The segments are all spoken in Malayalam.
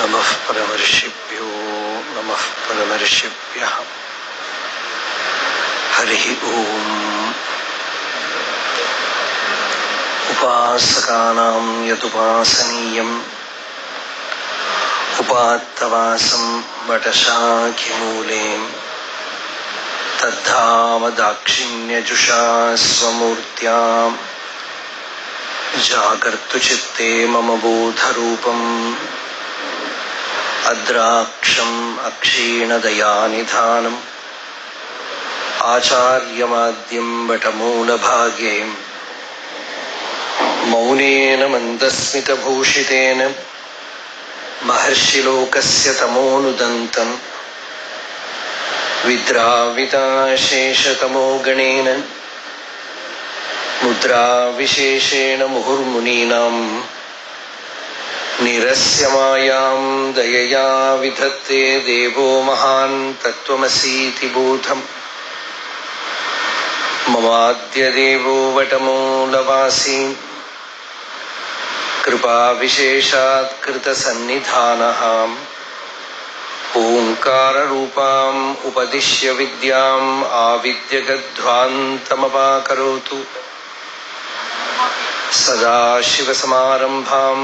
നമഃ പരമർഷിഭ്യോ നമഃ പരമർഷിഭ്യഃ. ഹരിഃ ഓം. ഉപാസകാനാം യതുപാസനീയം ഉപാത്തവാസം വടശാഖിമൂലേ തദ്ധാവദാക്ഷിണ്യജുഷാ സ്വമൂർത്യാം ജാഗർതു ചിത്തേ മമ ബോധരൂപം അദ്രാക്ഷം അക്ഷീണദയാനിധാനം ആചാര്യമാദ്യം വടമൂലഭാഗേ മൗനേന മന്ദസ്മിതഭൂഷിതേന മഹർഷിലോകസ്യ തമോനുദന്തം വിദ്രാവിതാശേഷതമോ ഗണേന മുദ്രാവിശേഷേണ മുഹുർമുനീനാം നിരസ്യമായാം ദയയാ വിധത്തെ ദേവോ മഹാൻ തത്വമസീതി ബോധം. മമാദ്യദേവോ വടമൂലവാസി കൃപാവിശേഷാത് കൃതസന്നിധാനഃ ഓംകാരരൂപാം ഉപദിശ്യ വിദ്യാം ആവിദ്യഗധ്വാന്തമപാകരോതു. സദാശിവസമാരംഭാം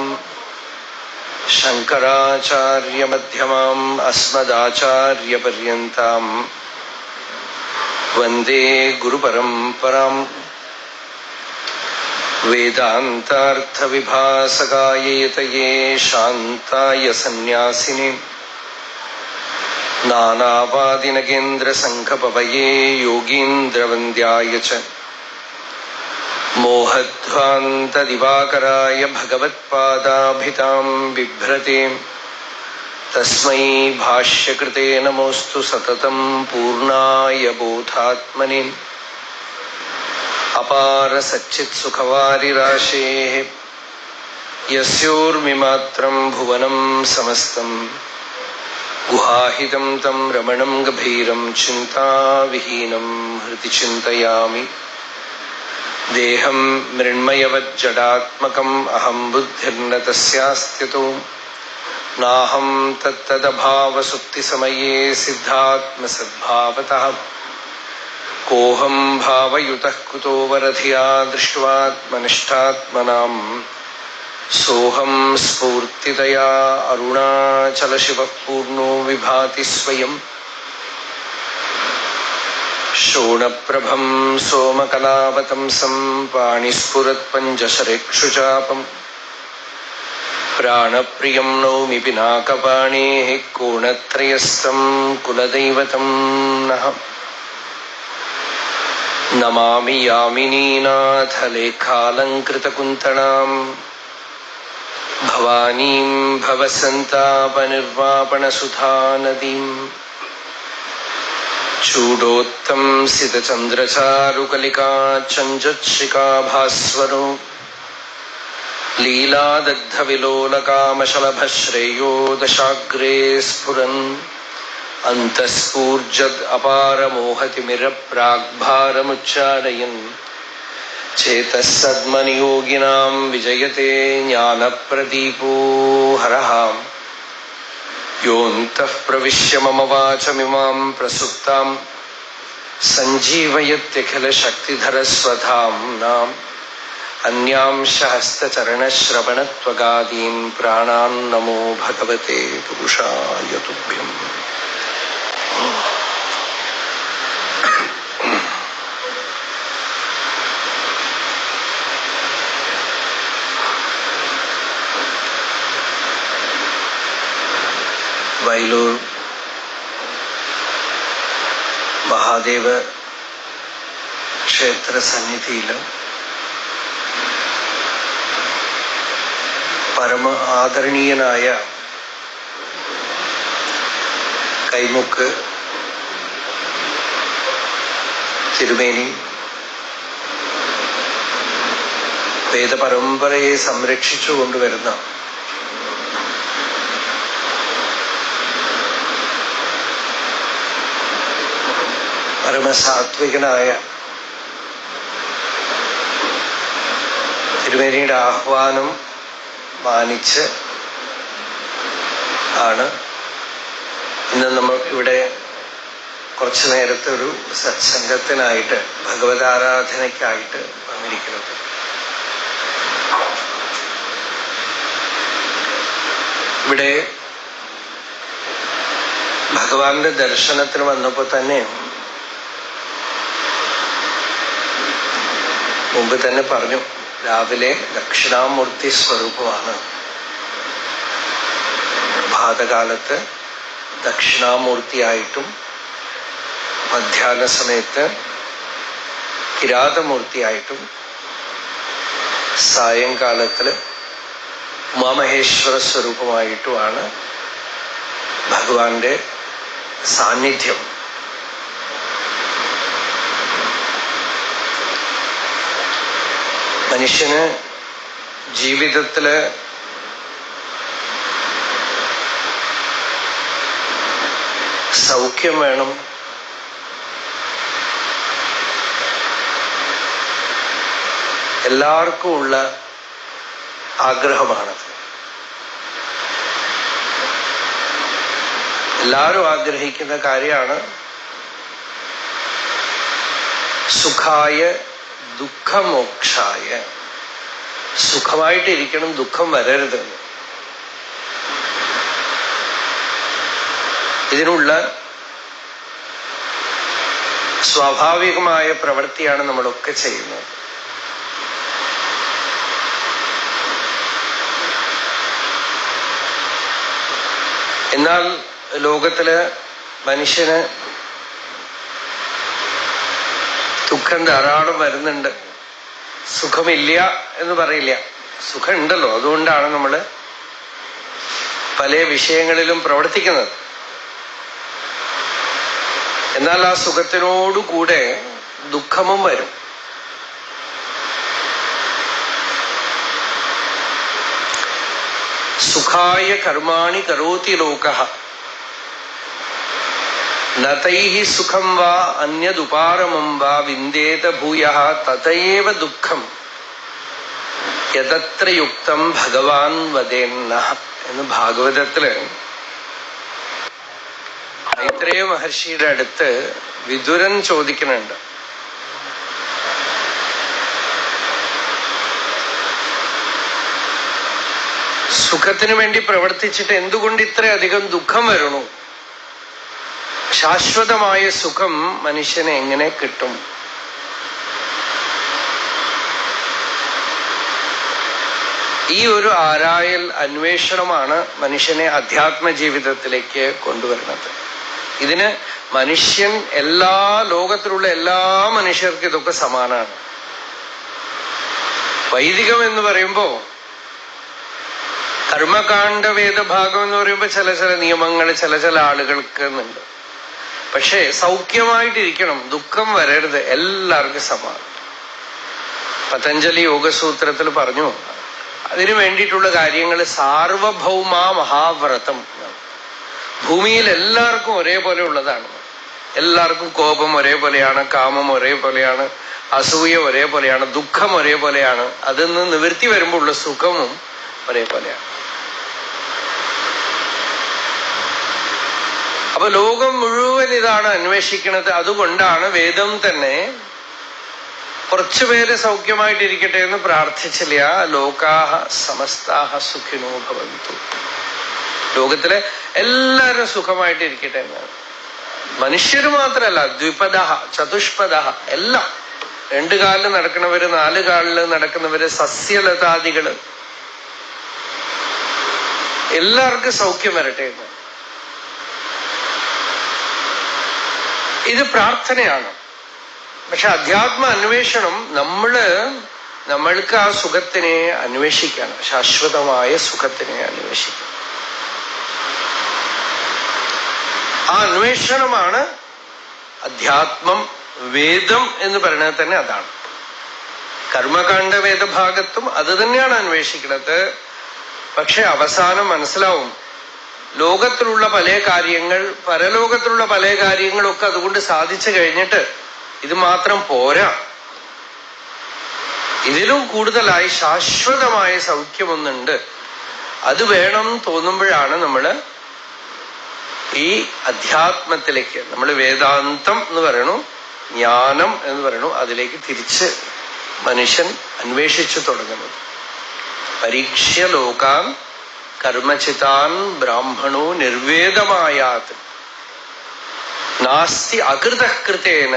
ശങ്കരാചാര്യമധ്യമാം അസ്മദാചാര്യപര്യന്താം വന്ദേ ഗുരുപരമ്പരാം. വേദാന്താർത്ഥവിഭാസകായ യതയേ ശാന്തായ സന്യാസിനേ നാനാവാദിനകേന്ദ്രസംഘപവയേ യോഗീന്ദ്രവന്ദ്യായ ച മോഹധ്വാന്തദിവാകരായ ഭഗവത്പാദാഭിതാം ബിഭ്രതേ തസ്മൈ ഭാഷ്യകൃതേ നമോസ്തു സതതം പൂർണ്ണായ ബോധാത്മനെ. അപാര സച്ചിത് സുഖവാരിരാശേഃ യസ്യോർമിമാത്രം ഭുവനം സമസ്തം ഗുഹാഹിതം തം രമണം ഗഭീരം ചിന്താവിഹീനം ഹൃദി ചിന്തയാമി. ദേഹം മൃണ്മയവജ്ജഡാത്മകം അഹം ബുദ്ധിർന തസ്യാസ്ത്യതോ നാഹം തത്തദഭാവസുപ്തിസമയേ സിദ്ധാത്മസദ്ഭാവതഃ. കോഹം ഭാവയുതഃ കുതോ വരധിയാ ദൃഷ്ട്വാത്മനിഷ്ഠാത്മനാം സോഹം സ്ഫൂർത്തിതയാ അരുണാചലശിവഃ പൂർണ്ണോ വിഭാതി സ്വയം. ശോണപ്രഭം സോമകലാവതംസം പാണിസ്ഫുരത്പഞ്ചശരേക്ഷുചാപം പ്രാണപ്രിയം നൗമി പിനാകപാണേഃ കോണത്രയസ്ഥം കുലദൈവതം നഃ. നമാമി യാമിനീനാഥലേഖാലംകൃതകുന്തളാം ഭവാനീം ഭവസന്താപനിർവാപണസുധാനദീം. ചൂടോത്തം സിതചന്ദ്രചാരുകലികാ ചഞ്ചത്ശിഖാഭാസ്വരോ ലീലാദഗ്ധവിലോലകാമശലഭശ്രേയോ ദശാഗ്രേ സ്ഫുരൻ അന്തഃസ്ഫൂർജദ് അപാരമോഹതിമിരപ്രാഗ്ഭാരമുച്ചാരയൻ ചേതഃസദ്മനിയോഗിനാം വിജയത്തെ ജ്ഞാനപ്രദീപോ ഹരഃ. യോऽന്തഃ പ്രവിശ്യ മമ വാചമിമാം പ്രസുപ്താം സഞ്ജീവയത്യഖിലശക്തിധരസ്വധാംനാം അന്യാംശ ഹസ്തചരണശ്രവണത്വഗാദീൻ പ്രാണാൻ നമോ ഭഗവതേ പുരുഷായ തുഭ്യം. വയലൂർ മഹാദേവ ക്ഷേത്ര സന്നിധിയിൽ പരമ ആദരണീയനായ കൈമുക്ക് തിരുമേനി വേദപരമ്പരയെ സംരക്ഷിച്ചു കൊണ്ടുവരുന്ന പരമസാത്വികനായ തിരുമേനിയുടെ ആഹ്വാനം മാനിച്ച് ആണ് ഇന്ന് നമ്മൾ ഇവിടെ കുറച്ചു നേരത്തെ ഒരു സത്സംഗത്തിനായിട്ട് ഭഗവതാരാധനയ്ക്കായിട്ട് വന്നിരിക്കുന്നത്. ഇവിടെ ഭഗവാന്റെ ദർശനത്തിന് വന്നപ്പോൾ തന്നെ മുമ്പ് തന്നെ പറഞ്ഞു, രാവിലെ ദക്ഷിണാമൂർത്തി സ്വരൂപമാണ്. പ്രഭാതകാലത്ത് ദക്ഷിണാമൂർത്തിയായിട്ടും മധ്യാഹ്ന സമയത്ത് കിരാതമൂർത്തിയായിട്ടും സായങ്കാലത്തില് ഉമാമഹേശ്വര സ്വരൂപമായിട്ടുമാണ് ഭഗവാന്റെ സാന്നിധ്യം. മനുഷ്യന് ജീവിതത്തില് സൗഖ്യം വേണം, എല്ലാവർക്കും ഉള്ള ആഗ്രഹമാണത്. എല്ലാവരും ആഗ്രഹിക്കുന്ന കാര്യമാണ് സുഖായ ദുഃഖമോക്ഷായ. സുഖമായിട്ടിരിക്കണം, ദുഃഖം വരരുത്. ഇതിനുള്ള സ്വാഭാവികമായ പ്രവൃത്തിയാണ് നമ്മളൊക്കെ ചെയ്യുന്നത്. എന്നാൽ ലോകത്തില് മനുഷ്യന് ദുഃഖം ധാരാളം വരുന്നുണ്ട്. സുഖമില്ല എന്ന് പറയില്ല, സുഖമുണ്ടല്ലോ. അതുകൊണ്ടാണ് നമ്മൾ പല വിഷയങ്ങളിലും പ്രവർത്തിക്കുന്നത്. എന്നാൽ ആ സുഖത്തിനോടുകൂടെ ദുഃഖമും വരും. സുഖായ കർമാണി കരോതി ലോകഃ നതൈഹി സുഖം വാ അന്യദുപാരമം വാ വിന്ദേത ഭൂയഃ തതയേവ ദുഃഖം യതത്ര യുക്തം ഭഗവാൻ വദേന്നഃ എന്ന് ഭാഗവതത്തില് മൈത്രേയ മഹർഷിയുടെ അടുത്ത് വിദുരൻ ചോദിക്കുന്നുണ്ട്. സുഖത്തിനു വേണ്ടി പ്രവർത്തിച്ചിട്ട് എന്തുകൊണ്ട് ഇത്രയധികം ദുഃഖം വരണു? ശാശ്വതമായ സുഖം മനുഷ്യന് എങ്ങനെ കിട്ടും? ഈ ഒരു ആരായൽ അന്വേഷണമാണ് മനുഷ്യനെ അധ്യാത്മ ജീവിതത്തിലേക്ക് കൊണ്ടുവരുന്നത്. ഇതിന് മനുഷ്യൻ, എല്ലാ ലോകത്തിലുള്ള എല്ലാ മനുഷ്യർക്കും ഇതൊക്കെ സമാനാണ്. വൈദികം എന്ന് പറയുമ്പോ, കർമ്മകാണ്ഡ വേദഭാഗം എന്ന് പറയുമ്പോൾ ചില നിയമങ്ങൾ ചില ആളുകൾക്ക് ഉണ്ട്. പക്ഷെ സൗഖ്യമായിട്ടിരിക്കണം, ദുഃഖം വരരുത്, എല്ലാവർക്കും സമാനം. പതഞ്ജലി യോഗസൂത്രത്തിൽ പറഞ്ഞു, അതിനു വേണ്ടിയിട്ടുള്ള കാര്യങ്ങൾ സാർവഭൗമ മഹാവ്രതം. ഭൂമിയിൽ എല്ലാവർക്കും ഒരേപോലെ ഉള്ളതാണ്. എല്ലാവർക്കും കോപം ഒരേപോലെയാണ്, കാമം ഒരേപോലെയാണ്, അസൂയ ഒരേപോലെയാണ്, ദുഃഖം ഒരേപോലെയാണ്. അതിന്ന് നിവൃത്തി വരുമ്പോൾ ഉള്ള സുഖവും ഒരേപോലെയാണ്. അപ്പൊ ലോകം മുഴുവൻ ഇതാണ് അന്വേഷിക്കുന്നത്. അതുകൊണ്ടാണ് വേദം തന്നെ കുറച്ചുപേര് സൗഖ്യമായിട്ടിരിക്കട്ടെ എന്ന് പ്രാർത്ഥിച്ചില്ല. ലോകാഹ സമസ്താഹ സുഖിനോ ഭവന്തു. ലോകത്തിലെ എല്ലാവരും സുഖമായിട്ടിരിക്കട്ടെ എന്നാണ്. മനുഷ്യര് മാത്രല്ല, ദ്വിപദ ചതുഷ്പദ എല്ലാം, 2 കാലിൽ നടക്കുന്നവര്, 4 കാലിൽ നടക്കുന്നവര്, സസ്യലതാദികള്, എല്ലാവർക്കും സൗഖ്യം വരട്ടെ എന്ന്. ഇത് പ്രാർത്ഥനയാണ്. പക്ഷെ അധ്യാത്മ അന്വേഷണം നമ്മൾക്ക് ആ സുഖത്തിനെ അന്വേഷിക്കണം, ശാശ്വതമായ സുഖത്തിനെ അന്വേഷിക്കണം. ആ അന്വേഷണമാണ് അധ്യാത്മം. വേദം എന്ന് പറയുന്നത് തന്നെ അതാണ്. കർമ്മകാണ്ഡ വേദഭാഗത്തും അത് തന്നെയാണ് അന്വേഷിക്കുന്നത്. പക്ഷെ അവസാനം മനസ്സിലാവും, ലോകത്തിലുള്ള പല കാര്യങ്ങൾ, പരലോകത്തിലുള്ള പല കാര്യങ്ങളൊക്കെ അതുകൊണ്ട് സാധിച്ചു കഴിഞ്ഞിട്ട് ഇത് മാത്രം പോരാ, ഇതിലും കൂടുതലായി ശാശ്വതമായ സൗഖ്യമൊന്നുണ്ട്, അത് വേണം തോന്നുമ്പോഴാണ് നമ്മൾ ഈ അധ്യാത്മത്തിലേക്ക് നമ്മൾ വേദാന്തം എന്ന് പറയണു, ജ്ഞാനം എന്ന് പറയണു, അതിലേക്ക് തിരിച്ച് മനുഷ്യൻ അന്വേഷിച്ചു തുടങ്ങുന്നത്. പരീക്ഷ്യ ലോകാൻ കർമ്മചിതാൻ ബ്രാഹ്മണോ നിർവേദമായാത് നാസ്തി അകൃതകൃതേന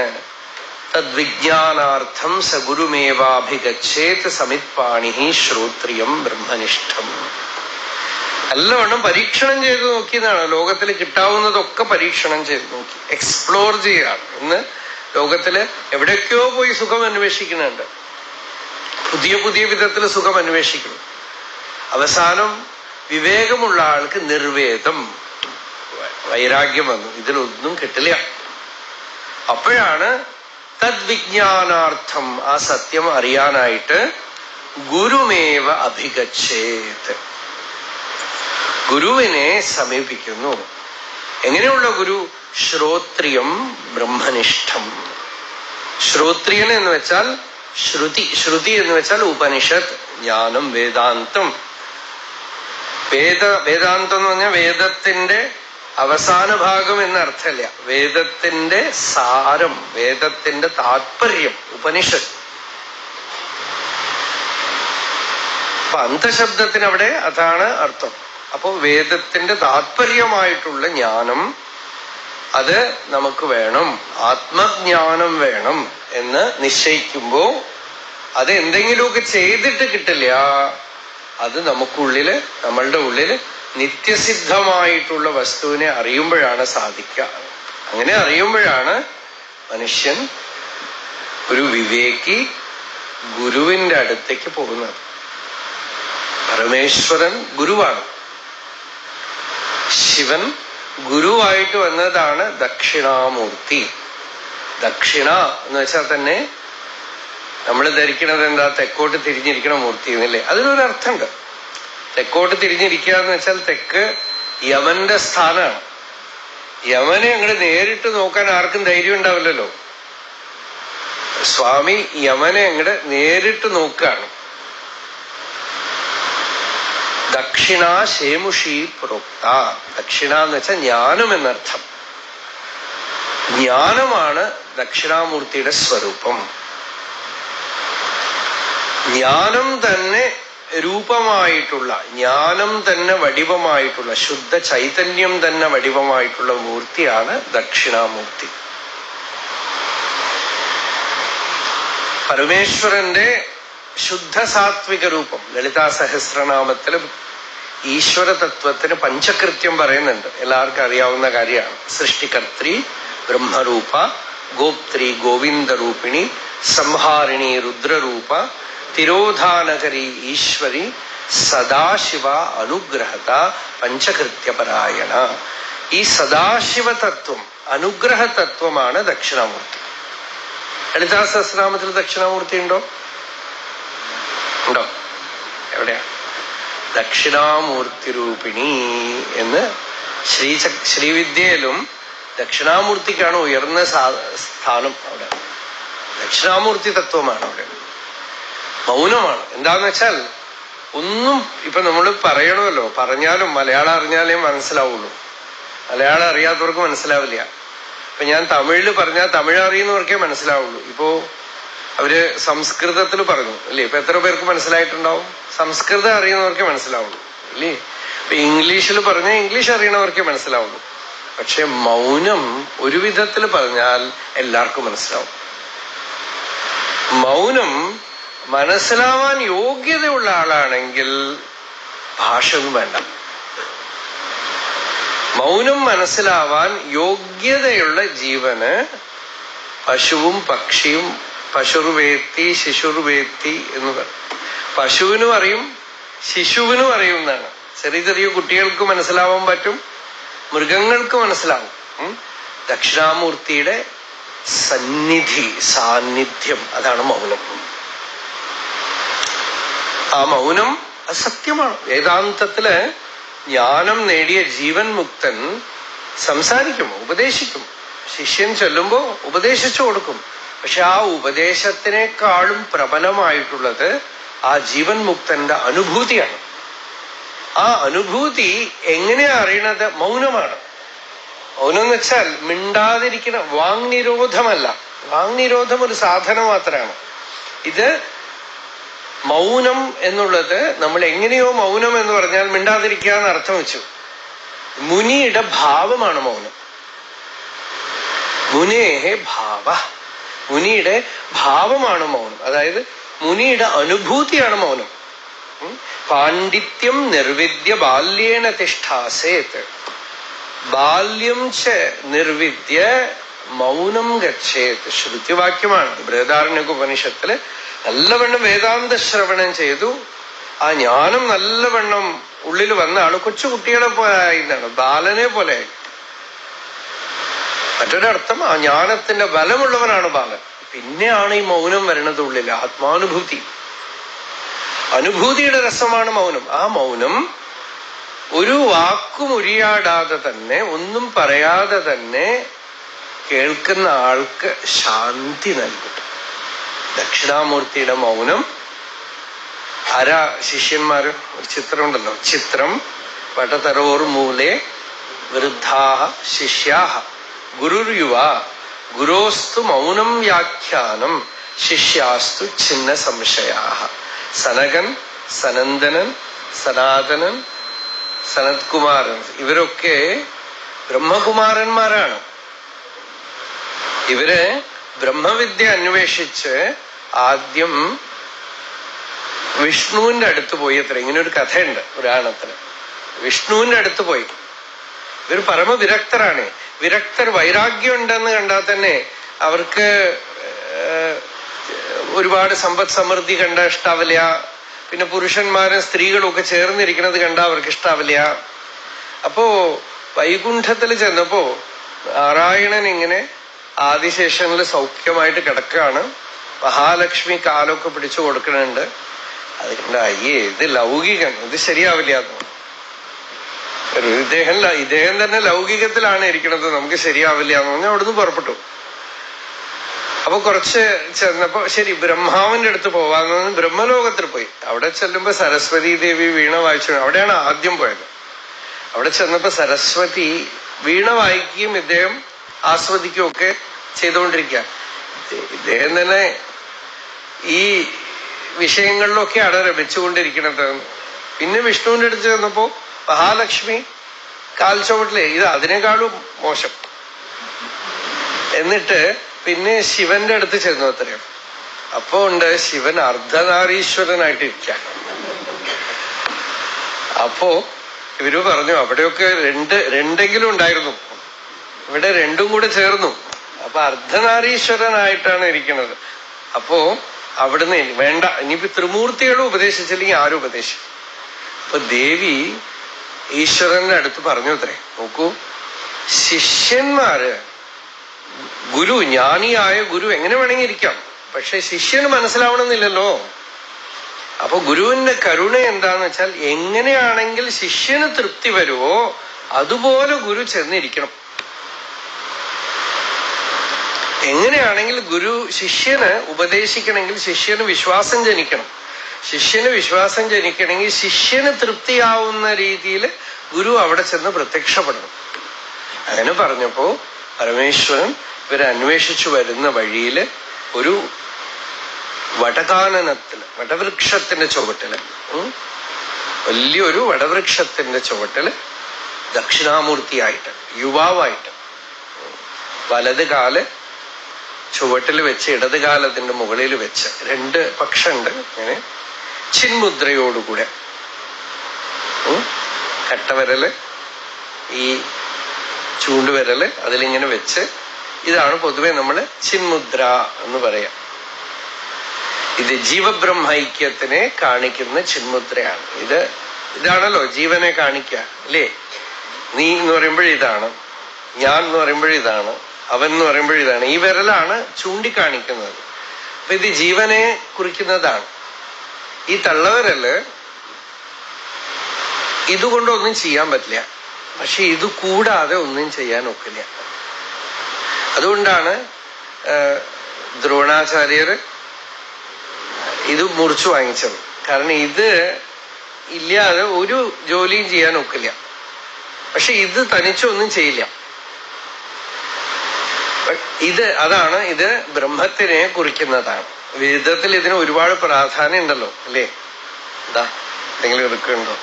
തദ്വിജ്ഞാനാർത്ഥം സ ഗുരുമേവാഭിഗച്ഛേത് സമിത്പാണി ശ്രോത്രിയം ബ്രഹ്മനിഷ്ഠം. നല്ലവണ്ണം പരീക്ഷണം ചെയ്ത് നോക്കിയതാണ്. ലോകത്തിൽ കിട്ടാവുന്നതൊക്കെ പരീക്ഷണം ചെയ്ത് നോക്കി, എക്സ്പ്ലോർ ചെയ്യാണ്. ഇന്ന് ലോകത്തില് എവിടേക്കോ പോയി സുഖം അന്വേഷിക്കുന്നുണ്ട്, പുതിയ പുതിയ വിധത്തിൽ സുഖം അന്വേഷിക്കണം. അവസാനം വിവേകമുള്ള ആൾക്ക് നിർവേദം, വൈരാഗ്യം വന്നു, ഇതിലൊന്നും കിട്ടില്ല. അപ്പോഴാണ് തദ്വിജ്ഞാനാർത്ഥം, ആ സത്യം അറിയാനായിട്ട് ഗുരുമേവ അഭിഗച്ഛേത്, ഗുരുവിനെ സമീപിക്കുന്നു. എങ്ങനെയുള്ള ഗുരു? ശ്രോത്രിയം ബ്രഹ്മനിഷ്ഠം. ശ്രോത്രിയൻ എന്ന് വെച്ചാൽ ശ്രുതി, ശ്രുതി എന്ന് വെച്ചാൽ ഉപനിഷത്ത്, ജ്ഞാനം, വേദാന്തം. വേദാന്തം എന്ന് പറഞ്ഞാൽ വേദത്തിന്റെ അവസാന ഭാഗം എന്നർത്ഥമില്ല, വേദത്തിന്റെ സാരം, വേദത്തിന്റെ താത്പര്യം, ഉപനിഷത്ത്. അപ്പൊ അന്തശബ്ദത്തിനവിടെ അതാണ് അർത്ഥം. അപ്പോ വേദത്തിന്റെ താത്പര്യമായിട്ടുള്ള ജ്ഞാനം അത് നമുക്ക് വേണം, ആത്മജ്ഞാനം വേണം എന്ന് നിശ്ചയിക്കുമ്പോ അത് എന്തെങ്കിലുമൊക്കെ ചെയ്തിട്ട് കിട്ടില്ല. അത് നമുക്കുള്ളില്, നമ്മളുടെ ഉള്ളില് നിത്യസിദ്ധമായിട്ടുള്ള വസ്തുവിനെ അറിയുമ്പോഴാണ് സാധിക്കുക. അങ്ങനെ അറിയുമ്പോഴാണ് മനുഷ്യൻ ഒരു വിവേകി ഗുരുവിന്റെ അടുത്തേക്ക് പോകുന്നത്. പരമേശ്വരൻ ഗുരുവാണ്. ശിവൻ ഗുരുവായിട്ട് വന്നതാണ് ദക്ഷിണാമൂർത്തി. ദക്ഷിണ എന്ന് വെച്ചാൽ തന്നെ നമ്മൾ ധരിക്കുന്നത് എന്താ? തെക്കോട്ട് തിരിഞ്ഞിരിക്കണ മൂർത്തി എന്നല്ലേ? അതിനൊരർത്ഥമുണ്ട്. തെക്കോട്ട് തിരിഞ്ഞിരിക്കുക എന്ന് വെച്ചാൽ തെക്ക് യമന്റെ സ്ഥാനമാണ്. യമനെ അങ്ങോട്ട് നേരിട്ട് നോക്കാൻ ആർക്കും ധൈര്യം ഉണ്ടാവില്ലല്ലോ. സ്വാമി യമനെ അങ്ങോട്ട് നേരിട്ട് നോക്കുകയാണ്. ദക്ഷിണ ശേമുഷി പ്രോക്ത. ദക്ഷിണ എന്ന് വെച്ചാൽ ജ്ഞാനം എന്നർത്ഥം. ജ്ഞാനമാണ് ദക്ഷിണാമൂർത്തിയുടെ സ്വരൂപം. ജ്ഞാനം തന്നെ രൂപമായിട്ടുള്ള, ജ്ഞാനം തന്നെ വടിവമായിട്ടുള്ള, ശുദ്ധ ചൈതന്യം തന്നെ വടിവമായിട്ടുള്ള മൂർത്തിയാണ് ദക്ഷിണാമൂർത്തി. പരമേശ്വരന്റെ ശുദ്ധ സാത്വിക രൂപം ലളിതാ സഹസ്രനാമത്തില് ഈശ്വര തത്വത്തിന് പഞ്ചകൃത്യം പറയുന്നുണ്ട്. എല്ലാവർക്കും അറിയാവുന്ന കാര്യമാണ്. സൃഷ്ടികർत्री ബ്രഹ്മരൂപ, ഗോപ്ത്രി ഗോവിന്ദരൂപിണി, സംഹാരിണി രുദ്രരൂപ, തിരോധാനകരി ഈശ്വരി, സദാശിവ അനുഗ്രഹത, പഞ്ചകൃത്യപരായണ. ഈ സദാശിവ തത്വം, അനുഗ്രഹ തത്വമാണ് ദക്ഷിണാമൂർത്തി. ലളിതാ സഹസ്രനാമത്തിൽ ദക്ഷിണാമൂർത്തി ഉണ്ടോ? ഉണ്ടോ? എവിടെയാ? ദക്ഷിണാമൂർത്തി രൂപിണി എന്ന് ശ്രീവിദ്യയിലും ദക്ഷിണാമൂർത്തിക്കാണ് ഉയർന്ന സ്ഥാനം. അവിടെ ദക്ഷിണാമൂർത്തി തത്വമാണ്. അവിടെ മൗനമാണ്. എന്താന്ന് വെച്ചാൽ ഒന്നും ഇപ്പൊ നമ്മൾ പറയണമല്ലോ, പറഞ്ഞാലും മലയാളം അറിഞ്ഞാലേ മനസ്സിലാവുള്ളൂ. മലയാളം അറിയാത്തവർക്ക് മനസ്സിലാവില്ല. ഇപ്പൊ ഞാൻ തമിഴില് പറഞ്ഞാൽ തമിഴ് അറിയുന്നവർക്കേ മനസ്സിലാവുള്ളൂ. ഇപ്പോ അവര് സംസ്കൃതത്തിൽ പറഞ്ഞു അല്ലേ? ഇപ്പൊ എത്ര പേർക്ക് മനസ്സിലായിട്ടുണ്ടാവും? സംസ്കൃതം അറിയുന്നവർക്കേ മനസ്സിലാവുള്ളൂ അല്ലേ? ഇപ്പൊ ഇംഗ്ലീഷിൽ പറഞ്ഞാൽ ഇംഗ്ലീഷ് അറിയണവർക്കേ മനസ്സിലാവുള്ളൂ. പക്ഷെ മൗനം ഒരു വിധത്തിൽ പറഞ്ഞാൽ എല്ലാവർക്കും മനസ്സിലാവും. മൗനം മനസ്സിലാവാൻ യോഗ്യതയുള്ള ആളാണെങ്കിൽ ഭാഷയൊന്നും വേണ്ട. മൗനം മനസ്സിലാവാൻ യോഗ്യതയുള്ള ജീവന് പശുവും പക്ഷിയും, പശുർവേത്തി ശിശുർവേത്തി എന്ന് പറയും. പശുവിനും അറിയും ശിശുവിനും അറിയും എന്നാണ്. ചെറിയ ചെറിയ കുട്ടികൾക്ക് മനസ്സിലാവാൻ പറ്റും, മൃഗങ്ങൾക്ക് മനസ്സിലാവും. ദക്ഷിണാമൂർത്തിയുടെ സന്നിധി, സാന്നിധ്യം, അതാണ് മൗനം. ആ മൗനം അസത്യമാണ്. വേദാന്തത്തില് ജ്ഞാനം നേടിയ ജീവൻ മുക്തൻ സംസാരിക്കും, ഉപദേശിക്കും. ശിഷ്യൻ ചൊല്ലുമ്പോ ഉപദേശിച്ചു കൊടുക്കും. പക്ഷെ ആ ഉപദേശത്തിനേക്കാളും പ്രബലമായിട്ടുള്ളത് ആ ജീവൻ മുക്തന്റെ അനുഭൂതിയാണ്. ആ അനുഭൂതി എങ്ങനെയാ അറിയണത്? മൗനമാണ്. മൗനം എന്ന് വെച്ചാൽ മിണ്ടാതിരിക്കണ, വാങ്നിരോധമല്ല. വാങ്നിരോധം ഒരു സാധനം മാത്രമാണ്. ഇത് മൗനം എന്നുള്ളത് നമ്മൾ എങ്ങനെയോ മൗനം എന്ന് പറഞ്ഞാൽ മിണ്ടാതിരിക്കുക എന്ന് അർത്ഥം വെച്ചു. മുനിയുടെ ഭാവമാണ് മൗനം. മുനേഹേ ഭാവ, മുനിയുടെ ഭാവമാണ് മൗനം. അതായത് മുനിയുടെ അനുഭൂതിയാണ് മൗനം. പാണ്ഡിത്യം നിർവിദ്യ ബാല്യേന തിഷ്ഠാസേത്, ബാല്യം ച നിർവിദ്യ മൗനം ഗച്ഛേത്. ശ്രുതിവാക്യമാണ്. ബൃഹദാരണ്യക ഉപനിഷത്തില് നല്ലവണ്ണം വേദാന്ത ശ്രവണം ചെയ്തു. ആ ജ്ഞാനം നല്ലവണ്ണം ഉള്ളിൽ വന്ന ആള് കൊച്ചുകുട്ടികളെ പോലെ ആയിരുന്നാണ്, ബാലനെ പോലെ. മറ്റൊരർത്ഥം ആ ജ്ഞാനത്തിന്റെ ബലമുള്ളവനാണ് ബാലൻ. പിന്നെയാണ് ഈ മൗനം വരണത് ഉള്ളിൽ, ആത്മാനുഭൂതി. അനുഭൂതിയുടെ രസമാണ് മൗനം. ആ മൗനം ഒരു വാക്കും ഉരിയാടാതെ തന്നെ, ഒന്നും പറയാതെ തന്നെ കേൾക്കുന്ന ആൾക്ക് ശാന്തി നൽകും. ദക്ഷിണാമൂർത്തിയുടെ മൗനം. ആരാ ശിഷ്യന്മാര്? ഒരു ചിത്രമുണ്ടല്ലോ, ചിത്രം വടതരോർ മൂലേ വൃദ്ധാഹ ശിഷ്യാഹ ഗുരുർയുവ ഗുരോസ്തു മൗനം വ്യാഖ്യാനം ശിഷ്യാസ്തു ഛിന്ന സംശയാഹ. സനകൻ, സനന്ദനൻ, സനാതനൻ, സനത്കുമാരൻ ഇവരൊക്കെ ബ്രഹ്മകുമാരന്മാരാണ്. ഇവര് ബ്രഹ്മവിദ്യ അന്വേഷിച്ച് ആദ്യം വിഷ്ണുവിന്റെ അടുത്ത് പോയി. അത്ര ഇങ്ങനെ ഒരു കഥയുണ്ട് പുരാണത്തിന്. വിഷ്ണുവിന്റെ അടുത്ത് പോയി. ഇവർ പരമവിരക്തരാണ്. വിരക്തർ വൈരാഗ്യം ഉണ്ടെന്ന് കണ്ടാൽ തന്നെ അവർക്ക് ഒരുപാട് സമ്പദ് സമൃദ്ധി കണ്ട ഇഷ്ടാവില്ല. പിന്നെ പുരുഷന്മാരും സ്ത്രീകളും ഒക്കെ ചേർന്നിരിക്കുന്നത് കണ്ടാൽ അവർക്ക് ഇഷ്ടാവില്ല. അപ്പോ വൈകുണ്ഠത്തിൽ ചെന്നപ്പോ നാരായണൻ ഇങ്ങനെ ആദിശേഷനിൽ സൗഖ്യമായിട്ട് കിടക്കുകയാണ്. മഹാലക്ഷ്മി കാലൊക്കെ പിടിച്ചു കൊടുക്കണുണ്ട്. അത് കണ്ട അയ്യേ, ഇത് ലൗകികൻ, ഇത് ശരിയാവില്ല. ഇദ്ദേഹം തന്നെ ലൗകികത്തിലാണ് ഇരിക്കണത്, നമുക്ക് ശരിയാവില്ല എന്ന് പറഞ്ഞാൽ അവിടുന്ന് പുറപ്പെട്ടു. അപ്പൊ കുറച്ച് ചെന്നപ്പോ ശരി ബ്രഹ്മാവിന്റെ അടുത്ത് പോവാന്ന് പറഞ്ഞ് ബ്രഹ്മലോകത്തിൽ പോയി. അവിടെ ചെല്ലുമ്പോ സരസ്വതി ദേവി വീണ വായിച്ചു. അവിടെയാണ് ആദ്യം പോയത്. അവിടെ ചെന്നപ്പോ സരസ്വതി വീണ വായിക്കുകയും ഇദ്ദേഹം ആസ്വദിക്കുകയും ഒക്കെ ചെയ്തുകൊണ്ടിരിക്കുക. ഇദ്ദേഹം തന്നെ ഈ വിഷയങ്ങളിലൊക്കെയാണ് രമിച്ചുകൊണ്ടിരിക്കുന്നത്. പിന്നെ വിഷ്ണുവിന്റെ അടുത്ത് ചെന്നപ്പോ മഹാലക്ഷ്മി കാൽച്ചോട്ടിലെ ഇത് അതിനേക്കാളും മോശം. എന്നിട്ട് പിന്നെ ശിവന്റെ അടുത്ത് ചെന്നു. അത്രയും അപ്പോ ഉണ്ട് ശിവൻ അർദ്ധനാരീശ്വരനായിട്ടിരിക്കാൻ. അപ്പോ ഇവര് പറഞ്ഞു അവിടെയൊക്കെ രണ്ടെങ്കിലും ഉണ്ടായിരുന്നു, ഇവിടെ രണ്ടും കൂടെ ചേർന്നു. അപ്പൊ അർദ്ധനാരീശ്വരനായിട്ടാണ് ഇരിക്കുന്നത്. അപ്പോ അവിടുന്ന് വേണ്ട, ഇനിയിപ്പോ ത്രിമൂർത്തികളും ഉപദേശിച്ചില്ലെങ്കിൽ ആരും ഉപദേശിക്കും. അപ്പൊ ദേവി ഈശ്വരന്റെ അടുത്ത് പറഞ്ഞു അത്രേ, നോക്കൂ ശിഷ്യന്മാര്, ഗുരു ജ്ഞാനിയായ ഗുരു എങ്ങനെ വേണമെങ്കിൽ ഇരിക്കാം, പക്ഷെ ശിഷ്യന് മനസ്സിലാവണമെന്നില്ലല്ലോ. അപ്പൊ ഗുരുവിന്റെ കരുണ എന്താന്ന് വെച്ചാൽ എങ്ങനെയാണെങ്കിൽ ശിഷ്യന് തൃപ്തി വരുമോ അതുപോലെ ഗുരു ചെന്നിരിക്കണം. എങ്ങനെയാണെങ്കിൽ ഗുരു ശിഷ്യന് ഉപദേശിക്കണമെങ്കിൽ ശിഷ്യന് വിശ്വാസം ജനിക്കണം. ശിഷ്യന് വിശ്വാസം ജനിക്കണമെങ്കിൽ ശിഷ്യന് തൃപ്തിയാവുന്ന രീതിയിൽ ഗുരു അവിടെ ചെന്ന് പ്രത്യക്ഷപ്പെടണം. അങ്ങനെ പറഞ്ഞപ്പോ പരമേശ്വരൻ ഇവരെ അന്വേഷിച്ചു വരുന്ന വഴിയില് ഒരു വടകാനനത്തില്, വടവൃക്ഷത്തിന്റെ ചുവട്ടില്, വലിയൊരു വടവൃക്ഷത്തിന്റെ ചുവട്ടില് ദക്ഷിണാമൂർത്തിയായിട്ട്, യുവാവായിട്ട്, വലത് കാല് ചുവട്ടിൽ വെച്ച് ഇടത് കാലത്തിന്റെ മുകളിൽ വെച്ച്, രണ്ട് പക്ഷുണ്ട് ഇങ്ങനെ ചിന്മുദ്രയോടുകൂടെ, കട്ടവിരല് ഈ ചൂണ്ടുവിരല് അതിലിങ്ങനെ വെച്ച്, ഇതാണ് പൊതുവെ നമ്മള് ചിന്മുദ്ര എന്ന് പറയാം. ഇത് ജീവബ്രഹ്മൈക്യത്തിനെ കാണിക്കുന്ന ചിന്മുദ്രയാണ്. ഇതാണല്ലോ ജീവനെ കാണിക്കുക അല്ലേ? നീ എന്ന് പറയുമ്പോഴിതാണ്, ഞാൻ എന്ന് പറയുമ്പോഴിതാണ്, അവൻ എന്ന് പറയുമ്പോഴിതാണ്. ഈ വിരലാണ് ചൂണ്ടിക്കാണിക്കുന്നത്. അപ്പൊ ഇത് ജീവനെ കുറിക്കുന്നതാണ്. ഈ തള്ളവിരല് ഇതുകൊണ്ടൊന്നും ചെയ്യാൻ പറ്റില്ല, പക്ഷെ ഇത് കൂടാതെ ഒന്നും ചെയ്യാൻ ഒക്കില്ല. അതുകൊണ്ടാണ് ദ്രോണാചാര്യര് ഇത് മുറിച്ചു വാങ്ങിച്ചത്. കാരണം ഇത് ഇല്ലാതെ ഒരു ജോലിയും ചെയ്യാൻ ഒക്കില്ല. പക്ഷെ ഇത് തനിച്ചൊന്നും ചെയ്യില്ല. അതാണ് ഇത് ബ്രഹ്മത്തിനെ കുറിക്കുന്നതാണ്. വേദത്തിൽ ഇതിന് ഒരുപാട് പ്രാധാന്യം ഉണ്ടല്ലോ അല്ലേ? എന്താ എന്തെങ്കിലും എടുക്കുന്നുണ്ടോ?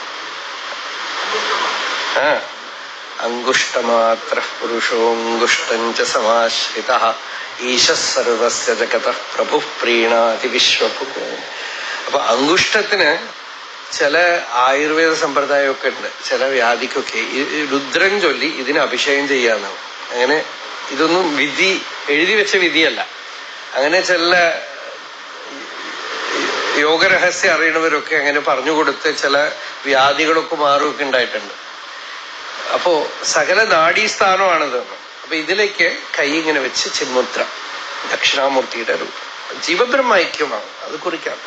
അങ്കുഷ്ടമാത്ര പുരുഷോങ്കുഷ്ടഞ്ച സമാശ്രിത ഈശസർവസ്യ ജഗതഃ പ്രഭു പ്രീണാതി വിശ്വഭു. അപ്പൊ അങ്കുഷ്ടത്തിന് ചില ആയുർവേദ സമ്പ്രദായമൊക്കെ ഉണ്ട്. ചില വ്യാധിക്കൊക്കെ രുദ്രൻ ചൊല്ലി ഇതിന് അഭിഷേകം ചെയ്യാന്നാവും. അങ്ങനെ ഇതൊന്നും വിധി എഴുതി വെച്ച വിധിയല്ല. അങ്ങനെ ചില യോഗരഹസ്യം അറിയണവരൊക്കെ അങ്ങനെ പറഞ്ഞുകൊടുത്ത് ചില വ്യാധികളൊക്കെ മാറുകയൊക്കെ ഉണ്ടായിട്ടുണ്ട്. അപ്പോ സകല നാഡീസ്ഥാനമാണിത്. അപ്പൊ ഇതിലേക്ക് കൈ ഇങ്ങനെ വെച്ച് ചിന്മുദ്ര, ദക്ഷിണാമൂർത്തിയുടെ രൂപം, ജീവബ്രഹ്മൈക്യമാണ് അത് കുറിക്കാം.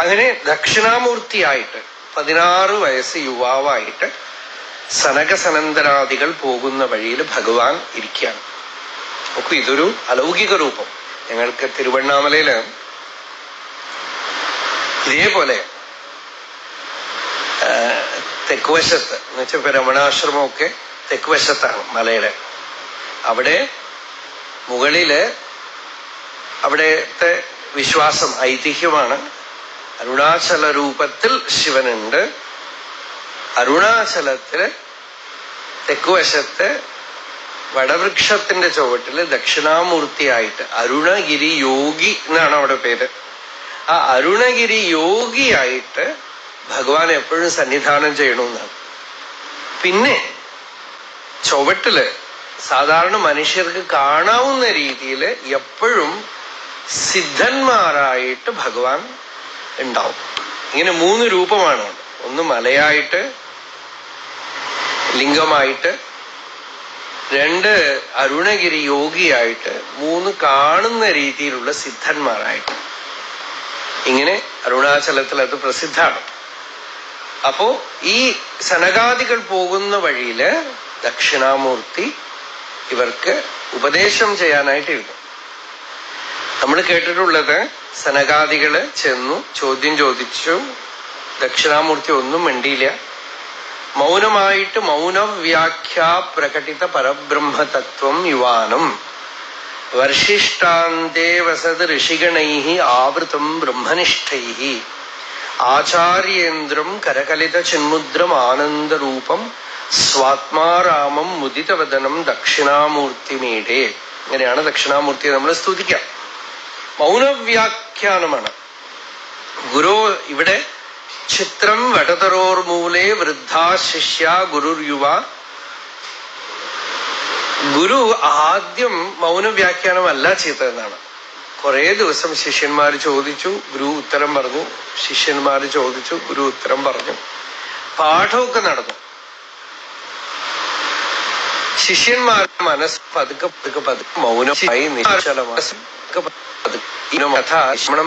അങ്ങനെ ദക്ഷിണാമൂർത്തിയായിട്ട് 16 വയസ്സ് യുവാവായിട്ട് സനകസനന്ദനാദികൾ പോകുന്ന വഴിയിൽ ഭഗവാൻ ഇരിക്കുകയാണ്. നോക്കൂ, ഇതൊരു അലൗകിക രൂപം. ഞങ്ങൾക്ക് തിരുവണ്ണാമലയില് ഇതേപോലെ തെക്കുവശത്ത് എന്ന് വെച്ചാൽ ഇപ്പൊ രമണാശ്രമമൊക്കെ തെക്കുവശത്താണ് മലയുടെ. അവിടെ മുകളില് അവിടത്തെ വിശ്വാസം ഐതിഹ്യമാണ്, അരുണാചല രൂപത്തിൽ ശിവനുണ്ട്. അരുണാചലത്തില് തെക്കുവശത്ത് വടവൃക്ഷത്തിന്റെ ചുവട്ടില് ദക്ഷിണാമൂർത്തിയായിട്ട് അരുണഗിരി യോഗി എന്നാണ് അവിടെ പേര്. ആ അരുണഗിരി യോഗിയായിട്ട് ഭഗവാൻ എപ്പോഴും സന്നിധാനം ചെയ്യണമെന്നാണ്. പിന്നെ ചുവട്ടില് സാധാരണ മനുഷ്യർക്ക് കാണാവുന്ന രീതിയിൽ എപ്പോഴും സിദ്ധന്മാരായിട്ട് ഭഗവാൻ ഉണ്ടാവും. ഇങ്ങനെ 3 രൂപമാണ്. ഒന്ന് മലയായിട്ട്, ലിംഗമായിട്ട്, 2 അരുണഗിരി യോഗിയായിട്ട്, 3 കാണുന്ന രീതിയിലുള്ള സിദ്ധന്മാരായിട്ട്. ഇങ്ങനെ അരുണാചലത്തിൽ അത് പ്രസിദ്ധമാണ്. അപ്പോ ഈ സനകാദികൾ പോകുന്ന വഴിയില് ദക്ഷിണാമൂർത്തി ഇവർക്ക് ഉപദേശം ചെയ്യാനായിട്ടിരുന്നു. നമ്മൾ കേട്ടിട്ടുള്ളത് സനകാദികള് ചെന്നു ചോദ്യം ചോദിച്ചു. ദക്ഷിണാമൂർത്തി ഒന്നും മിണ്ടിയില്ല. മൗനമായിട്ട് മൗനവ്യാഖ്യാ പ്രകടിത പരബ്രഹ്മതത്വം യുവാനം വർഷിഷ്ടാന്തേ വസത് ഋഷിഗണൈഃ ആവൃതം ബ്രഹ്മനിഷ്ഠൈഃ ആചാര്യേന്ദ്രം കരകലിത ചിന്മുദ്രം ആനന്ദരൂപം സ്വാത്മാരാമം മുദിതവദനം ദക്ഷിണാമൂർത്തിമീടെ. ഇങ്ങനെയാണ് ദക്ഷിണാമൂർത്തിയെ നമ്മൾ സ്തുതിക്കാം. മൗനവ്യാഖ്യാനമാണ്. ഗുരു ഇവിടെ ചിത്രം വടതരോർമൂലേ വൃദ്ധാ ശിഷ്യ ഗുരുർയുവ. ഗുരു ആദ്യം മൗനവ്യാഖ്യാനമല്ല ചെയ്തതെന്നാണ്. കുറെ ദിവസം ശിഷ്യന്മാര് ചോദിച്ചു, ഗുരു ഉത്തരം പറഞ്ഞു. ശിഷ്യന്മാര് ചോദിച്ചു, ഗുരു ഉത്തരം പറഞ്ഞു. പാഠമൊക്കെ നടന്നു. ശിഷ്യന്മാരുടെ മനസ്സ് പതുക്കെ പതുക്കെ പതുക്കെ മൗനമായി നിശ്ചലമായി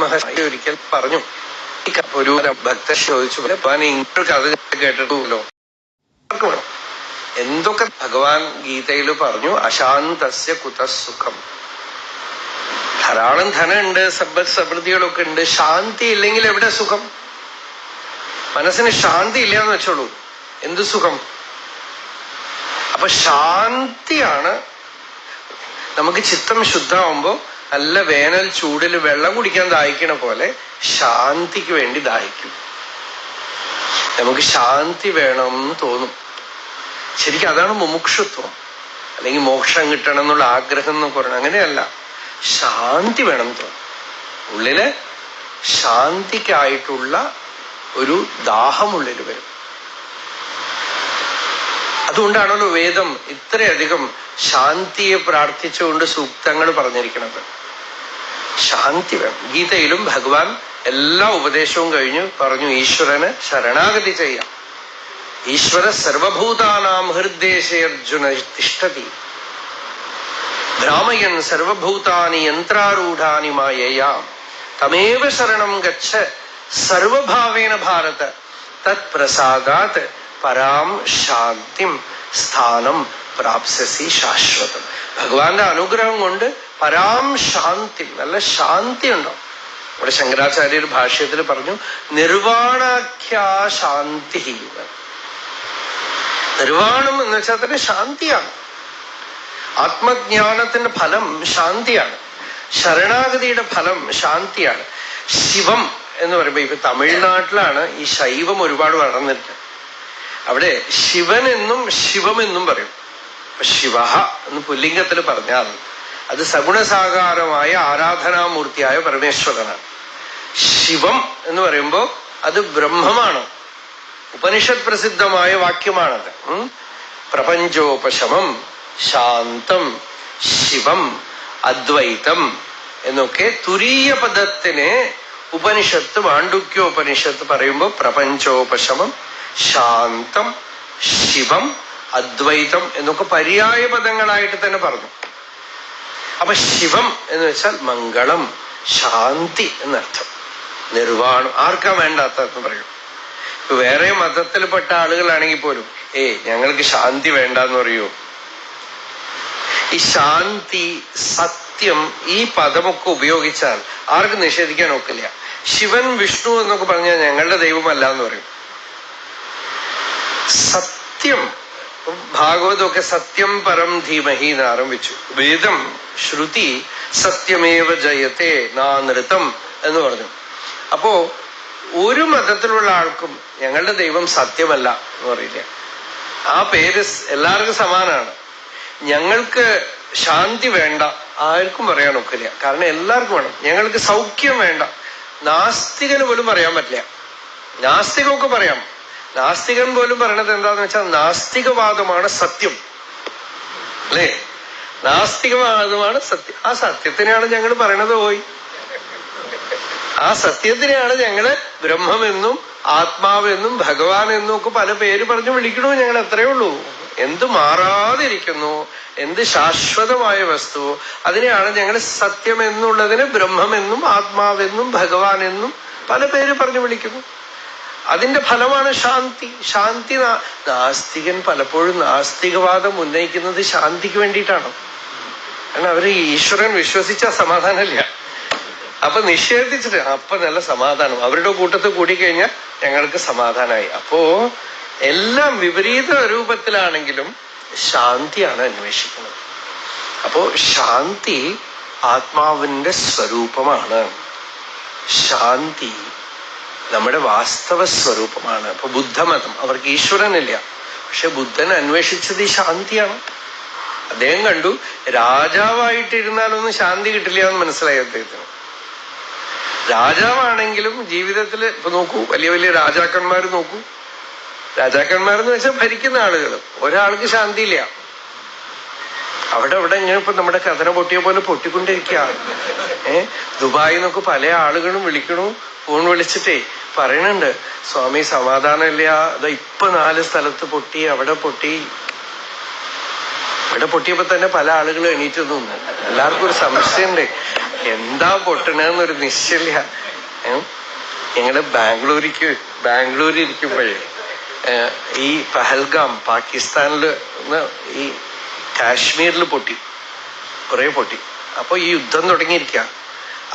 മഹർഷി ഒരിക്കൽ പറഞ്ഞു, ഒരു ഭക്തൻ ചോദിച്ചു, ഇങ്ങനൊരു കഥ കേട്ടിട്ടുണ്ടല്ലോ, എന്തൊക്കെ ഭഗവാൻ ഗീതയിൽ പറഞ്ഞു, അശാന്തസ്യ കുതസുഖം. ധാരാളം ധനമുണ്ട്, സമ്പദ് സമൃദ്ധികളൊക്കെ ഉണ്ട്, ശാന്തി ഇല്ലെങ്കിൽ എവിടെ സുഖം? മനസ്സിന് ശാന്തി ഇല്ലാന്ന് വെച്ചോളൂ, എന്ത് സുഖം? അപ്പൊ ശാന്തിയാണ്. നമുക്ക് ചിത്തം ശുദ്ധമാകുമ്പോ നല്ല വേനൽ ചൂടിൽ വെള്ളം കുടിക്കാൻ ദാഹിക്കണ പോലെ ശാന്തിക്ക് വേണ്ടി ദാഹിക്കും. നമുക്ക് ശാന്തി വേണം എന്ന് തോന്നും. ശരിക്കും അതാണ് മുമുക്ഷുത്വം, അല്ലെങ്കിൽ മോക്ഷം കിട്ടണം എന്നുള്ള ആഗ്രഹം എന്ന് പറയുന്നത്. അങ്ങനെയല്ല, ശാന്തി വേണം തോന്നും. ഉള്ളില് ശാന്തിക്കായിട്ടുള്ള ഒരു ദാഹമുള്ളിൽ വരും. അതുകൊണ്ടാണല്ലോ വേദം ഇത്രയധികം ശാന്തിയെ പ്രാർത്ഥിച്ചുകൊണ്ട് സൂക്തങ്ങൾ പറഞ്ഞിരിക്കുന്നത്. ശാന്തി വേണം. ഗീതയിലും ഭഗവാൻ എല്ലാ ഉപദേശവും കഴിഞ്ഞു പറഞ്ഞു, ഈശ്വരന് ശരണാഗതി ചെയ്യാം. ഈശ്വര സർവഭൂതാനാം ഹൃദ്ദേശേ അർജുന തിഷ്ഠതി ഭ്രാമയൻ സർവഭൂതാനി യന്ത്രാരൂഢാനി മായയാ തമേവ ശരണം ഗച്ഛ സർവഭാവേന ഭാരത തത് പ്രസാദാത് പരാം ശാന്തിം സ്ഥാനം പ്രാപ്സ്യസി ശാശ്വതം. ഭഗവാന്റെ അനുഗ്രഹം കൊണ്ട് പരാം ശാന്തി, നല്ല ശാന്തി ഉണ്ടാവും. ഇവിടെ ശങ്കരാചാര്യർ ഭാഷ്യത്തിൽ പറഞ്ഞു, നിർവാണാഖ്യാ ശാന്തി. നിർവാണം എന്ന് വെച്ചാൽ തന്നെ ശാന്തിയാണ്. ആത്മജ്ഞാനത്തിന്റെ ഫലം ശാന്തിയാണ്. ശരണാഗതിയുടെ ഫലം ശാന്തിയാണ്. ശിവം എന്ന് പറയുമ്പോ ഇപ്പൊ തമിഴ്നാട്ടിലാണ് ഈ ശൈവം ഒരുപാട് വളർന്നിട്ട്. അവിടെ ശിവനെന്നും ശിവമെന്നും പറയും. ശിവ എന്ന് പുല്ലിംഗത്തിൽ പറഞ്ഞാൽ അത് സഗുണസാകാരമായ ആരാധനാമൂർത്തിയായ പരമേശ്വരനാണ്. ശിവം എന്ന് പറയുമ്പോ അത് ബ്രഹ്മമാണ്. ഉപനിഷത് പ്രസിദ്ധമായ വാക്യമാണത്. പ്രപഞ്ചോപശമം ശാന്തം ശിവം അദ്വൈതം എന്നൊക്കെ തുരീയ പദത്തിനെ ഉപനിഷത്ത് മാണ്ഡുക്യോപനിഷത്ത് പറയുമ്പോ പ്രപഞ്ചോപശമം ശാന്തം ശിവം അദ്വൈതം എന്നൊക്കെ പര്യായ പദങ്ങളായിട്ട് തന്നെ പറഞ്ഞു. അപ്പൊ ശിവം എന്ന് വെച്ചാൽ മംഗളം, ശാന്തി എന്നർത്ഥം. നിർവാണം ആർക്കാ വേണ്ടാത്തെന്ന് പറയും. ഇപ്പൊ വേറെ മതത്തിൽപ്പെട്ട ആളുകളാണെങ്കിൽ പോലും ഞങ്ങൾക്ക് ശാന്തി വേണ്ടെന്ന് പറയൂ. ഈ ശാന്തി, സത്യം, ഈ പദമൊക്കെ ഉപയോഗിച്ചാൽ ആർക്കും നിഷേധിക്കാൻ ഒക്കില്ല. ശിവൻ വിഷ്ണു എന്നൊക്കെ പറഞ്ഞാൽ ഞങ്ങളുടെ ദൈവമല്ല എന്ന് പറയും. സത്യം, ഭാഗവതമൊക്കെ സത്യം പരം ധീമഹി എന്ന് ആരംഭിച്ചു. വേദം ശ്രുതി സത്യമേവ ജയത്തെ നാനൃതം എന്ന് പറഞ്ഞു. അപ്പോ ഒരു മതത്തിലുള്ള ആൾക്കും ഞങ്ങളുടെ ദൈവം സത്യമല്ല എന്ന് പറയില്ല. ആ പേര് എല്ലാവർക്കും സമാനാണ്. ഞങ്ങൾക്ക് ശാന്തി വേണ്ട ആർക്കും പറയാൻ ഒക്കില്ല. കാരണം എല്ലാവർക്കും വേണം. ഞങ്ങൾക്ക് സൗഖ്യം വേണ്ട നാസ്തികന് പോലും പറയാൻ പറ്റില്ല. നാസ്തികമൊക്കെ പറയാം. നാസ്തികൻ പോലും പറയണത് എന്താന്ന് വെച്ചാൽ നാസ്തികവാദമാണ് സത്യം, അല്ലേ? നാസ്തികവാദമാണ് സത്യം. ആ സത്യത്തിനെയാണ് ഞങ്ങൾ പറയണത്. ആ സത്യത്തിനെയാണ് ഞങ്ങള് ബ്രഹ്മമെന്നും ആത്മാവെന്നും ഭഗവാൻ എന്നും ഒക്കെ പല പേര് പറഞ്ഞു വിളിക്കണു. ഞങ്ങൾ അത്രയേ ഉള്ളൂ. എന്ത് മാറാതിരിക്കുന്നു, എന്ത് ശാശ്വതമായ വസ്തു, അതിനെയാണ് ഞങ്ങൾ സത്യം എന്നുള്ളതിന് ബ്രഹ്മമെന്നും ആത്മാവെന്നും ഭഗവാൻ എന്നും പല പേര് പറഞ്ഞു വിളിക്കുന്നു. അതിന്റെ ഫലമാണ് ശാന്തി. ശാന്തി നാസ്തികൻ പലപ്പോഴും നാസ്തികവാദം ഉന്നയിക്കുന്നത് ശാന്തിക്ക് വേണ്ടിയിട്ടാണ്. കാരണം അവര് ഈശ്വരൻ വിശ്വസിച്ച സമാധാനമില്ല. അപ്പൊ നിഷേധിച്ചിട്ട് അപ്പൊ നല്ല സമാധാനം. അവരുടെ കൂട്ടത്തിൽ കൂടിക്കഴിഞ്ഞാൽ ഞങ്ങൾക്ക് സമാധാനമായി. അപ്പോ എല്ലാം വിപരീത രൂപത്തിലാണെങ്കിലും ശാന്തിയാണ് അന്വേഷിക്കുന്നത്. അപ്പോ ശാന്തി ആത്മാവിന്റെ സ്വരൂപമാണ്. ശാന്തി നമ്മുടെ വാസ്തവ സ്വരൂപമാണ്. അപ്പൊ ബുദ്ധമതം അവർക്ക് ഈശ്വരനില്ല, പക്ഷെ ബുദ്ധൻ അന്വേഷിച്ചത് ഈ ശാന്തിയാണ്. അദ്ദേഹം കണ്ടു രാജാവായിട്ടിരുന്നാലൊന്നും ശാന്തി കിട്ടില്ല എന്ന് മനസ്സിലായി അദ്ദേഹത്തിന്. രാജാവാണെങ്കിലും ജീവിതത്തിൽ ഇപ്പൊ നോക്കൂ, വലിയ വലിയ രാജാക്കന്മാർ നോക്കൂ. രാജാക്കന്മാരെന്ന് വെച്ചാൽ ഭരിക്കുന്ന ആളുകൾ. ഒരാൾക്ക് ശാന്തിയില്ല. അവിടെ ഇങ്ങനെ ഇപ്പൊ നമ്മുടെ കഥന പൊട്ടിയ പോലെ പൊട്ടിക്കൊണ്ടിരിക്കുക. ദുബായിൽ നിന്നൊക്കെ പല ആളുകളും വിളിക്കണു, ഫോൺ വിളിച്ചിട്ടേ പറയണുണ്ട്, സ്വാമി സമാധാനമില്ല, അതാ ഇപ്പൊ 4 സ്ഥലത്ത് പൊട്ടി, അവിടെ പൊട്ടി. ഇവിടെ പൊട്ടിയപ്പോ തന്നെ പല ആളുകളും എണീറ്റ് നിന്നു. എല്ലാവർക്കും ഒരു സംശയമുണ്ട്, എന്താ പൊട്ടണെന്നൊരു നിശ്ചയില്ല. ഞങ്ങള് ബാംഗ്ലൂരിൽ ഇരിക്കുമ്പോഴേ ഈ പഹൽഗാം പാകിസ്ഥാനില് ഈ കാശ്മീരിൽ പൊട്ടി, കുറെ പൊട്ടി. അപ്പൊ ഈ യുദ്ധം തുടങ്ങിയിരിക്കുക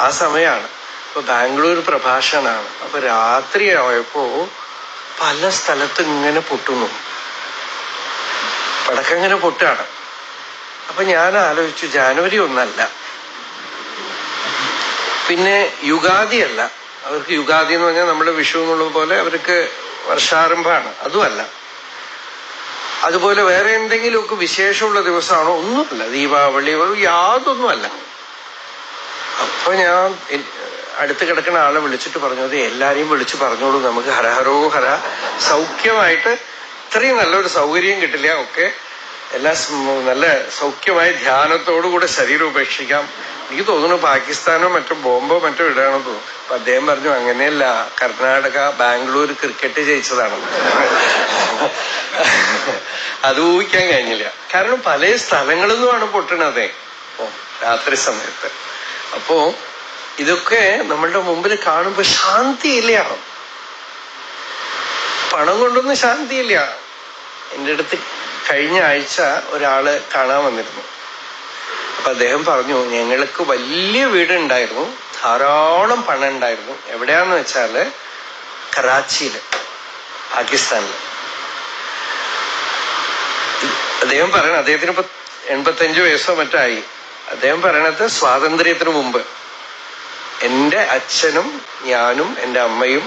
ആ സമയമാണ്. ഇപ്പൊ ബാംഗ്ലൂർ പ്രഭാഷണമാണ്. അപ്പൊ രാത്രി ആയപ്പോ പല സ്ഥലത്തും ഇങ്ങനെ പൊട്ടുന്നു, പടക്കങ്ങനെ പൊട്ടാണ്. അപ്പൊ ഞാൻ ആലോചിച്ചു, ജാനുവരി 1 പിന്നെ യുഗാദി അല്ല. അവർക്ക് യുഗാദി എന്ന് പറഞ്ഞാൽ നമ്മുടെ വിഷു എന്നുള്ള പോലെ അവർക്ക് വർഷാരംഭമാണ്, അതുമല്ല. അതുപോലെ വേറെ എന്തെങ്കിലുമൊക്കെ വിശേഷമുള്ള ദിവസമാണോ? ഒന്നുമല്ല. ദീപാവലി യാതൊന്നുമല്ല. അപ്പൊ ഞാൻ അടുത്ത് കിടക്കുന്ന ആളെ വിളിച്ചിട്ട് പറഞ്ഞു, അത് എല്ലാരെയും വിളിച്ചു പറഞ്ഞോളൂ, നമുക്ക് ഹരഹരോ ഹര, സൗഖ്യമായിട്ട് ഇത്രയും നല്ലൊരു സൗകര്യം കിട്ടില്ല. ഒക്കെ എല്ലാം നല്ല സൗഖ്യമായ ധ്യാനത്തോടുകൂടെ ശരീരം ഉപേക്ഷിക്കാം. എനിക്ക് തോന്നുന്നു പാകിസ്ഥാനോ മറ്റോ ബോംബോ മറ്റോ ഇടാണെന്ന് തോന്നുന്നു. അപ്പൊ അദ്ദേഹം പറഞ്ഞു, അങ്ങനെയല്ല, കർണാടക ബാംഗ്ലൂർ ക്രിക്കറ്റ് ജയിച്ചതാണ്. അത് ഊഹിക്കാൻ കഴിഞ്ഞില്ല. കാരണം പല സ്ഥലങ്ങളിൽ നിന്നുമാണ് പൊട്ടണതേ രാത്രി സമയത്ത്. അപ്പോ ഇതൊക്കെ നമ്മളുടെ മുമ്പിൽ കാണുമ്പോ ശാന്തിയില്ല. പണം കൊണ്ടൊന്നും ശാന്തിയില്ല. എൻ്റെ അടുത്ത് കഴിഞ്ഞ ആഴ്ച ഒരാള് കാണാൻ വന്നിരുന്നു. അപ്പൊ അദ്ദേഹം പറഞ്ഞു, ഞങ്ങൾക്ക് വലിയ വീടുണ്ടായിരുന്നു, ധാരാളം പണം ഉണ്ടായിരുന്നു. എവിടെയാന്ന് വെച്ചാല് കറാച്ചിയില്, പാകിസ്ഥാനില്. അദ്ദേഹം പറയണം, അദ്ദേഹത്തിന് ഇപ്പൊ 85 വയസ്സോ മറ്റായി. അദ്ദേഹം പറയണത് സ്വാതന്ത്ര്യത്തിന് മുമ്പ് എന്റെ അച്ഛനും ഞാനും എന്റെ അമ്മയും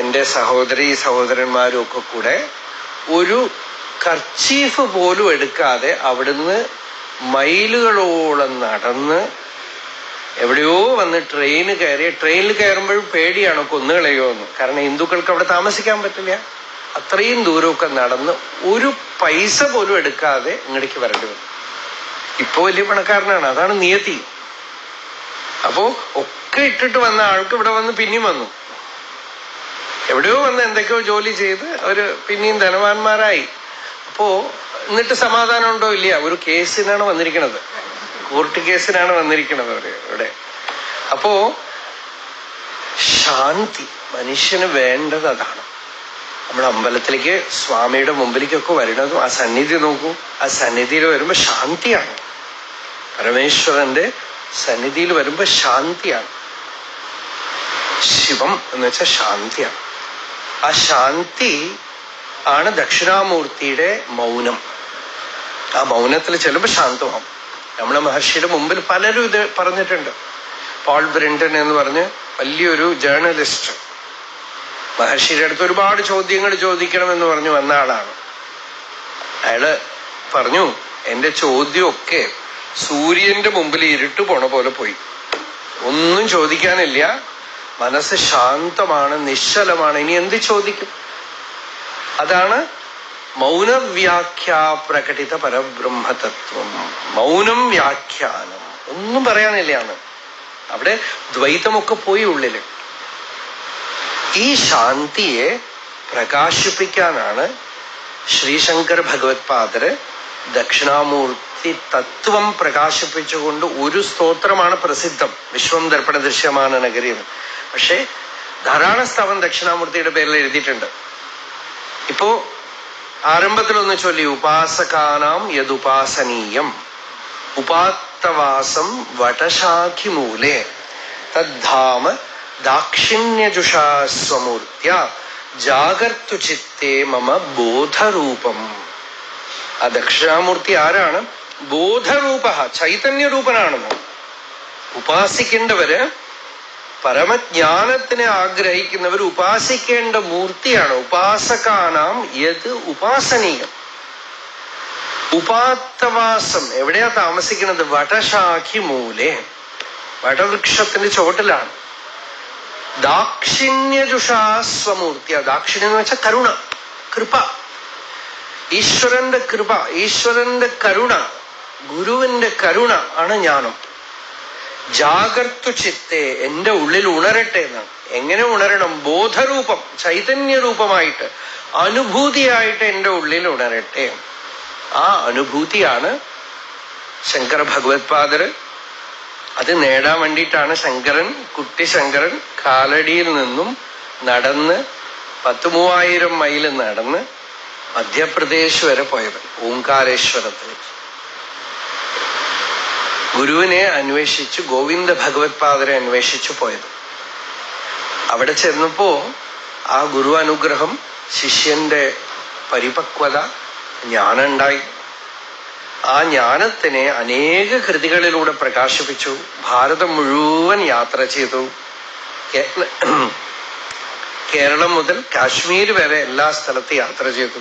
എന്റെ സഹോദരന്മാരും ഒക്കെ കൂടെ ഒരു കർച്ചീഫ് പോലും എടുക്കാതെ അവിടുന്ന് മൈലുകളോളം നടന്ന് എവിടെയോ വന്ന് ട്രെയിനിൽ കയറുമ്പോഴും പേടിയാണ് കൊന്നുകളയോ എന്ന്. കാരണം ഹിന്ദുക്കൾക്ക് അവിടെ താമസിക്കാൻ പറ്റില്ല. അത്രയും ദൂരമൊക്കെ നടന്ന് ഒരു പൈസ പോലും എടുക്കാതെ ഇങ്ങടേക്ക് വരേണ്ടി വന്നു. ഇപ്പൊ വലിയ പണക്കാരനാണ്, അതാണ് നിയതി. അപ്പോ ഒക്കെ ഇട്ടിട്ട് വന്ന ആൾക്ക് ഇവിടെ വന്ന് പിന്നെയും വന്നു. എവിടെയോ വന്ന് എന്തൊക്കെയോ ജോലി ചെയ്ത് അവര് പിന്നെയും ധനവാന്മാരായി. അപ്പോ എന്നിട്ട് സമാധാനം ഉണ്ടോ? ഇല്ല. ഒരു കേസിനാണ് വന്നിരിക്കുന്നത്, കോർട്ട് കേസിനാണ് വന്നിരിക്കുന്നത് അവര് ഇവിടെ. അപ്പോ ശാന്തി മനുഷ്യന് വേണ്ടത് അതാണ്. നമ്മുടെ അമ്പലത്തിലേക്ക് സ്വാമിയുടെ മുമ്പിലേക്കൊക്കെ വരുന്നതും ആ സന്നിധി നോക്കൂ. ആ സന്നിധിയിൽ വരുമ്പോ ശാന്തിയാണ്. പരമേശ്വരന്റെ സന്നിധിയിൽ വരുമ്പോ ശാന്തിയാണ്. ശിവം എന്ന് വെച്ചാൽ ശാന്തിയാണ്. ആ ശാന്തി ആണ് ദക്ഷിണാമൂർത്തിയുടെ മൗനം. ആ മൗനത്തിൽ ചെല്ലുമ്പോ ശാന്തമാവും. രമണ മഹർഷിയുടെ മുമ്പിൽ പലരും ഇത് പറഞ്ഞിട്ടുണ്ട്. പോൾ ബ്രിണ്ടൻ എന്ന് പറഞ്ഞ് വലിയൊരു ജേർണലിസ്റ്റ് മഹർഷിയുടെ അടുത്ത് ഒരുപാട് ചോദ്യങ്ങൾ ചോദിക്കണമെന്ന് പറഞ്ഞു വന്ന ആളാണ്. അയാള് പറഞ്ഞു, എന്റെ ചോദ്യമൊക്കെ സൂര്യന്റെ മുമ്പിൽ ഇരുട്ട് പോണ പോലെ പോയി. ഒന്നും ചോദിക്കാനില്ല, മനസ്സ് ശാന്തമാണ്, നിശ്ചലമാണ്. ഇനി എന്ത് ചോദിക്കും? അതാണ് മൗനവ്യാഖ്യാ പ്രകടിത പരബ്രഹ്മതത്വം. മൗനം വ്യാഖ്യാനം, ഒന്നും പറയാനില്ലാണ്. അവിടെ ദ്വൈതമൊക്കെ പോയി ഉള്ളില്. ഈ ശാന്തിയെ പ്രകാശിപ്പിക്കാനാണ് ശ്രീശങ്കര ഭഗവത്പാദര് ദക്ഷിണാമൂർത്തി തത്വം പ്രകാശിപ്പിച്ചുകൊണ്ട് ഒരു സ്തോത്രമാണ് പ്രസിദ്ധം, വിശ്വം ദർപ്പണ ദൃശ്യമാന നഗരി. പക്ഷെ ധാരാളം സ്ഥലം ദക്ഷിണാമൂർത്തിയുടെ പേരിൽ എഴുതിയിട്ടുണ്ട്. ഇപ്പോ ആരംഭത്തിലൊന്ന് ചൊല്ലി, ഉപാസകാനാം യദുപാസനീയം ഉപാത്തവാസം വടശാഖിമൂലേ തദ്ധാമ ദാക്ഷിണ്യജുഷാ സ്വമൂർത്യ ജാഗർത്തു ചിത്തേ മമ ബോധരൂപം. ആ ദക്ഷിണാമൂർത്തി ആരാണ്? ബോധരൂപ, ചൈതന്യരൂപനാണെന്ന്. ഉപാസിക്കേണ്ടവര്, പരമജ്ഞാനത്തിനെ ആഗ്രഹിക്കുന്നവർ ഉപാസിക്കേണ്ട മൂർത്തിയാണ്. ഉപാസകാനാം യത് ഉപാസനീയം. ഉപാത്തവാസം എവിടെയാ താമസിക്കുന്നത്? വടശാഖി മൂലേ, വടവൃക്ഷത്തിന്റെ ചോട്ടിലാണ്. ദാക്ഷിണ്യജുഷാസ്വമൂർത്തിയ. ദാക്ഷിണ്യം എന്ന് വെച്ചാൽ കരുണ, കൃപ, ഈശ്വരന്റെ കൃപ, ഈശ്വരന്റെ കരുണ, ഗുരുവിന്റെ കരുണ ആണ് ജ്ഞാനം. ജാഗർത്തു ചിത്തെ, എന്റെ ഉള്ളിൽ ഉണരട്ടെ എന്നാണ്. എങ്ങനെ ഉണരണം? ബോധരൂപം, ചൈതന്യരൂപമായിട്ട്, അനുഭൂതിയായിട്ട് എന്റെ ഉള്ളിൽ ഉണരട്ടെ. ആ അനുഭൂതിയാണ് ശങ്കര ഭഗവത്പാദര്. അത് നേടാൻ വേണ്ടിയിട്ടാണ് ശങ്കരൻ, കുട്ടി ശങ്കരൻ കാലടിയിൽ നിന്നും നടന്ന് 10,000 മൈൽ നടന്ന് മധ്യപ്രദേശ് വരെ പോയത്, ഓംകാരേശ്വരത്തിലേക്ക്. ഗുരുവിനെ അന്വേഷിച്ചു, ഗോവിന്ദ ഭഗവത്പാദരെ അന്വേഷിച്ചു പോയത്. അവിടെ ചെന്നപ്പോ ആ ഗുരു അനുഗ്രഹം, ശിഷ്യന്റെ പരിപക്വത, ജ്ഞാനുണ്ടായി. ആ ജ്ഞാനത്തിനെ അനേക കൃതികളിലൂടെ പ്രകാശിപ്പിച്ചു. ഭാരതം മുഴുവൻ യാത്ര ചെയ്തു. കേരളം മുതൽ കാശ്മീർ വരെ എല്ലാ സ്ഥലത്തും യാത്ര ചെയ്തു.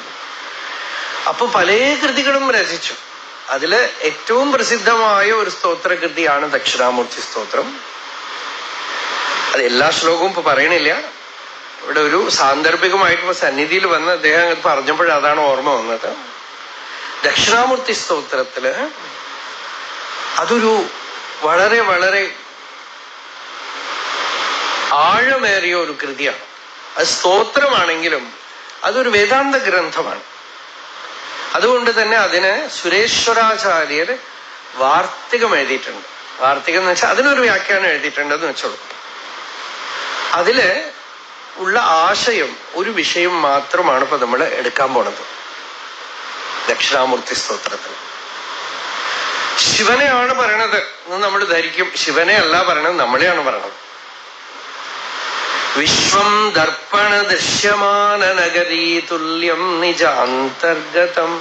അപ്പൊ പല കൃതികളും രചിച്ചു. അതില് ഏറ്റവും പ്രസിദ്ധമായ ഒരു സ്തോത്രകൃതിയാണ് ദക്ഷിണാമൂർത്തി സ്തോത്രം. അത് എല്ലാ ശ്ലോകവും ഇപ്പൊ പറയണില്ല. ഇവിടെ ഒരു സാന്ദർഭികമായിട്ട് സന്നിധിയിൽ വന്ന് അദ്ദേഹം പറഞ്ഞപ്പോഴതാണ് ഓർമ്മ വന്നത്. ദക്ഷിണാമൂർത്തി സ്തോത്രത്തില് അതൊരു വളരെ വളരെ ആഴമേറിയ ഒരു കൃതിയാണ്. അത് സ്തോത്രമാണെങ്കിലും അതൊരു വേദാന്ത ഗ്രന്ഥമാണ്. അതുകൊണ്ട് തന്നെ അതിന് സുരേശ്വരാചാര്യർ വാർത്തികം എഴുതിയിട്ടുണ്ട്. വാർത്തികം എന്ന് വെച്ചാൽ അതിനൊരു വ്യാഖ്യാനം എഴുതിയിട്ടുണ്ടെന്ന് വെച്ചോളൂ. അതില് ഉള്ള ആശയം, ഒരു വിഷയം മാത്രമാണ് ഇപ്പൊ നമ്മൾ എടുക്കാൻ പോണത് ദക്ഷിണാമൂർത്തി സ്തോത്രത്തിൽ. ശിവനെയാണ് പറയണത് എന്ന് നമ്മൾ ധരിക്കും. ശിവനെ അല്ല പറയണത്, നമ്മളെയാണ് പറയണത്. വിശ്വം ദർപ്പണ ദൃശ്യമാന നഗരീ തുല്യം നിജാന്തർഗതം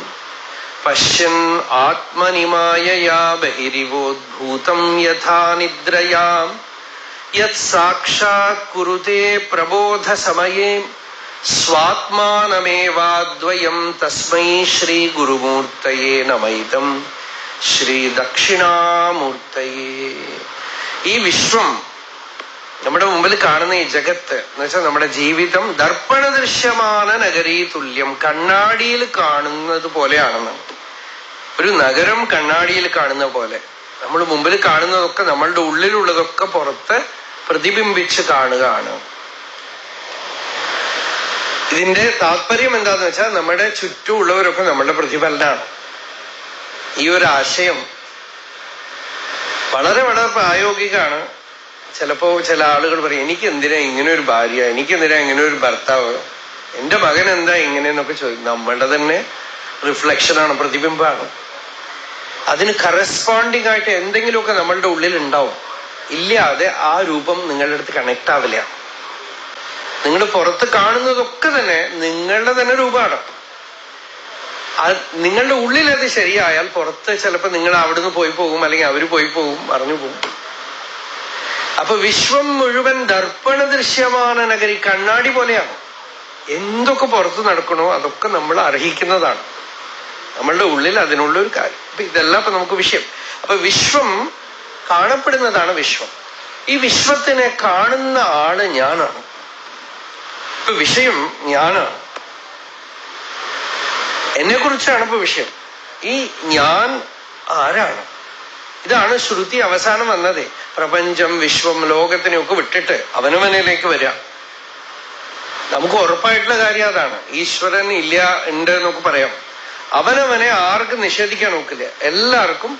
പശ്യൻ ആത്മനിമായയാ ബഹിരിവോദ്ഭൂതം യഥാ നിദ്രയാം യത് സാക്ഷാത് കുരുതേ പ്രബോധ സമയേ സ്വാത്മാനമേവാദ്വയം തസ്മൈ ശ്രീ ഗുരുമൂർത്തയേ നമൈതം ശ്രീ ദക്ഷിണാമൂർത്തയേ. ഈ വിശ്വം, നമ്മുടെ മുമ്പിൽ കാണുന്ന ഈ ജഗത്ത് എന്ന് വെച്ചാൽ നമ്മുടെ ജീവിതം ദർപ്പണ ദൃശ്യമാന നഗരീ തുല്യം, കണ്ണാടിയിൽ കാണുന്നത് പോലെയാണെന്ന്. ഒരു നഗരം കണ്ണാടിയിൽ കാണുന്ന പോലെ നമ്മൾ മുമ്പിൽ കാണുന്നതൊക്കെ നമ്മളുടെ ഉള്ളിലുള്ളതൊക്കെ പുറത്ത് പ്രതിബിംബിച്ച് കാണുകയാണ്. ഇതിന്റെ താല്പര്യം എന്താന്ന് വെച്ചാൽ നമ്മുടെ ചുറ്റുമുള്ളവരൊക്കെ നമ്മളുടെ പ്രതിഫലനാണ്. ഈ ഒരു ആശയം വളരെ വളരെ പ്രായോഗികമാണ്. ചിലപ്പോ ചില ആളുകൾ പറയും, എനിക്ക് എന്തിനാ ഇങ്ങനെ ഒരു ഭാര്യ, എനിക്ക് എന്തിനാ ഇങ്ങനെ ഒരു ഭർത്താവ്, എന്റെ മകൻ എന്താ ഇങ്ങനെയെന്നൊക്കെ ചോദിക്കും. നമ്മളുടെ തന്നെ റിഫ്ലക്ഷനാണ്, പ്രതിബിംബമാണ്. അതിന് കറസ്പോണ്ടിങ് ആയിട്ട് എന്തെങ്കിലുമൊക്കെ നമ്മളുടെ ഉള്ളിൽ ഉണ്ടാവും. ഇല്ലാതെ ആ രൂപം നിങ്ങളുടെ അടുത്ത് കണക്ട് ആവില്ല. നിങ്ങൾ പുറത്ത് കാണുന്നതൊക്കെ തന്നെ നിങ്ങളുടെ തന്നെ രൂപമാണ്. നിങ്ങളുടെ ഉള്ളിൽ അത് ശരിയായാൽ പുറത്ത് ചിലപ്പോൾ നിങ്ങൾ അവിടുന്ന് പോയി പോകും, അല്ലെങ്കിൽ അവര് പോയി പോകും, അറിഞ്ഞു പോകും. അപ്പൊ വിശ്വം മുഴുവൻ ദർപ്പണ ദൃശ്യമാന നഗരി, കണ്ണാടി പോലെയാണ്. എന്തൊക്കെ പുറത്ത് നടക്കണോ അതൊക്കെ നമ്മൾ അർഹിക്കുന്നതാണ്. നമ്മളുടെ ഉള്ളിൽ അതിനുള്ളൊരു കാര്യം. അപ്പൊ ഇതെല്ലാം ഇപ്പൊ നമുക്ക് വിഷയം. അപ്പൊ വിശ്വം കാണപ്പെടുന്നതാണ് വിശ്വം. ഈ വിശ്വത്തിനെ കാണുന്ന ആള് ഞാനാണ്. ഇപ്പൊ വിഷയം ഞാനാണ്, എന്നെ കുറിച്ചാണ് ഇപ്പൊ വിഷയം. ഈ ഞാൻ ആരാണ്? ഇതാണ് ശ്രുതി അവസാനം വന്നതേ. പ്രപഞ്ചം, വിശ്വം, ലോകത്തിനെയൊക്കെ വിട്ടിട്ട് അവനവനിലേക്ക് വരാം. നമുക്ക് ഉറപ്പായിട്ടുള്ള കാര്യം അതാണ്. ഈശ്വരൻ ഇല്ല, ഉണ്ട് എന്നൊക്കെ പറയാം. അവനവനെ ആർക്കും നിഷേധിക്കാൻ നോക്കില്ല. എല്ലാവർക്കും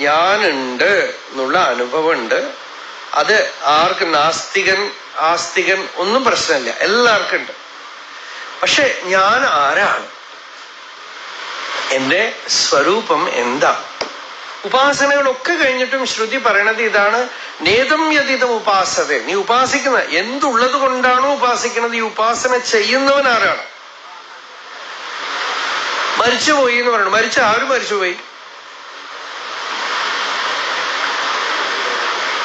ഞാനുണ്ട് എന്നുള്ള അനുഭവം ഉണ്ട്. അത് ആർക്കും നാസ്തികൻ ആസ്തികൻ ഒന്നും പ്രശ്നമില്ല, എല്ലാവർക്കും ഉണ്ട്. പക്ഷെ ഞാൻ ആരാണ്? എന്റെ സ്വരൂപം എന്താ? ഉപാസനകളൊക്കെ കഴിഞ്ഞിട്ടും ശ്രുതി പറയണത് ഇതാണ്. നേതം യതിതം ഉപാസത. നീ ഉപാസിക്കുന്ന എന്തുള്ളത് കൊണ്ടാണോ ഉപാസിക്കുന്നത്, ഈ ഉപാസന ചെയ്യുന്നവൻ ആരാണ്? മരിച്ചുപോയി എന്ന് പറയണം. ആരും മരിച്ചുപോയി.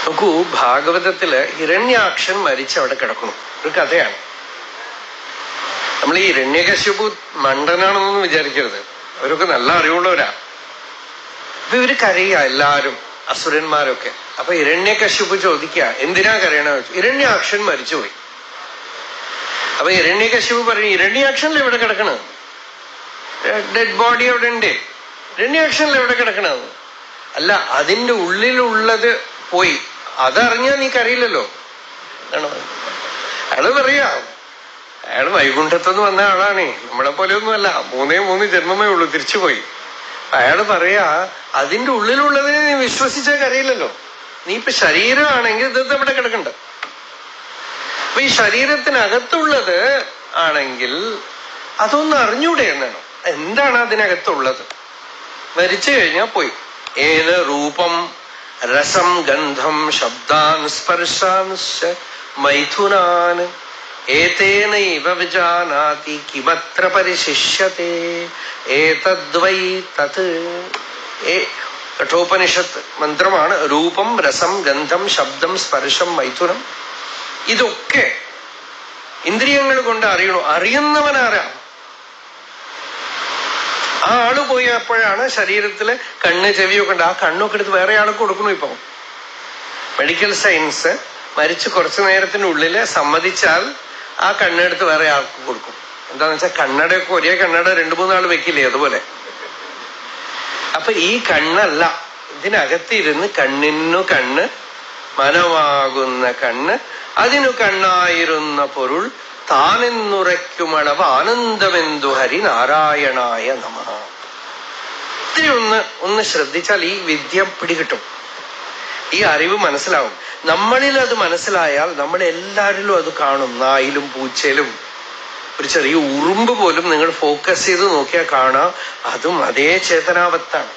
നോക്കൂ, ഭാഗവതത്തില് ഹിരണ്യാക്ഷൻ മരിച്ചവിടെ കിടക്കുന്നു. ഒരു കഥയാണ്. നമ്മൾ ഈ ഹിരണ്യകശിപു മണ്ടനാണെന്നൊന്നും വിചാരിക്കരുത്. അവരൊക്കെ നല്ല അറിവുള്ളവരാ. അപ്പൊ ഇവര് കരയുക, എല്ലാരും അസുരന്മാരൊക്കെ. അപ്പൊ ഹിരണ്യകശിപു ചോദിക്കുക, എന്തിനാ കരയണ? ഹിരണ്യാക്ഷൻ മരിച്ചുപോയി. അപ്പൊ ഹിരണ്യകശിപു പറയും, ഹിരണ്യാക്ഷനിൽ എവിടെ കിടക്കണ? ഡെഡ് ബോഡി അവിടെ ഉണ്ട്. ഹിരണ്യാക്ഷനിൽ എവിടെ കിടക്കണത്? അല്ല, അതിന്റെ ഉള്ളിലുള്ളത് പോയി. അതറിഞ്ഞാ നീ കരയില്ലല്ലോ. അയാള് പറയാ, അയാള് വൈകുണ്ഠത്തുനിന്ന് വന്ന ആളാണേ, നമ്മളെ പോലെയൊന്നുമല്ല. 3 ജന്മമേ ഉള്ളൂ, തിരിച്ചുപോയി. അയാള് പറയാ, അതിന്റെ ഉള്ളിലുള്ളതിനെ നീ വിശ്വസിച്ചാൽ കരയില്ലല്ലോ. നീ ഇപ്പൊ ശരീരമാണെങ്കിൽ ഇത് ഇവിടെ കിടക്കണ്ട. അപ്പൊ ഈ ശരീരത്തിനകത്തുള്ളത് ആണെങ്കിൽ അതൊന്ന് അറിഞ്ഞൂടെ എന്നാണ്. എന്താണ് അതിനകത്തുള്ളത്? മരിച്ചു കഴിഞ്ഞാൽ പോയി. ഏത് രൂപം, രസം, ഗന്ധം, ശബ്ദാൻ, സ്പർശാൻ, മൈഥുനാൻ ഏതേനൈവ വിജാനാതി കിമത്ര പരിശിഷ്യത്തെ ഏതദ്വൈ തത്. കഠോപനിഷത്ത് മന്ത്രമാണ്. രൂപം, രസം, ഗന്ധം, ശബ്ദം, സ്പർശം, മൈഥുനം, ഇതൊക്കെ ഇന്ദ്രിയങ്ങൾ കൊണ്ട് അറിയണു. അറിയുന്നവനാരാ? ആ ആള് പോയപ്പോഴാണ് ശരീരത്തില് കണ്ണ്, ചെവിയൊക്കെ ഉണ്ട്. ആ കണ്ണൊക്കെ എടുത്ത് വേറെ ആൾക്ക് കൊടുക്കണു. ഇപ്പൊ മെഡിക്കൽ സയൻസ് മരിച്ച് കുറച്ചു നേരത്തിനുള്ളില് സമ്മതിച്ചാൽ ആ കണ്ണെടുത്ത് വേറെ ആൾക്ക് കൊടുക്കും. എന്താന്ന് വെച്ചാൽ കണ്ണടയൊക്കെ ഒരേ കണ്ണട 2-3 ആൾ വെക്കില്ലേ, അതുപോലെ. അപ്പൊ ഈ കണ്ണല്ല, ഇതിനകത്തിരുന്ന് കണ്ണിനു കണ്ണ്, മനമാകുന്ന കണ്ണ്, അതിനു കണ്ണായിരുന്ന പൊരുൾ താനെന്നുറയ്ക്കുമളവ് ആനന്ദമെന്തു ഹരിനാരായണായ നമഃ. ഇത്തിരി ഒന്ന് ശ്രദ്ധിച്ചാൽ ഈ വിദ്യ പിടികിട്ടും, ഈ അറിവ് മനസ്സിലാവും. നമ്മളിൽ അത് മനസ്സിലായാൽ നമ്മളെല്ലാരിലും അത് കാണും. നായിലും പൂച്ചയിലും ഒരു ചെറിയ ഉറുമ്പ് പോലും നിങ്ങൾ ഫോക്കസ് ചെയ്ത് നോക്കിയാൽ കാണാം, അതും അതേ ചേതനാവത്താണ്.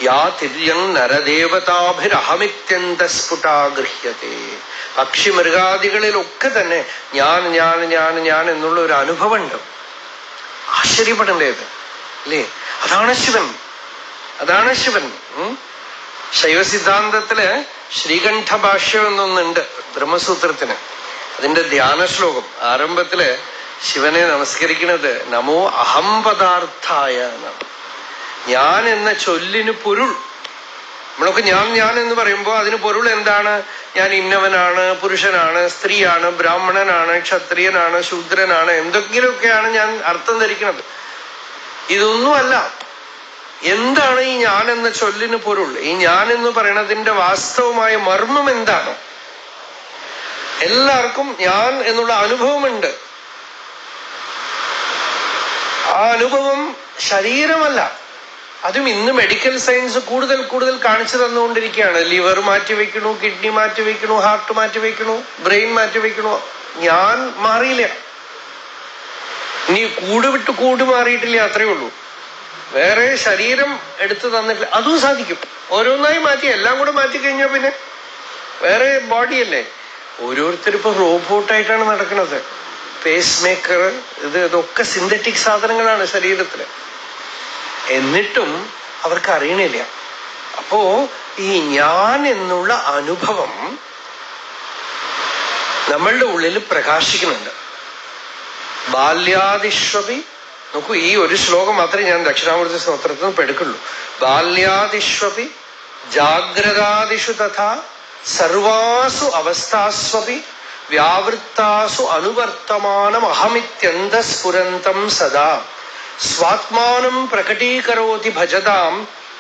യാ തിര്യം നരദേവതാഭിരഹമിത്യന്ത സ്ഫുടാഗൃഹ്യത്തെ. പക്ഷി മൃഗാദികളിലൊക്കെ തന്നെ ഞാൻ ഞാൻ ഞാൻ ഞാൻ എന്നുള്ള ഒരു അനുഭവം ഉണ്ട്. ആശ്ചര്യപ്പെടേണ്ടത് അല്ലേ? അതാണ് ശിവൻ, അതാണ് ശിവൻ. ശൈവസിദ്ധാന്തത്തില് ശ്രീകണ്ഠ ഭാഷ്യം എന്നൊന്നുണ്ട് ബ്രഹ്മസൂത്രത്തിന്. അതിന്റെ ധ്യാന ശ്ലോകം ആരംഭത്തില് ശിവനെ നമസ്കരിക്കുന്നത് നമോ അഹം പദാർത്ഥായ എന്നാണ്. ഞാൻ എന്ന ചൊല്ലിന് പൊരുൾ. നമ്മളൊക്കെ ഞാൻ എന്ന് പറയുമ്പോ അതിന് പൊരുൾ എന്താണ്? ഞാൻ ഇന്നവനാണ്, പുരുഷനാണ്, സ്ത്രീയാണ്, ബ്രാഹ്മണനാണ്, ക്ഷത്രിയനാണ്, ശൂദ്രനാണ്, എന്തെങ്കിലുമൊക്കെയാണ് ഞാൻ അർത്ഥം ധരിക്കുന്നത്. ഇതൊന്നുമല്ല. എന്താണ് ഈ ഞാൻ എന്ന ചൊല്ലിന് പൊരുൾ? ഈ ഞാൻ എന്ന് പറയണതിന്റെ വാസ്തവമായ മർമ്മം എന്താണ്? എല്ലാവർക്കും ഞാൻ എന്നുള്ള അനുഭവമുണ്ട്. ആ അനുഭവം ശരീരമല്ല. അതും ഇന്ന് മെഡിക്കൽ സയൻസ് കൂടുതൽ കൂടുതൽ കാണിച്ചു തന്നുകൊണ്ടിരിക്കുകയാണ്. ലിവർ മാറ്റിവെക്കണു, കിഡ്നി മാറ്റിവെക്കണു, ഹാർട്ട് മാറ്റിവെക്കണു, ബ്രെയിൻ മാറ്റിവെക്കണു. ഞാൻ മാറിയില്ല. ഇനി കൂട് വിട്ട് കൂട് മാറിയിട്ടില്ല, അത്രയേ ഉള്ളൂ. വേറെ ശരീരം എടുത്തു തന്നിട്ടില്ല, അതും സാധിക്കും. ഓരോന്നായി മാറ്റി, എല്ലാം കൂടെ മാറ്റിക്കഴിഞ്ഞാൽ പിന്നെ വേറെ ബോഡിയല്ലേ. ഓരോരുത്തരിപ്പോ റോബോട്ടായിട്ടാണ് നടക്കുന്നത്. പേസ് മേക്കർ, ഇതൊക്കെ സിന്തറ്റിക് സാധനങ്ങളാണ് ശരീരത്തില്. എന്നിട്ടും അവർക്ക് അറിയണില്ല. അപ്പോ ഈ ഞാൻ എന്നുള്ള അനുഭവം നമ്മളുടെ ഉള്ളിൽ പ്രകാശിക്കുന്നുണ്ട്. ബാല്യാദിഷ്വപി, നോക്കൂ, ഈ ഒരു ശ്ലോകം മാത്രമേ ഞാൻ ദക്ഷിണാമൂർത്തി സ്തോത്രത്തിൽ നിന്ന് എടുക്കുള്ളൂ. ബാല്യാദിഷ്വപി ജാഗ്രതാദിഷു തഥാ സർവാസു അവസ്ഥാസ്വപി വ്യാവൃത്താസു അനുവർത്തമാനം അഹമിത്യന്തസ്ഫുരന്തം സദാ സ്വാത്മാനം പ്രകടീകരോതി ഭജതാം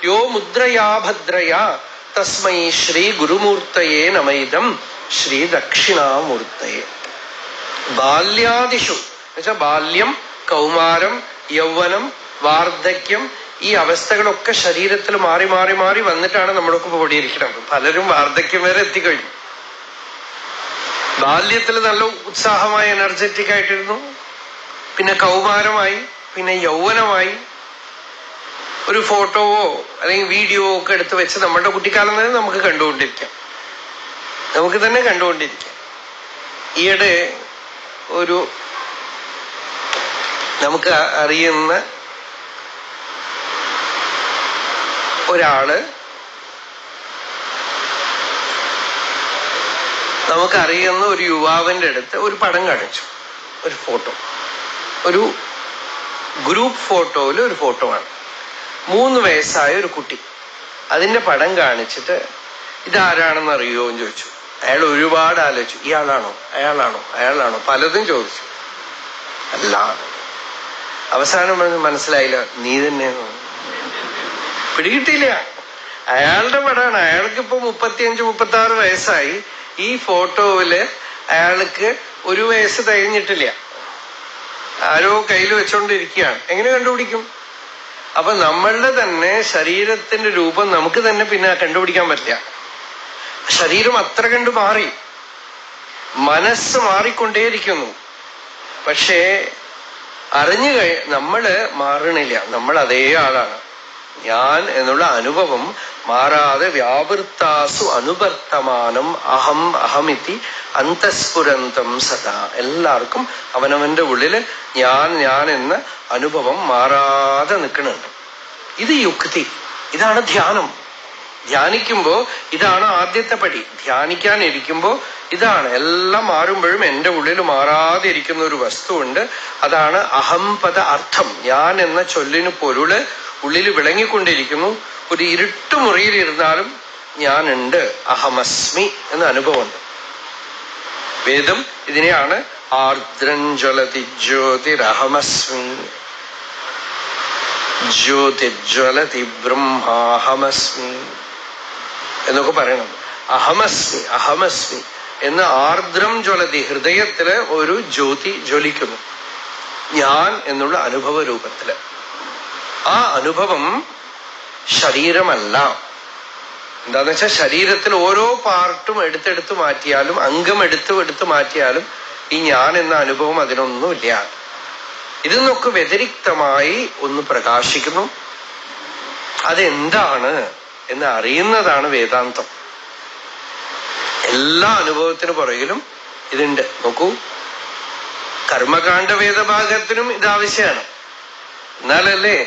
യോ മുദ്രയാ ഭദ്രയാ തസ്മൈ ശ്രീ ഗുരുമൂർത്തയേ നമൈദം ശ്രീ ദക്ഷിണാമൂർത്തയേ. ബാല്യാദിഷു എന്നുവെച്ചാൽ ബാല്യം, കൗമാരം, യൗവനം, വാർദ്ധക്യം, ഈ അവസ്ഥകളൊക്കെ ശരീരത്തിൽ മാറി മാറി മാറി വന്നിട്ടാണ് നമ്മളൊക്കെ ഓടിയിരിക്കുന്നത്. പലരും വാർദ്ധക്യം വരെ എത്തിക്കഴിഞ്ഞു. ബാല്യത്തിൽ നല്ല ഉത്സാഹമായി എനർജറ്റിക് ആയിട്ടിരുന്നു, പിന്നെ കൗമാരമായി, പിന്നെ യൗവനമായി. ഒരു ഫോട്ടോവോ അല്ലെങ്കിൽ വീഡിയോവോ ഒക്കെ എടുത്ത് വെച്ച് നമ്മളുടെ കുട്ടിക്കാലം തന്നെ നമുക്ക് കണ്ടുകൊണ്ടിരിക്കാം, നമുക്ക് തന്നെ കണ്ടുകൊണ്ടിരിക്കാം. ഈയിടെ ഒരു നമുക്ക് അറിയുന്ന ഒരാള്, നമുക്കറിയുന്ന ഒരു യുവാവിന്റെ അടുത്ത് ഒരു പടം കാണിച്ചു, ഒരു ഫോട്ടോ, ഒരു ഗ്രൂപ്പ് ഫോട്ടോയില് ഒരു ഫോട്ടോ ആണ്. 3 വയസ്സായ ഒരു കുട്ടി. അതിന്റെ പടം കാണിച്ചിട്ട് ഇതാരാണെന്ന് അറിയുമോ എന്ന് ചോദിച്ചു. അയാൾ ഒരുപാട് ആലോചിച്ചു. ഇയാളാണോ, അയാളാണോ, അയാളാണോ, പലതും ചോദിച്ചു. അല്ല. അവസാനം മനസ്സിലായില്ല, നീ തന്നെ. പിടികിട്ടില്ല. അയാളുടെ പടമാണ്. അയാൾക്കിപ്പോ 35-36 വയസ്സായി. ഈ ഫോട്ടോയില് അയാൾക്ക് 1 വയസ്സ് തികഞ്ഞിട്ടില്ല. ആരോ കയ്യിൽ വെച്ചോണ്ടിരിക്കുകയാണ്. എങ്ങനെ കണ്ടുപിടിക്കും? അപ്പൊ നമ്മളുടെ തന്നെ ശരീരത്തിന്റെ രൂപം നമുക്ക് തന്നെ പിന്നെ കണ്ടുപിടിക്കാൻ പറ്റില്ല. ശരീരം അത്ര കണ്ടു മാറി, മനസ്സ് മാറിക്കൊണ്ടേയിരിക്കുന്നു. പക്ഷേ അറിഞ്ഞു നമ്മള് മാറണില്ല, നമ്മൾ അതേ ആളാണ്. ഞാൻ എന്നുള്ള അനുഭവം മാറാതെ വ്യാവൃത്താസു അനുവർത്തമാനം അഹം അഹമിതി അന്തസ്ഫുരന്തം സദാ. എല്ലാവർക്കും അവനവന്റെ ഉള്ളില് ഞാൻ എന്ന അനുഭവം മാറാതെ നിൽക്കുന്നുണ്ട്. ഇത് യുക്തി, ഇതാണ് ധ്യാനം. ധ്യാനിക്കുമ്പോ ഇതാണ് ആദ്യത്തെ പടി. ധ്യാനിക്കാനിരിക്കുമ്പോ ഇതാണ്. എല്ലാം മാറുമ്പോഴും എന്റെ ഉള്ളിൽ മാറാതെ ഇരിക്കുന്ന ഒരു വസ്തുവുണ്ട്. അതാണ് അഹംപദ അർത്ഥം. ഞാൻ എന്ന ചൊല്ലിന് പൊരുള് ഉള്ളിൽ വിളങ്ങിക്കൊണ്ടിരിക്കുന്നു. ഒരു ഇരുട്ട് മുറിയിലിരുന്നാലും ഞാനുണ്ട്, അഹമസ്മി എന്ന അനുഭവമുണ്ട്. വേദം ഇതിനെയാണ് ആർദ്രഞ്ജ്വലതി ജ്യോതിരഹമസ്മി, ജ്യോതിജ്വലതി ബ്രഹ്മാഹമസ്മി എന്നൊക്കെ പറയണം. അഹമസ്മി അഹമസ്മി എന്ന് ആർദ്രം ജ്വലതി, ഹൃദയത്തില് ഒരു ജ്യോതി ജ്വലിക്കുന്നു ഞാൻ എന്നുള്ള അനുഭവ രൂപത്തില്. ആ അനുഭവം ശരീരമല്ല. എന്താന്ന് വെച്ചാൽ ശരീരത്തിൽ ഓരോ പാർട്ടും എടുത്തെടുത്ത് മാറ്റിയാലും, അംഗം എടുത്ത് മാറ്റിയാലും ഈ ഞാൻ എന്ന അനുഭവം അതിനൊന്നുമില്ല. ഇതിന്നൊക്കെ വ്യതിരിക്തമായി ഒന്ന് പ്രകാശിക്കുന്നു. അതെന്താണ് എന്ന് അറിയുന്നതാണ് വേദാന്തം. എല്ലാ അനുഭവത്തിനു പുറകിലും ഇതുണ്ട്. നോക്കൂ, കർമ്മകാണ്ഡ വേദഭാഗത്തിനും ഇതാവശ്യമാണ്. എന്നാലല്ലേ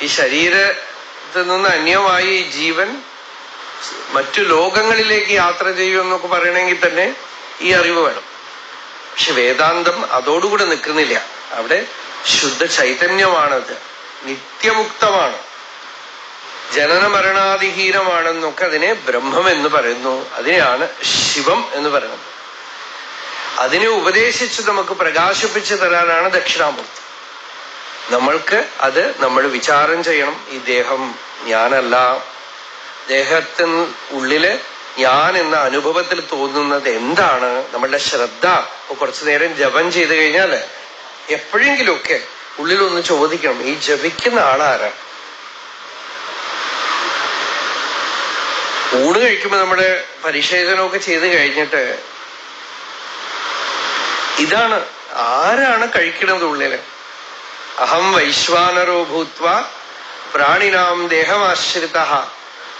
ഈ ശരീരത്തിൽ നിന്ന് അന്യമായി ഈ ജീവൻ മറ്റു ലോകങ്ങളിലേക്ക് യാത്ര ചെയ്യുമെന്നൊക്കെ പറയണമെങ്കിൽ തന്നെ ഈ അറിവ് വേണം. പക്ഷെ വേദാന്തം അതോടുകൂടെ നിൽക്കുന്നില്ല. അവിടെ ശുദ്ധ ചൈതന്യമാണത്, നിത്യമുക്തമാണ്, ജനന മരണാധിഹീനമാണെന്നൊക്കെ അതിനെ ബ്രഹ്മം എന്ന് പറയുന്നു. അതിനെയാണ് ശിവം എന്ന് പറയുന്നത്. അതിനെ ഉപദേശിച്ച് നമുക്ക് പ്രകാശിപ്പിച്ചു തരാനാണ് ദക്ഷിണാമൂർത്തി. നമ്മൾക്ക് അത് നമ്മൾ വിചാരം ചെയ്യണം. ഈ ദേഹം ഞാനല്ല. ദേഹത്തിന് ഉള്ളില് ഞാൻ എന്ന അനുഭവത്തിൽ തോന്നുന്നത് എന്താണ്? നമ്മളുടെ ശ്രദ്ധ കുറച്ചു നേരം ജപം ചെയ്ത് കഴിഞ്ഞാല് എപ്പോഴെങ്കിലുമൊക്കെ ഉള്ളിലൊന്ന് ചോദിക്കണം, ഈ ജപിക്കുന്ന ആളാരാ? ഊണ് കഴിക്കുമ്പോ നമ്മുടെ പരിശോധനമൊക്കെ ചെയ്ത് കഴിഞ്ഞിട്ട് ഇതാണ്, ആരാണ് കഴിക്കുന്നത് ഉള്ളില്? അഹം വൈശ്വാനരോ ഭൂത്വ പ്രാണിനാം ദേഹമാശ്രിത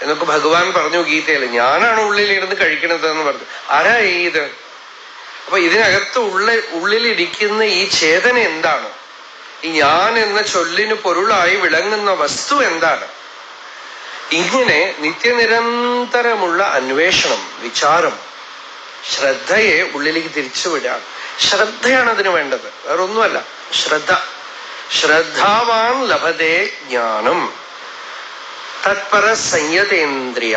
എന്നൊക്കെ ഭഗവാൻ പറഞ്ഞു ഗീതയില്. ഞാനാണ് ഉള്ളിലിരുന്ന് കഴിക്കണത് എന്ന് പറഞ്ഞു. ആരാ ഇത്? അപ്പൊ ഇതിനകത്ത് ഉള്ളിലിരിക്കുന്ന ഈ ചേതന എന്താണ്? ഈ ഞാൻ എന്ന ചൊല്ലിന് പൊരുളായി വിളങ്ങുന്ന വസ്തു എന്താണ്? ഇങ്ങനെ നിത്യനിരന്തരമുള്ള അന്വേഷണം, വിചാരം, ശ്രദ്ധയെ ഉള്ളിലേക്ക് തിരിച്ചുവിടാൻ. ശ്രദ്ധയാണ് അതിന് വേണ്ടത്, വേറൊന്നുമല്ല. ശ്രദ്ധ. ശ്രദ്ധാവാൻ ലഭതേ ജ്ഞാനം തത്പര സംയതേന്ദ്രിയ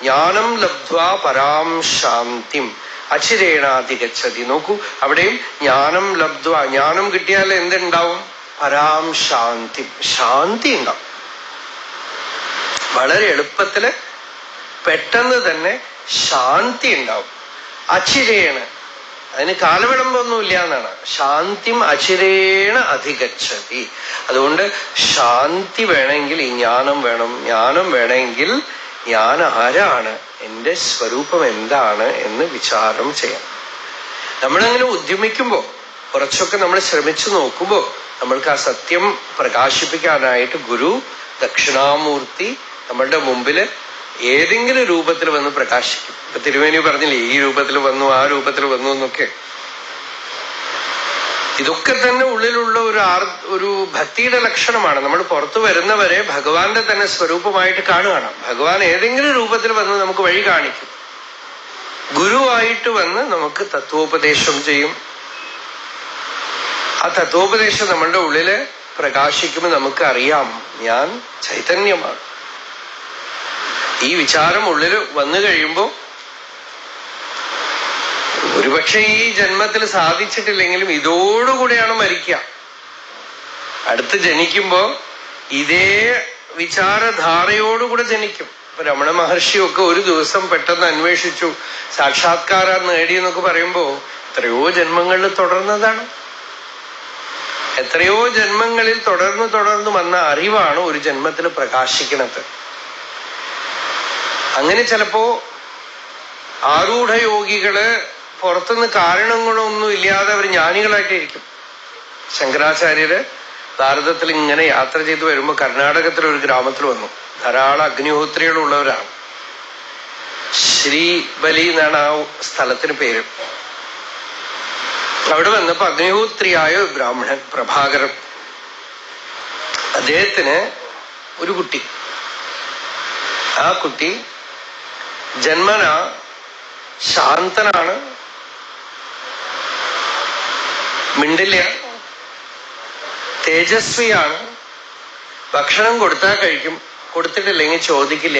ജ്ഞാനം ലബ്ധ്വാ പരാം ശാന്തിം അചിരേണാധിഗച്ഛതി. നോക്കൂ, അവിടെയും ജ്ഞാനം ലബ്ധ്വാ, ജ്ഞാനം കിട്ടിയാൽ എന്തുണ്ടാവും? പരാം ശാന്തി, ശാന്തി ഉണ്ടാവും. വളരെ എളുപ്പത്തില് പെട്ടെന്ന് തന്നെ ശാന്തി ഉണ്ടാവും. അചിരേണ, അതിന് കാലവിളമ്പൊന്നുമില്ല എന്നാണ്. ശാന്തിം അചിരേണ അധിഗച്ഛതി. അതുകൊണ്ട് ശാന്തി വേണമെങ്കിൽ ഈ ജ്ഞാനം വേണം. ജ്ഞാനം വേണമെങ്കിൽ ഞാൻ ആരാണ്, എന്റെ സ്വരൂപം എന്താണ് എന്ന് വിചാരം ചെയ്യണം. നമ്മളങ്ങനെ ഉദ്യമിക്കുമ്പോ, കുറച്ചൊക്കെ നമ്മൾ ശ്രമിച്ചു നോക്കുമ്പോ, നമ്മൾക്ക് ആ സത്യം പ്രകാശിപ്പിക്കാനായിട്ട് ഗുരു ദക്ഷിണാമൂർത്തി നമ്മളുടെ മുമ്പില് ഏതെങ്കിലും രൂപത്തിൽ വന്ന് പ്രകാശിക്കും. ഇപ്പൊ തിരുമേനി പറഞ്ഞില്ലേ, ഈ രൂപത്തിൽ വന്നു, ആ രൂപത്തിൽ വന്നു എന്നൊക്കെ. ഇതൊക്കെ തന്നെ ഉള്ളിലുള്ള ഒരു ഭക്തിയുടെ ലക്ഷണമാണ്. നമ്മൾ പുറത്തു വരുന്നവരെ ഭഗവാന്റെ തന്നെ സ്വരൂപമായിട്ട് കാണുകയാണ്. ഭഗവാൻ ഏതെങ്കിലും രൂപത്തിൽ വന്ന് നമുക്ക് വഴി കാണിക്കും. ഗുരുവായിട്ട് വന്ന് നമുക്ക് തത്വോപദേശം ചെയ്യും. ആ തത്വോപദേശം നമ്മളുടെ ഉള്ളില് പ്രകാശിക്കുമ്പോൾ നമുക്ക് അറിയാം, ഞാൻ ചൈതന്യമാണ്. ഈ വിചാരം ഉള്ളിൽ വന്നു കഴിയുമ്പോ ഒരുപക്ഷെ ഈ ജന്മത്തിൽ സാധിച്ചിട്ടില്ലെങ്കിലും ഇതോടുകൂടെയാണ് മരിക്കുക. അടുത്ത് ജനിക്കുമ്പോ ഇതേ വിചാരധാരയോടുകൂടെ ജനിക്കും. ഇപ്പൊ രമണ മഹർഷിയൊക്കെ ഒരു ദിവസം പെട്ടെന്ന് അന്വേഷിച്ചു, സാക്ഷാത്കാരം നേടിയെന്നൊക്കെ പറയുമ്പോ എത്രയോ ജന്മങ്ങളിൽ തുടർന്നതാണ്. എത്രയോ ജന്മങ്ങളിൽ തുടർന്ന് വന്ന അറിവാണ് ഒരു ജന്മത്തിൽ പ്രകാശിക്കുന്നത്. അങ്ങനെ ചിലപ്പോ ആരൂഢയോഗികള് പുറത്തുനിന്ന് കാരണങ്ങളൊന്നും ഇല്ലാതെ അവർ ജ്ഞാനികളായിട്ടിരിക്കും. ശങ്കരാചാര്യര് ഭാരതത്തിൽ ഇങ്ങനെ യാത്ര ചെയ്തു വരുമ്പോ കർണാടകത്തിലെ ഒരു ഗ്രാമത്തിൽ വന്നു. ധാരാളം അഗ്നിഹോത്രികളുള്ളവരാണ്. ശ്രീബലി എന്നാണ് ആ സ്ഥലത്തിന് പേര്. അവിടെ വന്നപ്പോ അഗ്നിഹോത്രിയായ ഒരു ബ്രാഹ്മണൻ പ്രഭാകരൻ, അദ്ദേഹത്തിന് ഒരു കുട്ടി. ആ കുട്ടി ജന്മന ശാന്തനാണ്, മിണ്ടില്ല, തേജസ്വിയാണ്. ഭക്ഷണം കൊടുത്താൽ കഴിക്കും, കൊടുത്തിട്ടില്ലെങ്കിൽ ചോദിക്കില്ല.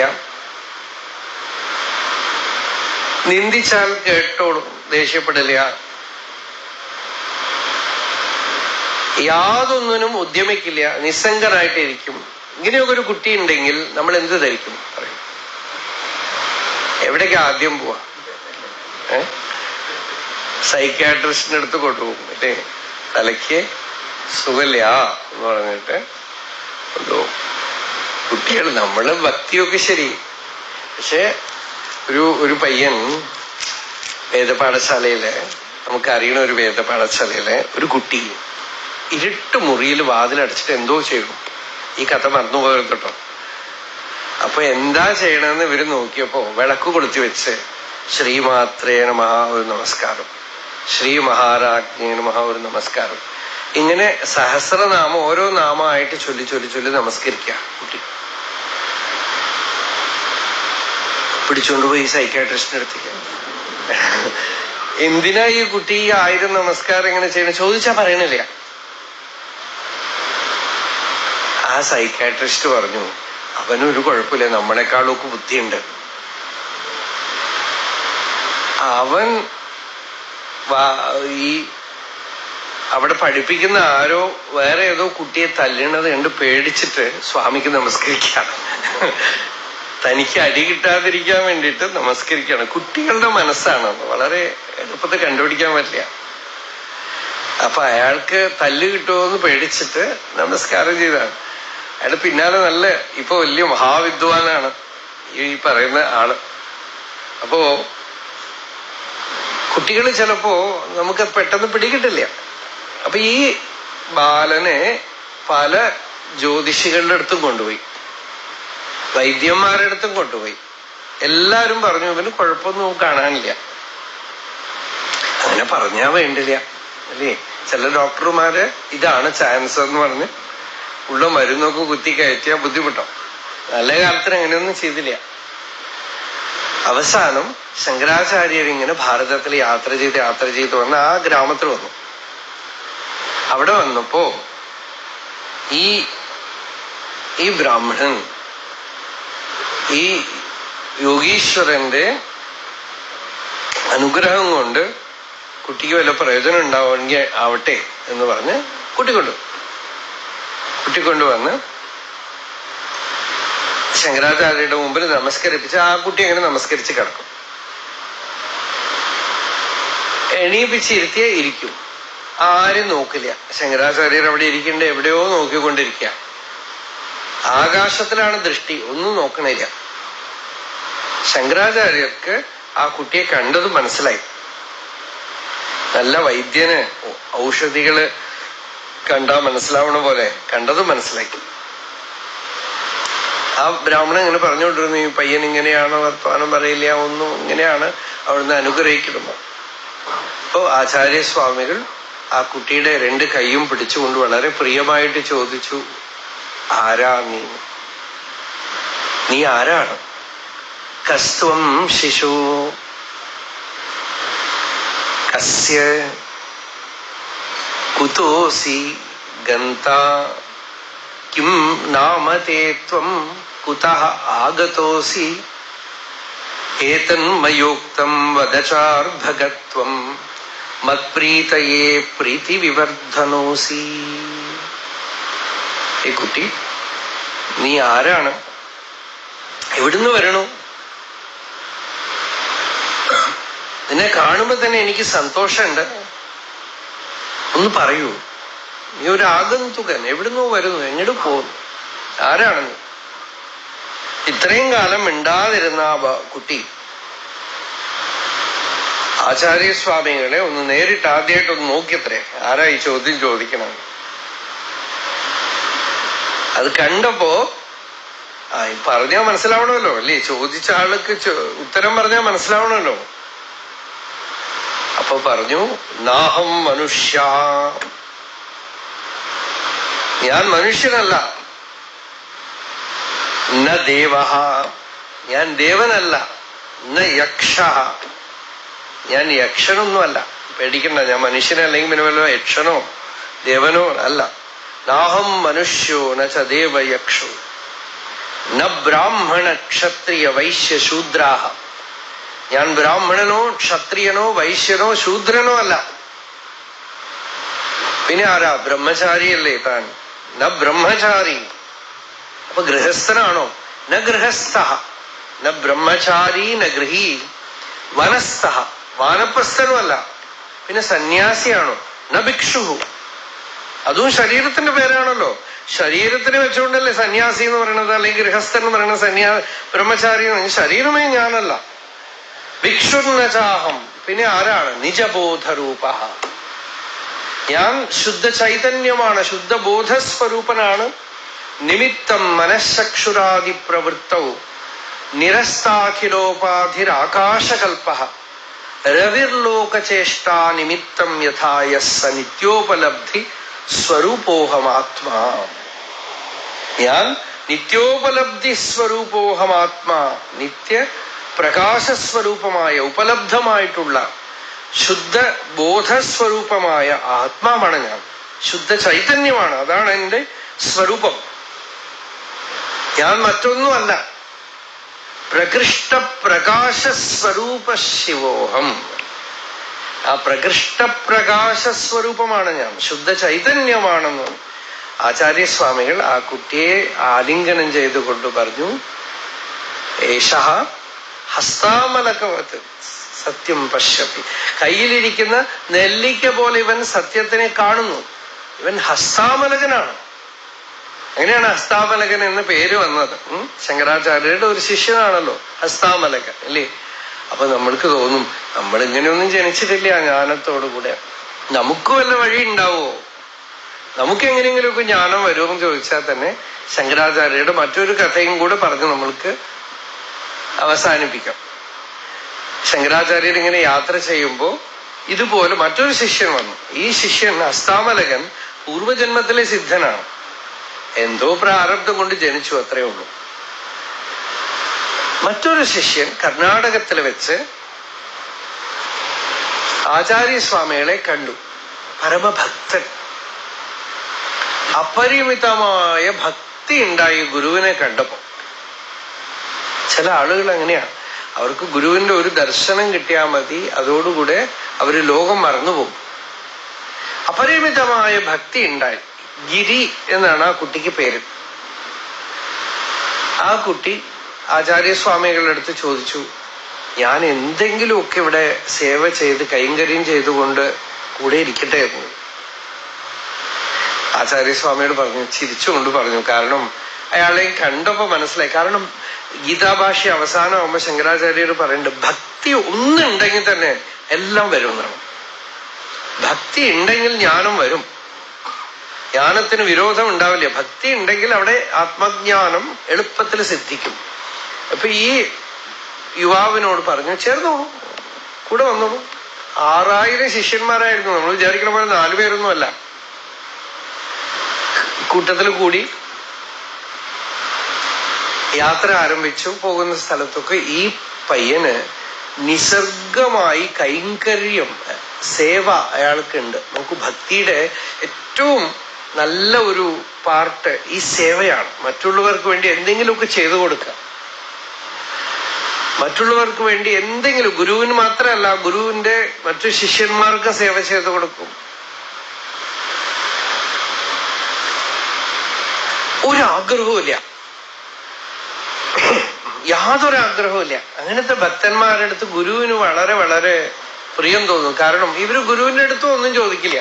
നിന്ദിച്ചാൽ കേട്ടോളും, ദേഷ്യപ്പെടില്ല. യാതൊന്നിനും ഉദ്യമിക്കില്ല, നിസ്സംഗനായിട്ടിരിക്കും. ഇങ്ങനെയൊക്കെ ഒരു കുട്ടി ഉണ്ടെങ്കിൽ നമ്മൾ എന്ത് ധരിക്കും? പറയും, എവിടേക്ക് ആദ്യം പോവാ? സൈക്യാട്രിസ്റ്റിന്റെ അടുത്ത് കൊണ്ടുപോകും. മറ്റേ തലയ്ക്ക് സുഖമില്ല എന്ന് പറഞ്ഞിട്ട് കൊണ്ടുപോകും. കുട്ടികൾ, നമ്മള് ഭക്തിയൊക്കെ ശരി, പക്ഷെ ഒരു പയ്യൻ വേദപാഠശാലയില്, നമുക്കറിയണ ഒരു വേദപാഠശാലയിലെ ഒരു കുട്ടി ഇരുട്ട് മുറിയിൽ വാതിലടച്ചിട്ട് എന്തോ ചെയ്തു. ഈ കഥ മറന്നുപോകരുത് കേട്ടോ. അപ്പൊ എന്താ ചെയ്യണമെന്ന് ഇവര് നോക്കിയപ്പോ വിളക്ക് കൊളുത്തി വെച്ച് ശ്രീമാത്രേ നമഃ ഒരു നമസ്കാരം, ശ്രീ മഹാരാജ്ഞേ നമഃ ഒരു നമസ്കാരം, ഇങ്ങനെ സഹസ്രനാമം ഓരോ നാമമായിട്ട് ചൊല്ലി ചൊല്ലി ചൊല്ലി നമസ്കരിക്കുക. കുട്ടി പിടിച്ചുകൊണ്ടുപോയി സൈക്കാട്രിസ്റ്റിന്റെ അടുത്തേക്ക്. എന്തിനാ ഈ കുട്ടി 1000 നമസ്കാരം എങ്ങനെ ചെയ്യണം ചോദിച്ചാ പറയണില്ല. ആ സൈക്കാട്രിസ്റ്റ് പറഞ്ഞു, അവനൊരു കുഴപ്പമില്ല, നമ്മളെക്കാളൊക്കെ ബുദ്ധിയുണ്ട്. അവൻ ഈ അവിടെ പഠിപ്പിക്കുന്ന ആരോ വേറെ ഏതോ കുട്ടിയെ തല്ലണത് കണ്ട് പേടിച്ചിട്ട് സ്വാമിക്ക് നമസ്കരിക്കുകയാണ്. തനിക്ക് അടി കിട്ടാതിരിക്കാൻ വേണ്ടിയിട്ട് നമസ്കരിക്കുകയാണ്. കുട്ടികളുടെ മനസ്സാണ്, വളരെ എളുപ്പത്തിൽ കണ്ടുപിടിക്കാൻ പറ്റില്ല. അപ്പൊ അയാൾക്ക് തല്ല് കിട്ടുമോന്ന് പേടിച്ചിട്ട് നമസ്കാരം ചെയ്താണ്. അയാൾ പിന്നാലെ നല്ല ഇപ്പൊ വലിയ മഹാവിദ്വാനാണ് ഈ പറയുന്ന ആള്. അപ്പോ കുട്ടികൾ ചിലപ്പോ നമുക്ക് പെട്ടെന്ന് പിടികിട്ടില്ല. അപ്പൊ ഈ ബാലനെ പല ജ്യോതിഷികളുടെ അടുത്തും കൊണ്ടുപോയി, വൈദ്യന്മാരുടെ അടുത്തും കൊണ്ടുപോയി. എല്ലാരും പറഞ്ഞു ഇവന് കുഴപ്പമൊന്നും കാണാനില്ല. അങ്ങനെ പറഞ്ഞാ വേണ്ടില്ല അല്ലേ? ചില ഡോക്ടർമാര് ഇതാണ് ചാൻസ് എന്ന് പറഞ്ഞ് ഉള്ള മരുന്നൊക്കെ കുത്തി കയറ്റിയാൽ ബുദ്ധിമുട്ടോ. നല്ല കാലത്തിന് അങ്ങനെയൊന്നും ചെയ്തില്ല. അവസാനം ശങ്കരാചാര്യർ ഇങ്ങനെ ഭാരതത്തിൽ യാത്ര ചെയ്ത് വന്ന് ആ ഗ്രാമത്തിൽ വന്നു. അവിടെ വന്നപ്പോ ഈ ബ്രാഹ്മണൻ ഈ യോഗീശ്വരന്റെ അനുഗ്രഹം കൊണ്ട് കുട്ടിക്ക് വല്ല പ്രയോജനം ഉണ്ടാവുമെങ്കിൽ ആവട്ടെ എന്ന് പറഞ്ഞ് കുട്ടിക്കൊണ്ടുവന്ന് ശങ്കരാചാര്യരുടെ മുമ്പിൽ നമസ്കരിപ്പിച്ച് ആ കുട്ടി അങ്ങനെ നമസ്കരിച്ച് കിടക്കും. എണീപ്പിച്ചിരുത്തിയേ ഇരിക്കും, ആരും നോക്കില്ല. ശങ്കരാചാര്യർ അവിടെ ഇരിക്കണ്ട എവിടെയോ നോക്കിക്കൊണ്ടിരിക്കുക. ആകാശത്തിലാണ് ദൃഷ്ടി, ഒന്നും നോക്കണില്ല. ശങ്കരാചാര്യർക്ക് ആ കുട്ടിയെ കണ്ടത് മനസ്സിലായി. നല്ല വൈദ്യന് ഔഷധികള് കണ്ടാ മനസ്സിലാവണ പോലെ കണ്ടത് മനസ്സിലായി. ആ ബ്രാഹ്മണൻ ഇങ്ങനെ പറഞ്ഞുകൊണ്ടിരുന്നു, ഈ പയ്യൻ ഇങ്ങനെയാണ്, വർത്തമാനം പറയില്ല, ഒന്നും ഇങ്ങനെയാണ്, അവിടുന്ന് അനുഗ്രഹിക്കുന്നു. അപ്പോ ആചാര്യസ്വാമികൾ ആ കുട്ടിയുടെ 2 കൈയും പിടിച്ചുകൊണ്ട് വളരെ പ്രിയമായിട്ട് ചോദിച്ചു, ആരാ നീ ആരാണ്? കസ്ത്വം ശിശു കസ്യ കുതോസി ഗന്ത കിം നാമതേ ത്വം കുതഃ ആഗതോസി ഏതന്മയോക്തം വദചാർഭഗത്വം മത്പ്രീതയേ പ്രീതി വിവർധനോസി. ഈ കുട്ടി, നീ ആരാണ്? എവിടുന്ന് വരണു? നിന്നെ കാണുമ്പോ തന്നെ എനിക്ക് സന്തോഷമുണ്ട്, ഒന്ന് പറയൂ. നീ ഒരു ആഗന്തുകൻ, എവിടുന്നോ വരുന്നു, എങ്ങോട്ട് പോകുന്നു, ആരാണ് നീ? ഇത്രയും കാലം മിണ്ടാതിരുന്ന ആ കുട്ടി ആചാര്യസ്വാമികളെ ഒന്ന് നേരിട്ട് ആദ്യമായിട്ടൊന്ന് നോക്കിയത്രേ, ആരാ ഈ ചോദ്യം ചോദിക്കണം. അത് കണ്ടപ്പോ പറഞ്ഞാൽ മനസ്സിലാവണമല്ലോ അല്ലേ? ചോദിച്ച ആൾക്ക് ഉത്തരം പറഞ്ഞാൽ മനസ്സിലാവണമല്ലോ. അപ്പൊ പറഞ്ഞു, നാഹം മനുഷ്യ, ഞാൻ മനുഷ്യനല്ല. ന ദേവ, ഞാൻ ദേവനല്ല. ന യക്ഷ, ഞാൻ യക്ഷനൊന്നുമല്ല. പേടിക്കണ്ട, ഞാൻ മനുഷ്യനല്ലെങ്കിൽ പിന്നെ വല്ല യക്ഷനോ ദേവനോ അല്ല. നാഹം മനുഷ്യോ ന ച ദേവ യക്ഷോ ന ബ്രാഹ്മണ ക്ഷത്രിയ വൈശ്യ ശൂദ്രാഹ, ഞാൻ ബ്രാഹ്മണനോ ക്ഷത്രിയനോ വൈശ്യനോ ശൂദ്രനോ അല്ല. പിന്നെ ആരാ? ബ്രഹ്മചാരിയല്ലേ താൻ. ന ബ്രഹ്മചാരി, അപ്പൊ ഗൃഹസ്ഥനാണോ? ന ഗൃഹസ്ഥ, ന ബ്രഹ്മചാരി ന ഗൃഹീ വനസ്ഥ, വാനപ്രസ്ഥനും അല്ല. പിന്നെ സന്യാസിയാണോ? ന ഭിക്ഷു, അതും ശരീരത്തിന്റെ പേരാണല്ലോ. ശരീരത്തിന് വെച്ചുകൊണ്ടല്ലേ സന്യാസി എന്ന് പറയുന്നത്, അല്ലെങ്കിൽ ഗൃഹസ്ഥൻ എന്ന് പറയുന്നത്. ബ്രഹ്മചാരി ശരീരമേ ഞാനല്ല. ഭിക്ഷുർനചാഹം, പിന്നെ ആരാണ്? നിജബോധരൂപ, ഞാൻ ശുദ്ധ ചൈതന്യമാണ്, ശുദ്ധബോധസ്വരൂപനാണ്. നിമിത്തം മനഃചക്ഷുരാദി പ്രവൃത്തൗ നിരസ്താഖിലോപാധിരാകാശകൽപ രവിർലോകചേഷ്ടാ നിമിത്തം യഥാ യസ്സ നിത്യോപലബ്ധി സ്വരൂപോഹമാത്മാ. ഞാൻ നിത്യോപലബ്ധി സ്വരൂപോഹമാത്മാ, നിത്യ പ്രകാശസ്വരൂപമായ ഉപലബ്ധമായിട്ടുള്ള ശുദ്ധ ബോധസ്വരൂപമായ ആത്മാവാണ് ഞാൻ. ശുദ്ധ ചൈതന്യമാണ്, അതാണ് എന്റെ സ്വരൂപം. ഞാൻ മറ്റൊന്നുമല്ല. പ്രകൃഷ്ട പ്രകാശസ്വരൂപ ശിവോഹം. ആ പ്രകൃഷ്ട പ്രകാശസ്വരൂപമാണ് ഞാൻ, ശുദ്ധ ചൈതന്യമാണെന്ന് ആചാര്യസ്വാമികൾ ആ കുട്ടിയെ ആലിംഗനം ചെയ്തുകൊണ്ട് പറഞ്ഞു, ഏഷഃ ഹസ്താമലകവത് സത്യം പശ്യതി. കയ്യിലിരിക്കുന്ന നെല്ലിക്ക പോലെ ഇവൻ സത്യത്തിനെ കാണുന്നു. ഇവൻ ഹസ്താമലകനാണ്. അങ്ങനെയാണ് ഹസ്താമലകൻ എന്ന പേര് വന്നത്. ശങ്കരാചാര്യരുടെ ഒരു ശിഷ്യനാണല്ലോ ഹസ്താമലകൻ, അല്ലേ? അപ്പൊ നമ്മൾക്ക് തോന്നും, നമ്മളിങ്ങനെയൊന്നും ജനിച്ചിട്ടില്ല ജ്ഞാനത്തോടുകൂടെ, നമുക്ക് വല്ല വഴി ഉണ്ടാവോ, നമുക്ക് എങ്ങനെയെങ്കിലുമൊക്കെ ജ്ഞാനം വരുമെന്ന് ചോദിച്ചാൽ തന്നെ ശങ്കരാചാര്യരുടെ മറ്റൊരു കഥയും കൂടെ പറഞ്ഞ് നമ്മൾക്ക് അവസാനിപ്പിക്കാം. ശങ്കരാചാര്യർ ഇങ്ങനെ യാത്ര ചെയ്യുമ്പോ ഇതുപോലെ മറ്റൊരു ശിഷ്യൻ വന്നു. ഈ ശിഷ്യൻ ഹസ്താമലകൻ പൂർവജന്മത്തിലെ സിദ്ധനാണ്. എന്തോ പ്രാരബ്ധം കൊണ്ട് ജനിച്ചു, അത്രയേ ഉള്ളൂ. മറ്റൊരു ശിഷ്യൻ കർണാടകത്തിൽ വെച്ച് ആചാര്യസ്വാമികളെ കണ്ടു. പരമഭക്തൻ, അപരിമിതമായ ഭക്തി ഉണ്ടായി ഗുരുവിനെ കണ്ടപ്പോ. ചില ആളുകൾ അങ്ങനെയാണ്, അവർക്ക് ഗുരുവിന്റെ ഒരു ദർശനം കിട്ടിയാൽ മതി, അതോടുകൂടെ അവര് ലോകം മറന്നുപോകും. അപരിമിതമായ ഭക്തി ഉണ്ടായി. ഗിരി എന്നാണ് ആ കുട്ടിക്ക് പേര്. ആ കുട്ടി ആചാര്യസ്വാമികളുടെ അടുത്ത് ചോദിച്ചു, ഞാൻ എന്തെങ്കിലുമൊക്കെ ഇവിടെ സേവ ചെയ്ത് കൈങ്കര്യം ചെയ്തുകൊണ്ട് കൂടെ ഇരിക്കട്ടെ എന്ന്. ആചാര്യസ്വാമിയോട് പറഞ്ഞു, ചിരിച്ചുകൊണ്ട് പറഞ്ഞു. കാരണം അയാളെ കണ്ടപ്പോ മനസ്സിലായി. കാരണം ഗീതാഭാഷ അവസാനമാകുമ്പോ ശങ്കരാചാര്യർ പറയുന്നുണ്ട്, ഭക്തി ഒന്നുണ്ടെങ്കിൽ തന്നെ എല്ലാം വരും എന്നാണ്. ഭക്തി ഉണ്ടെങ്കിൽ ജ്ഞാനം വരും, ജ്ഞാനത്തിന് വിരോധം ഉണ്ടാവില്ല. ഭക്തി ഉണ്ടെങ്കിൽ അവിടെ ആത്മജ്ഞാനം എളുപ്പത്തിൽ സിദ്ധിക്കും. അപ്പൊ ഈ യുവാവിനോട് പറഞ്ഞു, ചേർന്നോളൂ, കൂടെ വന്നോളൂ. 6000 ശിഷ്യന്മാരായിരുന്നു. നമ്മൾ വിചാരിക്കണ പോലെ 4 പേരൊന്നും അല്ല. കൂട്ടത്തിൽ കൂടി യാത്ര ആരംഭിച്ചു. പോകുന്ന സ്ഥലത്തൊക്കെ ഈ പയ്യന് നിസർഗമായി കൈങ്കര്യം, സേവ അയാൾക്കുണ്ട്. നമുക്ക് ഭക്തിയുടെ ഏറ്റവും നല്ല ഒരു പാർട്ട് ഈ സേവയാണ്. മറ്റുള്ളവർക്ക് വേണ്ടി എന്തെങ്കിലുമൊക്കെ ചെയ്തു കൊടുക്കുക, മറ്റുള്ളവർക്ക് വേണ്ടി എന്തെങ്കിലും, ഗുരുവിന് മാത്രമല്ല ഗുരുവിന്റെ മറ്റു ശിഷ്യന്മാർക്ക് സേവ ചെയ്തു കൊടുക്കും. ഒരാഗ്രഹവുമില്ല, യാതൊരു ആഗ്രഹവുമില്ല. അങ്ങനത്തെ ഭക്തന്മാരുടെ അടുത്ത് ഗുരുവിന് വളരെ വളരെ പ്രിയം തോന്നും. കാരണം ഇവര് ഗുരുവിന്റെ അടുത്തും ഒന്നും ചോദിക്കില്ല,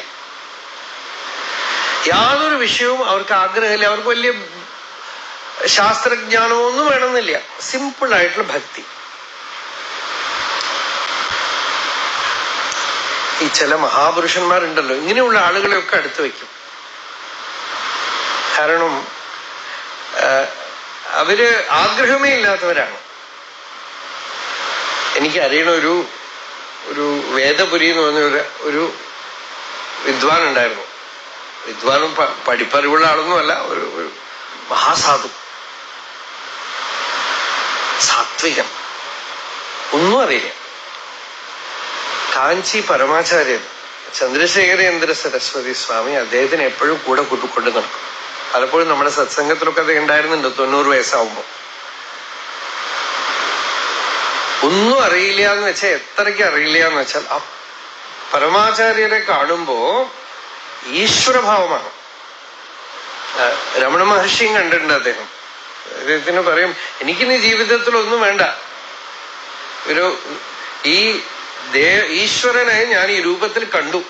യാതൊരു വിഷയവും അവർക്ക് ആഗ്രഹമില്ല. അവർക്ക് വലിയ ശാസ്ത്രജ്ഞാനമൊന്നും വേണമെന്നില്ല, സിമ്പിൾ ആയിട്ടുള്ള ഭക്തി. ഈ ചില മഹാപുരുഷന്മാരുണ്ടല്ലോ, ഇങ്ങനെയുള്ള ആളുകളെയൊക്കെ അടുത്ത് വയ്ക്കും. കാരണം അവര് ആഗ്രഹമേ ഇല്ലാത്തവരാണ്. എനിക്ക് അറിയണ ഒരു വേദപുരി എന്ന് പറഞ്ഞ ഒരു വിദ്വാൻ ഉണ്ടായിരുന്നു. വിദ്വാനും പഠിപ്പറിവുള്ള ആളൊന്നുമല്ല, ഒരു മഹാസാധു, സാത്വികൻ, ഒന്നും അറിയില്ല. കാഞ്ചി പരമാചാര്യൻ ചന്ദ്രശേഖരേന്ദ്ര സരസ്വതി സ്വാമി അദ്ദേഹത്തിന് എപ്പോഴും കൂടെ കൂട്ടിക്കൊണ്ട് നടക്കും. പലപ്പോഴും നമ്മുടെ സത്സംഗത്തിലൊക്കെ അത് ഉണ്ടായിരുന്നുണ്ട്. 90 വയസ്സാവുമ്പോ ഒന്നും അറിയില്ല എന്ന് വെച്ചാൽ, എത്രയ്ക്ക് അറിയില്ല എന്ന് വെച്ചാൽ, പരമാചാര്യരെ കാണുമ്പോ ഈശ്വരഭാവമാണ്. രമണ മഹർഷിയും കണ്ടിട്ടുണ്ട്. അദ്ദേഹത്തിന് പറയും, എനിക്കിനി ജീവിതത്തിലൊന്നും വേണ്ട, ഈ ഈശ്വരനെ ഞാൻ ഈ രൂപത്തിൽ കണ്ടു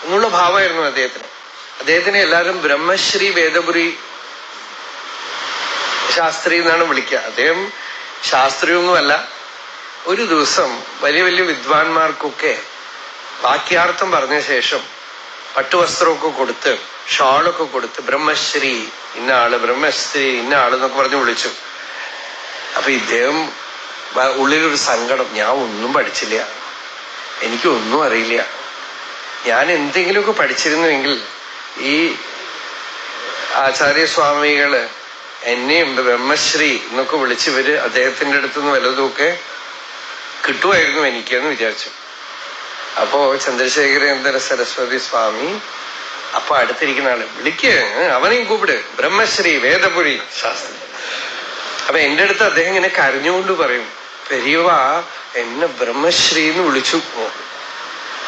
എന്നുള്ള ഭാവമായിരുന്നു അദ്ദേഹത്തിന്. അദ്ദേഹത്തിനെ എല്ലാവരും ബ്രഹ്മശ്രീ വേദപുരി ശാസ്ത്രി എന്നാണ് വിളിക്കുക. അദ്ദേഹം ശാസ്ത്രിയൊന്നുമല്ല. ഒരു ദിവസം വലിയ വലിയ വിദ്വാൻമാർക്കൊക്കെ വാക്യാർത്ഥം പറഞ്ഞ ശേഷം പട്ടുവസ്ത്രമൊക്കെ കൊടുത്ത്, ഷാളൊക്കെ കൊടുത്ത്, ബ്രഹ്മശ്രീ ഇന്ന ആള്, ബ്രഹ്മശ്രീ ഇന്ന ആള് എന്നൊക്കെ പറഞ്ഞ് വിളിച്ചു. അപ്പൊ ഇദ്ദേഹം ഉള്ളിലൊരു സങ്കടം, ഞാൻ ഒന്നും പഠിച്ചില്ല, എനിക്കൊന്നും അറിയില്ല, ഞാൻ എന്തെങ്കിലുമൊക്കെ പഠിച്ചിരുന്നുവെങ്കിൽ ഈ ആചാര്യസ്വാമികള് എന്നെയും ബ്രഹ്മശ്രീ എന്നൊക്കെ വിളിച്ചവര് അദ്ദേഹത്തിന്റെ അടുത്തുനിന്ന് വല്ലതുമൊക്കെ കിട്ടുമായിരുന്നു എനിക്കെന്ന് വിചാരിച്ചു. അപ്പോ ചന്ദ്രശേഖരേന്ദ്ര സരസ്വതി സ്വാമി അപ്പൊ അടുത്തിരിക്കുന്ന ആള് വിളിക്ക്, അവനെയും കൂപ്പിട്, ബ്രഹ്മശ്രീ വേദപുരി ശാസ്ത്രി. അപ്പൊ എന്റെ അടുത്ത് അദ്ദേഹം ഇങ്ങനെ കരഞ്ഞുകൊണ്ട് പറയും, പെരിയവ എന്നെ ബ്രഹ്മശ്രീ എന്ന് വിളിച്ചു.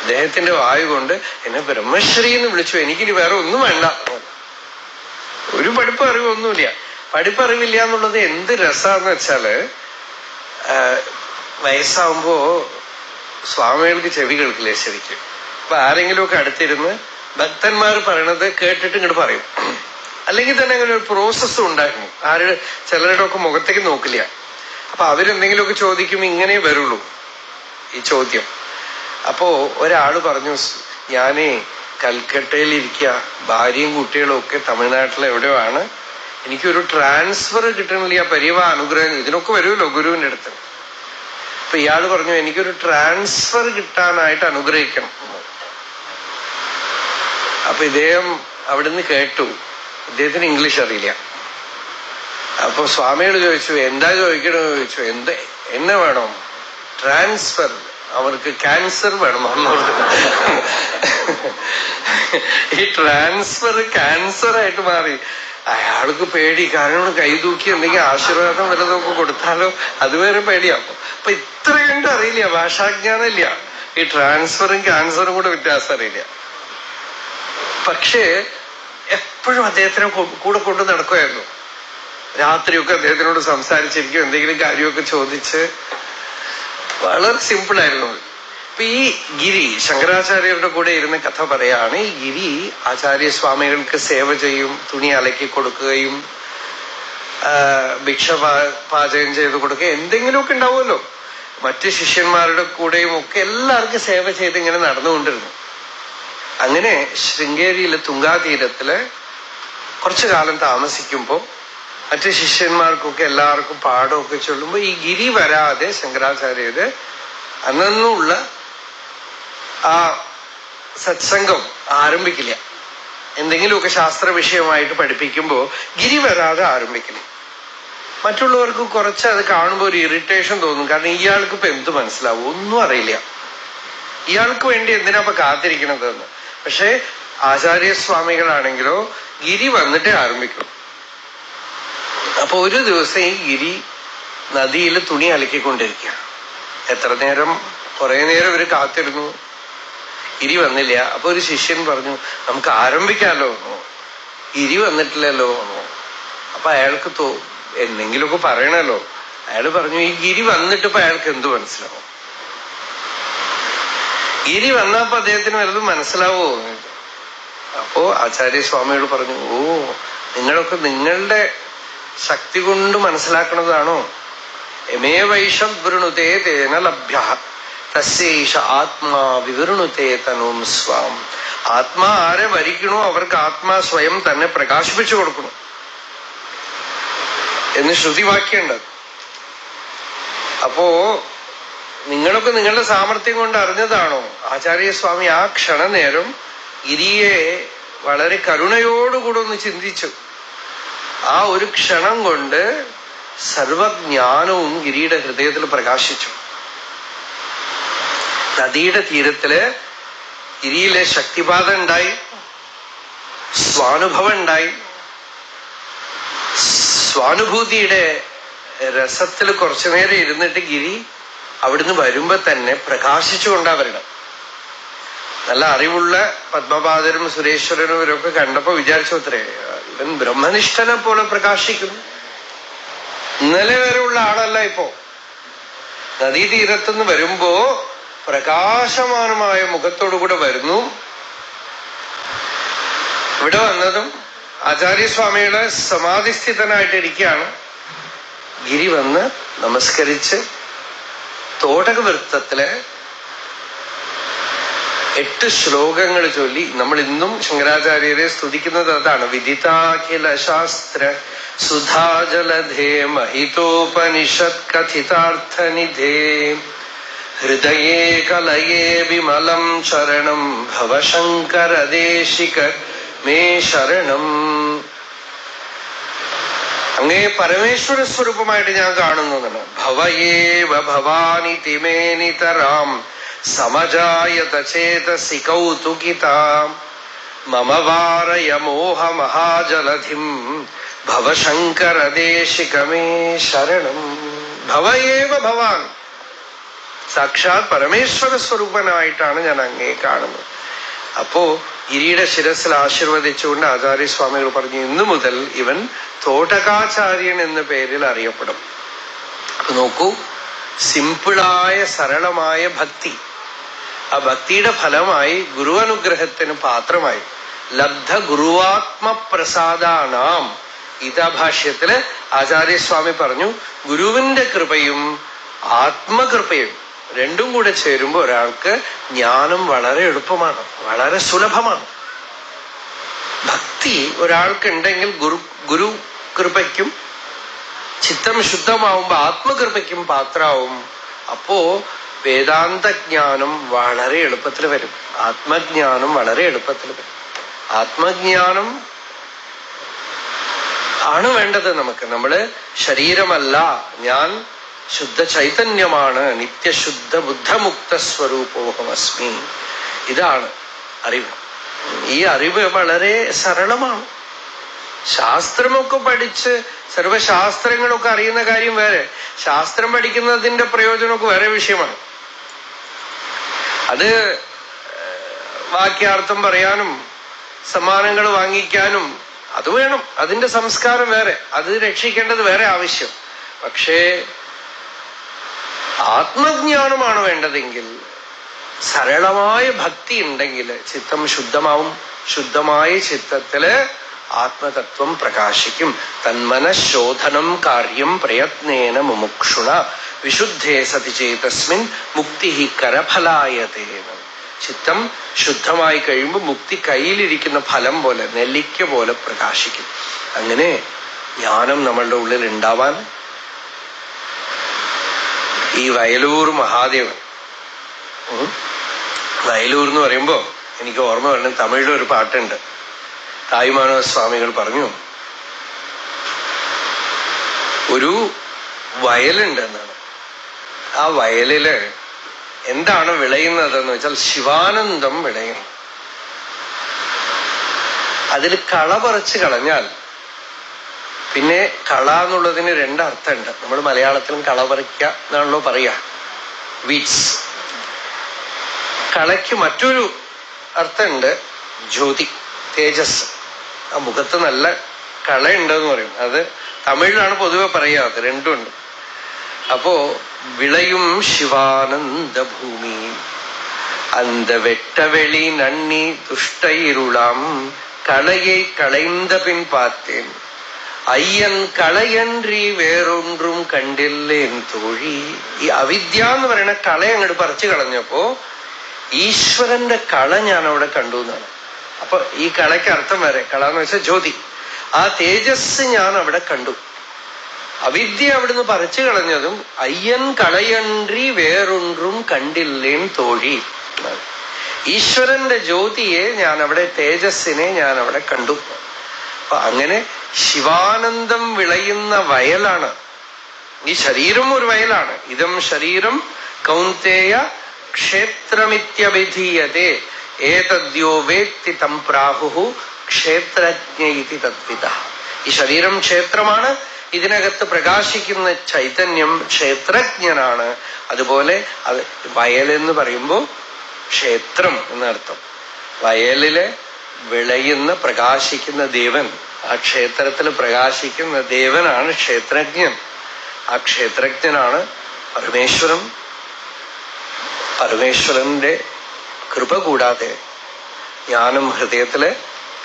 അദ്ദേഹത്തിന്റെ വായു കൊണ്ട് എന്നെ ബ്രഹ്മശ്രീ എന്ന് വിളിച്ചു, എനിക്കിനി വേറെ ഒന്നും വേണ്ട. ഒരു പഠിപ്പ് അറിവൊന്നുമില്ല. പഠിപ്പറിവില്ല എന്നുള്ളത് എന്ത് രസാന്ന് വെച്ചാല്, വയസ്സാവുമ്പോ സ്വാമികൾക്ക് ചെവി കേൾക്കില്ലേ ശരിക്കും. അപ്പൊ ആരെങ്കിലുമൊക്കെ അടുത്തിരുന്ന് ഭക്തന്മാർ പറയണത് കേട്ടിട്ട് ഇങ്ങോട്ട് പറയും. അല്ലെങ്കിൽ തന്നെ അങ്ങനെ ഒരു പ്രോസസ് ഉണ്ടായിരുന്നു. ചിലരുടെ ഒക്കെ മുഖത്തേക്ക് നോക്കില്ല. അപ്പൊ അവരെന്തെങ്കിലുമൊക്കെ ചോദിക്കും, ഇങ്ങനെ വരുള്ളൂ ഈ ചോദ്യം. അപ്പോ ഒരാള് പറഞ്ഞു, ഞാനേ കൽക്കട്ടയിൽ ഇരിക്കുക, ഭാര്യയും കുട്ടികളും ഒക്കെ തമിഴ്നാട്ടിൽ എവിടെയോ ആണ്, എനിക്കൊരു ട്രാൻസ്ഫർ കിട്ടണില്ല, പരിവ അനുഗ്രഹം. ഇതിനൊക്കെ വരുമല്ലോ ഗുരുവിന്റെ അടുത്ത്. അപ്പൊ ഇയാള് പറഞ്ഞു, എനിക്കൊരു ട്രാൻസ്ഫർ കിട്ടാനായിട്ട് അനുഗ്രഹിക്കണം. അപ്പൊ ഇദ്ദേഹം അവിടുന്ന് കേട്ടു, ഇദ്ദേഹത്തിന് ഇംഗ്ലീഷ് അറിയില്ല. അപ്പൊ സ്വാമിയോട് ചോദിച്ചു, എന്താ ചോദിക്കണമെന്ന് ചോദിച്ചു. എന്നെ വേണം? ട്രാൻസ്ഫർ, അവർക്ക് ക്യാൻസർ വേണം. ഈ ട്രാൻസ്ഫർ ക്യാൻസർ ആയിട്ട് മാറി. അയാൾക്ക് പേടി. കാരണം കൈ തൂക്കി എന്തെങ്കിലും ആശീർവാദം വല്ലതൊക്കെ കൊടുത്താലോ അതുവരെ പേടിയാവും. അപ്പൊ ഇത്രയുണ്ട് അറിയില്ല, ഭാഷാജ്ഞാനം ഇല്ല. ഈ ട്രാൻസ്ഫറും ക്യാൻസറും കൂടെ വ്യത്യാസം അറിയില്ല. പക്ഷേ എപ്പോഴും അദ്ദേഹത്തിനെ കൂടെ കൊണ്ട് നടക്കുമായിരുന്നു. രാത്രിയൊക്കെ അദ്ദേഹത്തിനോട് സംസാരിച്ചിരിക്കും, എന്തെങ്കിലും കാര്യമൊക്കെ ചോദിച്ച്. വളരെ സിമ്പിളായിരുന്നു. അപ്പൊ ഈ ഗിരി ശങ്കരാചാര്യരുടെ കൂടെ ഇരുന്ന് കഥ പറയാണ്. ഈ ഗിരി ആചാര്യസ്വാമികൾക്ക് സേവ ചെയ്യും, തുണി അലക്കി കൊടുക്കുകയും ഭിക്ഷ പാചകം ചെയ്ത് കൊടുക്കുക, എന്തെങ്കിലുമൊക്കെ ഉണ്ടാവുമല്ലോ. മറ്റ് ശിഷ്യന്മാരുടെ കൂടെയും ഒക്കെ എല്ലാവർക്കും സേവ ചെയ്ത് ഇങ്ങനെ നടന്നുകൊണ്ടിരുന്നു. അങ്ങനെ ശൃംഗേരിയിലെ തുങ്കാതീരത്തില് കുറച്ചു കാലം താമസിക്കുമ്പോ മറ്റ് ശിഷ്യന്മാർക്കൊക്കെ എല്ലാവർക്കും പാഠമൊക്കെ ചൊല്ലുമ്പോ ഈ ഗിരി വരാതെ ശങ്കരാചാര്യര് അന്നുള്ള ആ സത്സംഗം ആരംഭിക്കില്ല. എന്തെങ്കിലുമൊക്കെ ശാസ്ത്ര വിഷയമായിട്ട് പഠിപ്പിക്കുമ്പോ ഗിരി വരാതെ ആരംഭിക്കില്ല. മറ്റുള്ളവർക്ക് കുറച്ച് അത് കാണുമ്പോൾ ഒരു ഇറിറ്റേഷൻ തോന്നും. കാരണം ഇയാൾക്ക് ഇപ്പൊ എന്ത് മനസ്സിലാവും, ഒന്നും അറിയില്ല, ഇയാൾക്ക് വേണ്ടി എന്തിനാ ഇപ്പൊ കാത്തിരിക്കണതെന്ന്. പക്ഷെ ആചാര്യസ്വാമികളാണെങ്കിലോ ഗിരി വന്നിട്ടേ ആരംഭിക്കും. അപ്പൊ ഒരു ദിവസം ഈ ഗിരി നദിയിൽ തുണി അലക്കിക്കൊണ്ടിരിക്കുക. എത്ര നേരം? കുറെ നേരം ഇവര് കാത്തിരുന്നു, ഗിരി വന്നില്ല. അപ്പൊ ഒരു ശിഷ്യൻ പറഞ്ഞു, നമുക്ക് ആരംഭിക്കാലോ. ഗിരി വന്നിട്ടില്ലല്ലോ. അപ്പൊ അയാൾക്ക് എന്തെങ്കിലുമൊക്കെ പറയണല്ലോ. അയാൾ പറഞ്ഞു, ഈ ഗിരി വന്നിട്ട് ഇപ്പൊ അയാൾക്ക് എന്ത് മനസ്സിലാവും? ഗിരി വന്നപ്പോ അദ്ദേഹത്തിന് വല്ലതും മനസ്സിലാവോ? അപ്പോ ആചാര്യസ്വാമിയോട് പറഞ്ഞു, ഓ, നിങ്ങളൊക്കെ നിങ്ങളുടെ ശക്തി കൊണ്ട് മനസ്സിലാക്കുന്നതാണോ? എമേ വൈഷവൃണുതേ തേന ലഭ്യ തസ്യേഷ ആത്മാ വിവൃണുതേ തനൂം സ്വാം. ആത്മാ ആരെ വരിക്കണോ അവർക്ക് ആത്മാ സ്വയം തന്നെ പ്രകാശിപ്പിച്ചു കൊടുക്കണം എന്ന് ശ്രുതിവാക്യുണ്ട്. അപ്പോ നിങ്ങളൊക്കെ നിങ്ങളുടെ സാമർത്ഥ്യം കൊണ്ട് അറിഞ്ഞതാണോ? ആചാര്യസ്വാമി ആ ക്ഷണനേരം ഗിരിയെ വളരെ കരുണയോടുകൂടെ ഒന്ന് ചിന്തിച്ചു. ആ ഒരു ക്ഷണം കൊണ്ട് സർവജ്ഞാനവും ഗിരിയുടെ ഹൃദയത്തിൽ പ്രകാശിച്ചു. നദിയുടെ തീരത്തില് ഗിരിയിലെ ശക്തിപാതം ഉണ്ടായി, സ്വാനുഭവം ഉണ്ടായി. സ്വാനുഭൂതിയുടെ രസത്തിൽ കുറച്ചു നേരം ഇരുന്നിട്ട് ഗിരി അവിടുന്ന് വരുമ്പോ തന്നെ പ്രകാശിച്ചുകൊണ്ടാ വരണം. നല്ല അറിവുള്ള പത്മപാദരും സുരേശ്വരനും ഇവരൊക്കെ കണ്ടപ്പോ വിചാരിച്ചു, അത്രേ ഇവൻ ബ്രഹ്മനിഷ്ഠനെ പോലെ പ്രകാശിക്കുന്നു. ഇന്നലെ വരെയുള്ള ആളല്ല ഇപ്പോ. നദീതീരത്തുനിന്ന് വരുമ്പോ പ്രകാശമാനമായ മുഖത്തോടുകൂടെ വരുന്നു. ഇവിടെ വന്നതും ആചാര്യസ്വാമിയുടെ സമാധിസ്ഥിതനായിട്ടിരിക്കുകയാണ്. ഗിരി വന്ന് നമസ്കരിച്ച് തോടകവൃത്തത്തിലെ 8 ശ്ലോകങ്ങൾ ചൊല്ലി. നമ്മൾ ഇന്നും ശങ്കരാചാര്യരെ സ്തുതിക്കുന്നത് അതാണ്. വിദിതാഖില ശാസ്ത്ര സുധാജലധേ മഹിതോപനിഷത് കഥിതാർത്ഥനിധേ ഹൃദയേ കലയേ വിമലം ചരണം ഭവശങ്കരദേശിക മേ ശരണം. അങ്ങേ പരമേശ്വര സ്വരൂപമായിട്ട് ഞാൻ കാണുന്നതാണ്. ഭവയേവ ഭവാനിതി മേ നിതരാം സമജായത ചേതസി കൗതുകിതാം മമ വാരയ മോഹ മഹാജലധിം ഭവശങ്കര ദേശികമേ ശരണം. ഭവയേവ ഭവാൻ, സാക്ഷാത് പരമേശ്വര സ്വരൂപനായിട്ടാണ് ഞാൻ അങ്ങേ കാണുന്നത്. അപ്പോ ഗിരിയുടെ ശിരസിൽ ആശീർവദിച്ചുകൊണ്ട് ആചാര്യസ്വാമികൾ പറഞ്ഞു, ഇന്നു മുതൽ ഇവൻ തോട്ടകാചാര്യൻ എന്ന പേരിൽ അറിയപ്പെടും. അപ്പൊ നോക്കൂ, സിമ്പിളായ സരളമായ ഭക്തി, ആ ഭക്തിയുടെ ഫലമായി ഗുരുവനുഗ്രഹത്തിന് പാത്രമായി ലബ്ധ ഗുരുവാത്മപ്രസാദാനാം. ഗീതാഭാഷ്യത്തില് ആചാര്യസ്വാമി പറഞ്ഞു, ഗുരുവിന്റെ കൃപയും ആത്മകൃപയും രണ്ടും കൂടെ ചേരുമ്പോ ഒരാൾക്ക് ജ്ഞാനം വളരെ എളുപ്പമാണ്, വളരെ സുലഭമാണ്. ഭക്തി ഒരാൾക്ക് ഉണ്ടെങ്കിൽ ഗുരു കൃപയ്ക്കും ചിത്തം ശുദ്ധമാവുമ്പോ ആത്മകൃപയ്ക്കും പാത്രാവും. അപ്പോ വേദാന്തജ്ഞാനം വളരെ എളുപ്പത്തിൽ വരും, ആത്മജ്ഞാനം വളരെ എളുപ്പത്തിൽ വരും. ആത്മജ്ഞാനം ആണ് വേണ്ടത് നമുക്ക്. നമ്മള് ശരീരമല്ല, ഞാൻ ശുദ്ധ ചൈതന്യമാണ്, നിത്യശുദ്ധ ബുദ്ധമുക്ത സ്വരൂപോഹമസ്മി. ഇതാണ് അറിവ്. ഈ അറിവ് വളരെ സരളമാണ്. ശാസ്ത്രമൊക്കെ പഠിച്ച് സർവശാസ്ത്രങ്ങളൊക്കെ അറിയുന്ന കാര്യം വേറെ, ശാസ്ത്രം പഠിക്കുന്നതിന്റെ പ്രയോജനമൊക്കെ വേറെ വിഷയമാണ്. അത് വാക്യാർത്ഥം പറയാനും സമ്മാനങ്ങൾ വാങ്ങിക്കാനും അത് വേണം, അതിന്റെ സംസ്കാരം വേറെ, അത് രക്ഷിക്കേണ്ടത് വേറെ ആവശ്യം. പക്ഷേ ആത്മജ്ഞാനമാണ് വേണ്ടതെങ്കിൽ, സരളമായ ഭക്തി ഉണ്ടെങ്കിൽ ചിത്തം ശുദ്ധമാവും. ശുദ്ധമായ ചിത്തത്തില് ആത്മതത്വം പ്രകാശിക്കും. തന്മനഃശോധനം കാര്യം പ്രയത്നേന മുമുക്ഷുണ വിശുദ്ധേ സതി ചേതസ്മിൻ മുക്തി കരഫലായതേ. ചിത്തം ശുദ്ധമായി കഴിയുമ്പോൾ മുക്തി കയ്യിലിരിക്കുന്ന ഫലം പോലെ, നെല്ലിക്ക പോലെ പ്രകാശിക്കും. അങ്ങനെ ജ്ഞാനം നമ്മളുടെ ഉള്ളിൽ ഉണ്ടാവാൻ ഈ വയലൂർ മഹാദേവൻ, വയലൂർ എന്ന് പറയുമ്പോ എനിക്ക് ഓർമ്മ വരുന്നത് തമിഴിലെ ഒരു പാട്ടുണ്ട്. തായ്മാനവ സ്വാമികൾ പറഞ്ഞു, ഒരു വയലുണ്ടെന്നാണ്. ആ വയലില് എന്താണ് വിളയുന്നതെന്ന് വെച്ചാൽ ശിവാനന്ദം വിളയും. അതിൽ കള പറിച്ച് കളഞ്ഞാൽ പിന്നെ കള എന്നുള്ളതിന് രണ്ടർത്ഥമുണ്ട്. നമ്മൾ മലയാളത്തിലും കള പറിക്കുക എന്നാണല്ലോ പറയാ, വീഡ്സ്. കളയ്ക്ക് മറ്റൊരു അർത്ഥമുണ്ട്, ജ്യോതി, തേജസ്. ആ മുഖത്ത് നല്ല കളയുണ്ടെന്ന് പറയും. അത് തമിഴിലാണ് പൊതുവെ പറയാതെ, രണ്ടുമുണ്ട്. അപ്പോ വിളയും ശിവാനന്ദ ഭൂമി அந்த வெட்டவெளி நன்னி துஷ்ட இருளாம் களையை களைந்த பின் பார்த்தேன் ஐயன் കളയன்றി വേറൊന്നും കണ്ടില്ലേൻ തോഴി. ഈ അവിദ്യ എന്ന് പറയുന്ന കള അങ്ങോട്ട് പറിച്ചു കളഞ്ഞപ്പോ ഈശ്വരന്റെ കള ഞാൻ അവിടെ കണ്ടു എന്നാണ്. അപ്പൊ ഈ കളയ്ക്ക് അർത്ഥം വരെ, കള എന്ന് വെച്ചാൽ ജ്യോതി, ആ തേജസ് ഞാൻ അവിടെ കണ്ടു. അവിദ്യ അവിടുന്ന് പറിച്ചു കളഞ്ഞതും അയ്യൻ കളയன்றി വേറൊന്നും കണ്ടില്ലേൻ തോഴി. ഈശ്വരന്റെ ജ്യോതിയെ ഞാൻ അവിടെ, തേജസ്സിനെ ഞാൻ അവിടെ കണ്ടു. അപ്പൊ അങ്ങനെ ശിവാനന്ദം വിളയുന്ന വയലാണ് ഈ ശരീരം. ഒരു വയലാണ്. ഇതം ശരീരം കൗന്തേയ ക്ഷേത്രമിത്യഭിധീയതേ ഏതദ്യോ വേത്തി തം പ്രാഹുഹു ക്ഷേത്രജ്ഞ ഇതി തദ്വിദഃ. ഈ ശരീരം ക്ഷേത്രമാണ്, ഇതിനകത്ത് പ്രകാശിക്കുന്ന ചൈതന്യം ക്ഷേത്രജ്ഞനാണ്. അതുപോലെ അത് വയലെന്ന് പറയുമ്പോ ക്ഷേത്രം എന്നർത്ഥം. വയലില് വിളയുന്ന പ്രകാശിക്കുന്ന ദേവൻ, ആ ക്ഷേത്രത്തിൽ പ്രകാശിക്കുന്ന ദേവനാണ് ക്ഷേത്രജ്ഞൻ. ആ ക്ഷേത്രജ്ഞനാണ് പരമേശ്വരൻ. പരമേശ്വരന്റെ കൃപ കൂടാതെ ജ്ഞാനം ഹൃദയത്തില്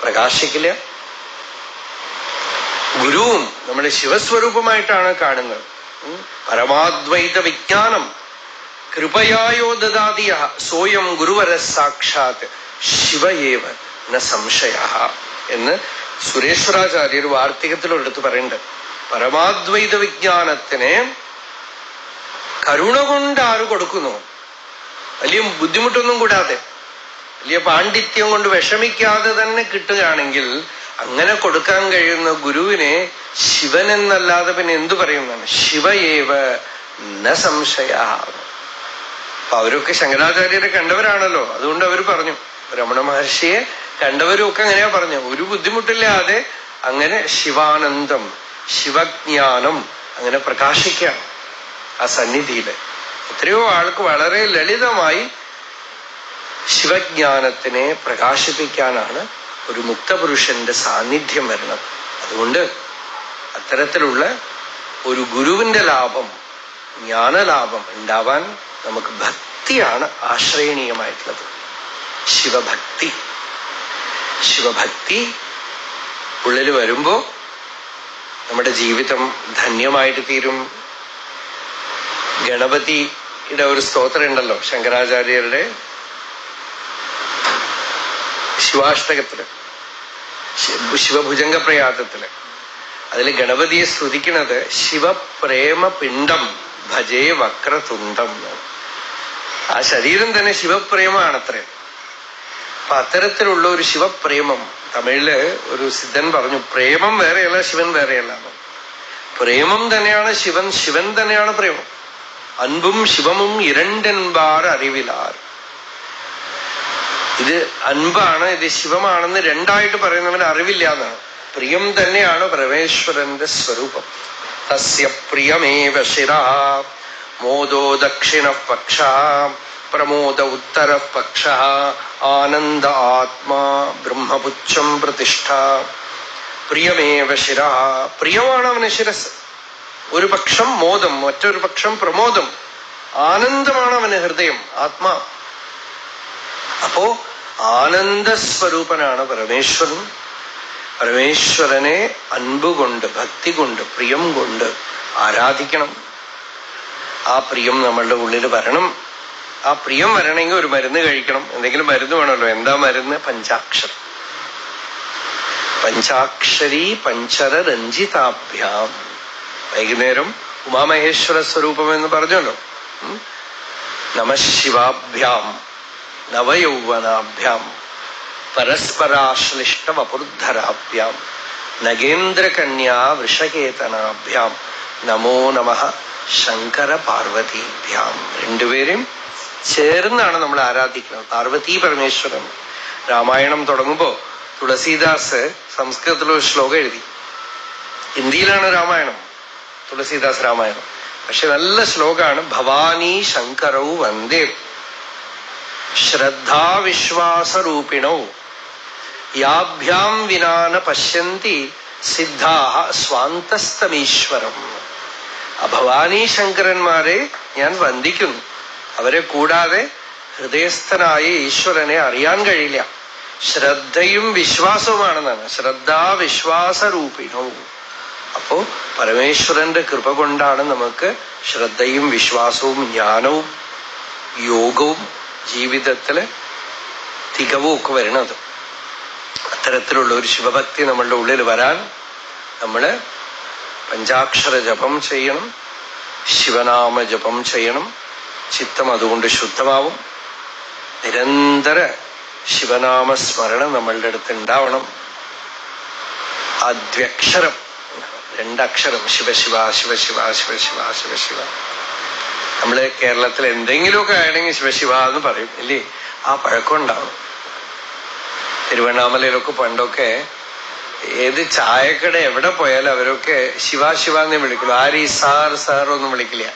പ്രകാശിക്കില്ല. ഗുരുവും നമ്മുടെ ശിവസ്വരൂപമായിട്ടാണ് കാണുന്നത്. പരമാദ്വൈത വിജ്ഞാനം കൃപയായോ ദദാതിയ സോയം ഗുരുവര സാക്ഷാത് ശിവയേവ ന സംശയ എന്ന് സുരേശ്വരാചാര്യർ വാർത്തികത്തിലൊരിടത്ത് പറയുന്നുണ്ട്. പരമാദ്വൈത വിജ്ഞാനത്തിനെ കരുണ കൊണ്ട് ആര് കൊടുക്കുന്നു, വലിയ ബുദ്ധിമുട്ടൊന്നും കൂടാതെ, വലിയ പാണ്ഡിത്യം കൊണ്ട് വിഷമിക്കാതെ തന്നെ കിട്ടുകയാണെങ്കിൽ അങ്ങനെ കൊടുക്കാൻ കഴിയുന്ന ഗുരുവിനെ ശിവൻ എന്നല്ലാതെ പിന്നെ എന്തു പറയുന്നതാണ്? ശിവയേവ ന സംശയ. അപ്പൊ അവരൊക്കെ ശങ്കരാചാര്യരെ കണ്ടവരാണല്ലോ. അതുകൊണ്ട് അവർ പറഞ്ഞു, രമണ മഹർഷിയെ കണ്ടവരും ഒക്കെ അങ്ങനെയാ പറഞ്ഞു. ഒരു ബുദ്ധിമുട്ടില്ലാതെ അങ്ങനെ ശിവാനന്ദം, ശിവജ്ഞാനം അങ്ങനെ പ്രകാശിക്കുകയാണ് ആ സന്നിധിയില്. എത്രയോ ആൾക്ക് വളരെ ലളിതമായി ശിവജ്ഞാനത്തിനെ പ്രകാശിപ്പിക്കാനാണ് ഒരു മുക്തപുരുഷന്റെ സാന്നിധ്യം വരുന്നത്. അതുകൊണ്ട് അത്തരത്തിലുള്ള ഒരു ഗുരുവിന്റെ ലാഭം, ജ്ഞാനലാഭം ഉണ്ടാവാൻ നമുക്ക് ഭക്തിയാണ് ആശ്രയണീയമായിട്ടുള്ളത്. ശിവഭക്തി. ശിവഭക്തി ഉള്ളിൽ വരുമ്പോ നമ്മുടെ ജീവിതം ധന്യമായിട്ട് തീരും. ഗണപതിയുടെ ഒരു സ്തോത്രം ഉണ്ടല്ലോ ശങ്കരാചാര്യരുടെ ശിവാഷ്ടകത്തില്, ശിവഭുജംഗ പ്രയാതത്തില്. അതിൽ ഗണപതിയെ സ്തുതിക്കുന്നത് ശിവപ്രേമ പിണ്ഡം ഭജേ വക്രതുണ്ടം. ആ ശരീരം തന്നെ ശിവപ്രേമാണത്രേ. അപ്പൊ അത്തരത്തിലുള്ള ഒരു ശിവപ്രേമം, തമിഴില് ഒരു സിദ്ധൻ പറഞ്ഞു, പ്രേമം വേറെയല്ല ശിവൻ വേറെയല്ല. പ്രേമം തന്നെയാണ് ശിവൻ, ശിവൻ തന്നെയാണ് പ്രേമം. അൻപും ശിവമും ഇരണ്ടെൻപാർ അറിവിലാർ. ഇത് അൻപാണ്, ഇത് ശിവമാണെന്ന് രണ്ടായിട്ട് പറയുന്നവന് അറിവില്ല എന്നാണ്. പ്രിയം തന്നെയാണ് പരമേശ്വരന്റെ സ്വരൂപം. തസ്യ പ്രിയമേവ ശിരഃ മോദോ ദക്ഷിണ പക്ഷ പ്രമോദ ഉത്തര പക്ഷ ആനന്ദ ആത്മാ ബ്രഹ്മപുച്ഛം പ്രതിഷ്ഠ. പ്രിയമേവ ശിരഃ, പ്രിയമാണ് അവന് ശിരസ്. ഒരു പക്ഷം മോദം, മറ്റൊരു പക്ഷം പ്രമോദം. ആനന്ദമാണ് അവന് ഹൃദയം, ആത്മാ. അപ്പോ ആനന്ദസ്വരൂപനാണ് പരമേശ്വരൻ. പരമേശ്വരനെ അൻപുകൊണ്ട്, ഭക്തി കൊണ്ട്, പ്രിയം കൊണ്ട് ആരാധിക്കണം. ആ പ്രിയം നമ്മളുടെ ഉള്ളിൽ വരണം. ആ പ്രിയം വരണമെങ്കിൽ ഒരു മരുന്ന് കഴിക്കണം. എന്തെങ്കിലും മരുന്ന് വേണമല്ലോ. എന്താ മരുന്ന്? പഞ്ചാക്ഷരം. പഞ്ചാക്ഷരി പഞ്ചര രഞ്ജിതാഭ്യാം. വൈകുന്നേരം ഉമാമഹേശ്വര സ്വരൂപം എന്ന് പറഞ്ഞല്ലോ. നമഃശിവാഭ്യാം നവയൗവനാഭ്യാം പരസ്പരാശ്ലിഷ്ട വപുർധരാഭ്യാം നഗേന്ദ്രകന്യാ വൃഷകേതനാഭ്യാം നമോ നമഃ ശങ്കര പാർവതീഭ്യാം. രണ്ടുപേരും ചേർന്നാണ് നമ്മൾ ആരാധിക്കുന്നത്. പാർവതീ പരമേശ്വരൻ. രാമായണം തുടങ്ങുമ്പോ തുളസീദാസ് സംസ്കൃതത്തിലൊരു ശ്ലോകം എഴുതി. ഹിന്ദിയിലാണ് രാമായണം, തുളസീദാസ് രാമായണം. പക്ഷെ നല്ല ശ്ലോകമാണ്. ഭവാനി ശങ്കരൗ വന്ദേ ശ്രദ്ധാവിശ്വാസരൂപിണോ യാഭ്യാം വിനാന പശ്യന്തി സിദ്ധാഹ സ്വാന്തസ്തമീശ്വരം. ആ ഭവാനി ശങ്കരന്മാരെ ഞാൻ വന്ദിക്കുന്നു. അവരെ കൂടാതെ ഹൃദയസ്ഥനായ ഈശ്വരനെ അറിയാൻ കഴിയില്ല. ശ്രദ്ധയും വിശ്വാസവുമാണെന്നാണ്. ശ്രദ്ധാവിശ്വാസരൂപിണോ. അപ്പോ പരമേശ്വരന്റെ കൃപ കൊണ്ടാണ് നമുക്ക് ശ്രദ്ധയും വിശ്വാസവും ജ്ഞാനവും യോഗവും ജീവിതത്തില് തികവും ഒക്കെ വരുന്നത്. അത്തരത്തിലുള്ള ഒരു ശിവഭക്തി നമ്മളുടെ ഉള്ളിൽ വരാൻ നമ്മള് പഞ്ചാക്ഷര ജപം ചെയ്യണം, ശിവനാമ ജപം ചെയ്യണം. ചിത്തം അതുകൊണ്ട് ശുദ്ധമാവും. നിരന്തര ശിവനാമ സ്മരണം നമ്മളുടെ അടുത്ത് ഉണ്ടാവണം. ആദ്യക്ഷരം, രണ്ടക്ഷരം, ശിവശിവ ശിവശിവ ശിവശിവ ശിവശിവ. നമ്മള് കേരളത്തിൽ എന്തെങ്കിലുമൊക്കെ ആണെങ്കിൽ ശിവശിവ എന്ന് പറയും, ഇല്ലേ? ആ പഴക്കം ഉണ്ടാവും. തിരുവണ്ണാമലയിലൊക്കെ പണ്ടൊക്കെ ഏത് ചായക്കട എവിടെ പോയാലും അവരൊക്കെ ശിവ ശിവ എന്നേ വിളിക്കുള്ളൂ. ആരും ഈ സാർ സാർ ഒന്നും വിളിക്കില്ല.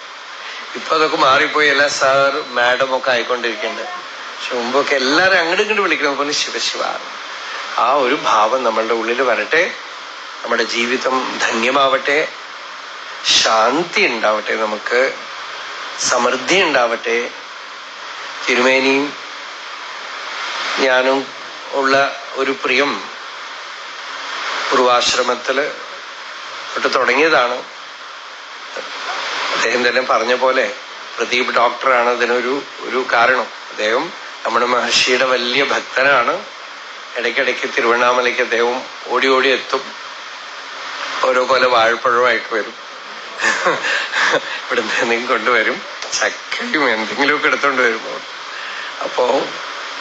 ഇപ്പൊ അതൊക്കെ മാറിപ്പോയി, എല്ലാം സാർ മാഡം ഒക്കെ ആയിക്കൊണ്ടിരിക്കുന്നുണ്ട്. പക്ഷെ മുമ്പൊക്കെ എല്ലാരും അങ്ങോട്ട് ഇങ്ങോട്ട് വിളിക്കുന്ന പോലെ ശിവശിവ. ആ ഒരു ഭാവം നമ്മളുടെ ഉള്ളിൽ വരട്ടെ. നമ്മുടെ ജീവിതം ധന്യമാവട്ടെ, ശാന്തി ഉണ്ടാവട്ടെ, നമുക്ക് സമൃദ്ധി ഉണ്ടാവട്ടെ. തിരുമേനിയും ഞാനും ഉള്ള ഒരു പ്രിയം പൂർവാശ്രമത്തില് തൊട്ട് തുടങ്ങിയതാണ്. അദ്ദേഹം തന്നെ പറഞ്ഞ പോലെ പ്രദീപ് ഡോക്ടറാണ് അതിനൊരു കാരണം. അദ്ദേഹം നമ്മുടെ മഹർഷിയുടെ വലിയ ഭക്തനാണ്. ഇടയ്ക്കിടയ്ക്ക് തിരുവണ്ണാമലയ്ക്ക് അദ്ദേഹം ഓടി ഓടി എത്തും. ഓരോ കൊല വാഴപ്പഴമായിട്ട് വരും. ഇവിടുന്ന് എന്തെങ്കിലും കൊണ്ടുവരും, ചക്കയും എന്തെങ്കിലുമൊക്കെ എടുത്തോണ്ട് വരുമ്പോൾ. അപ്പോ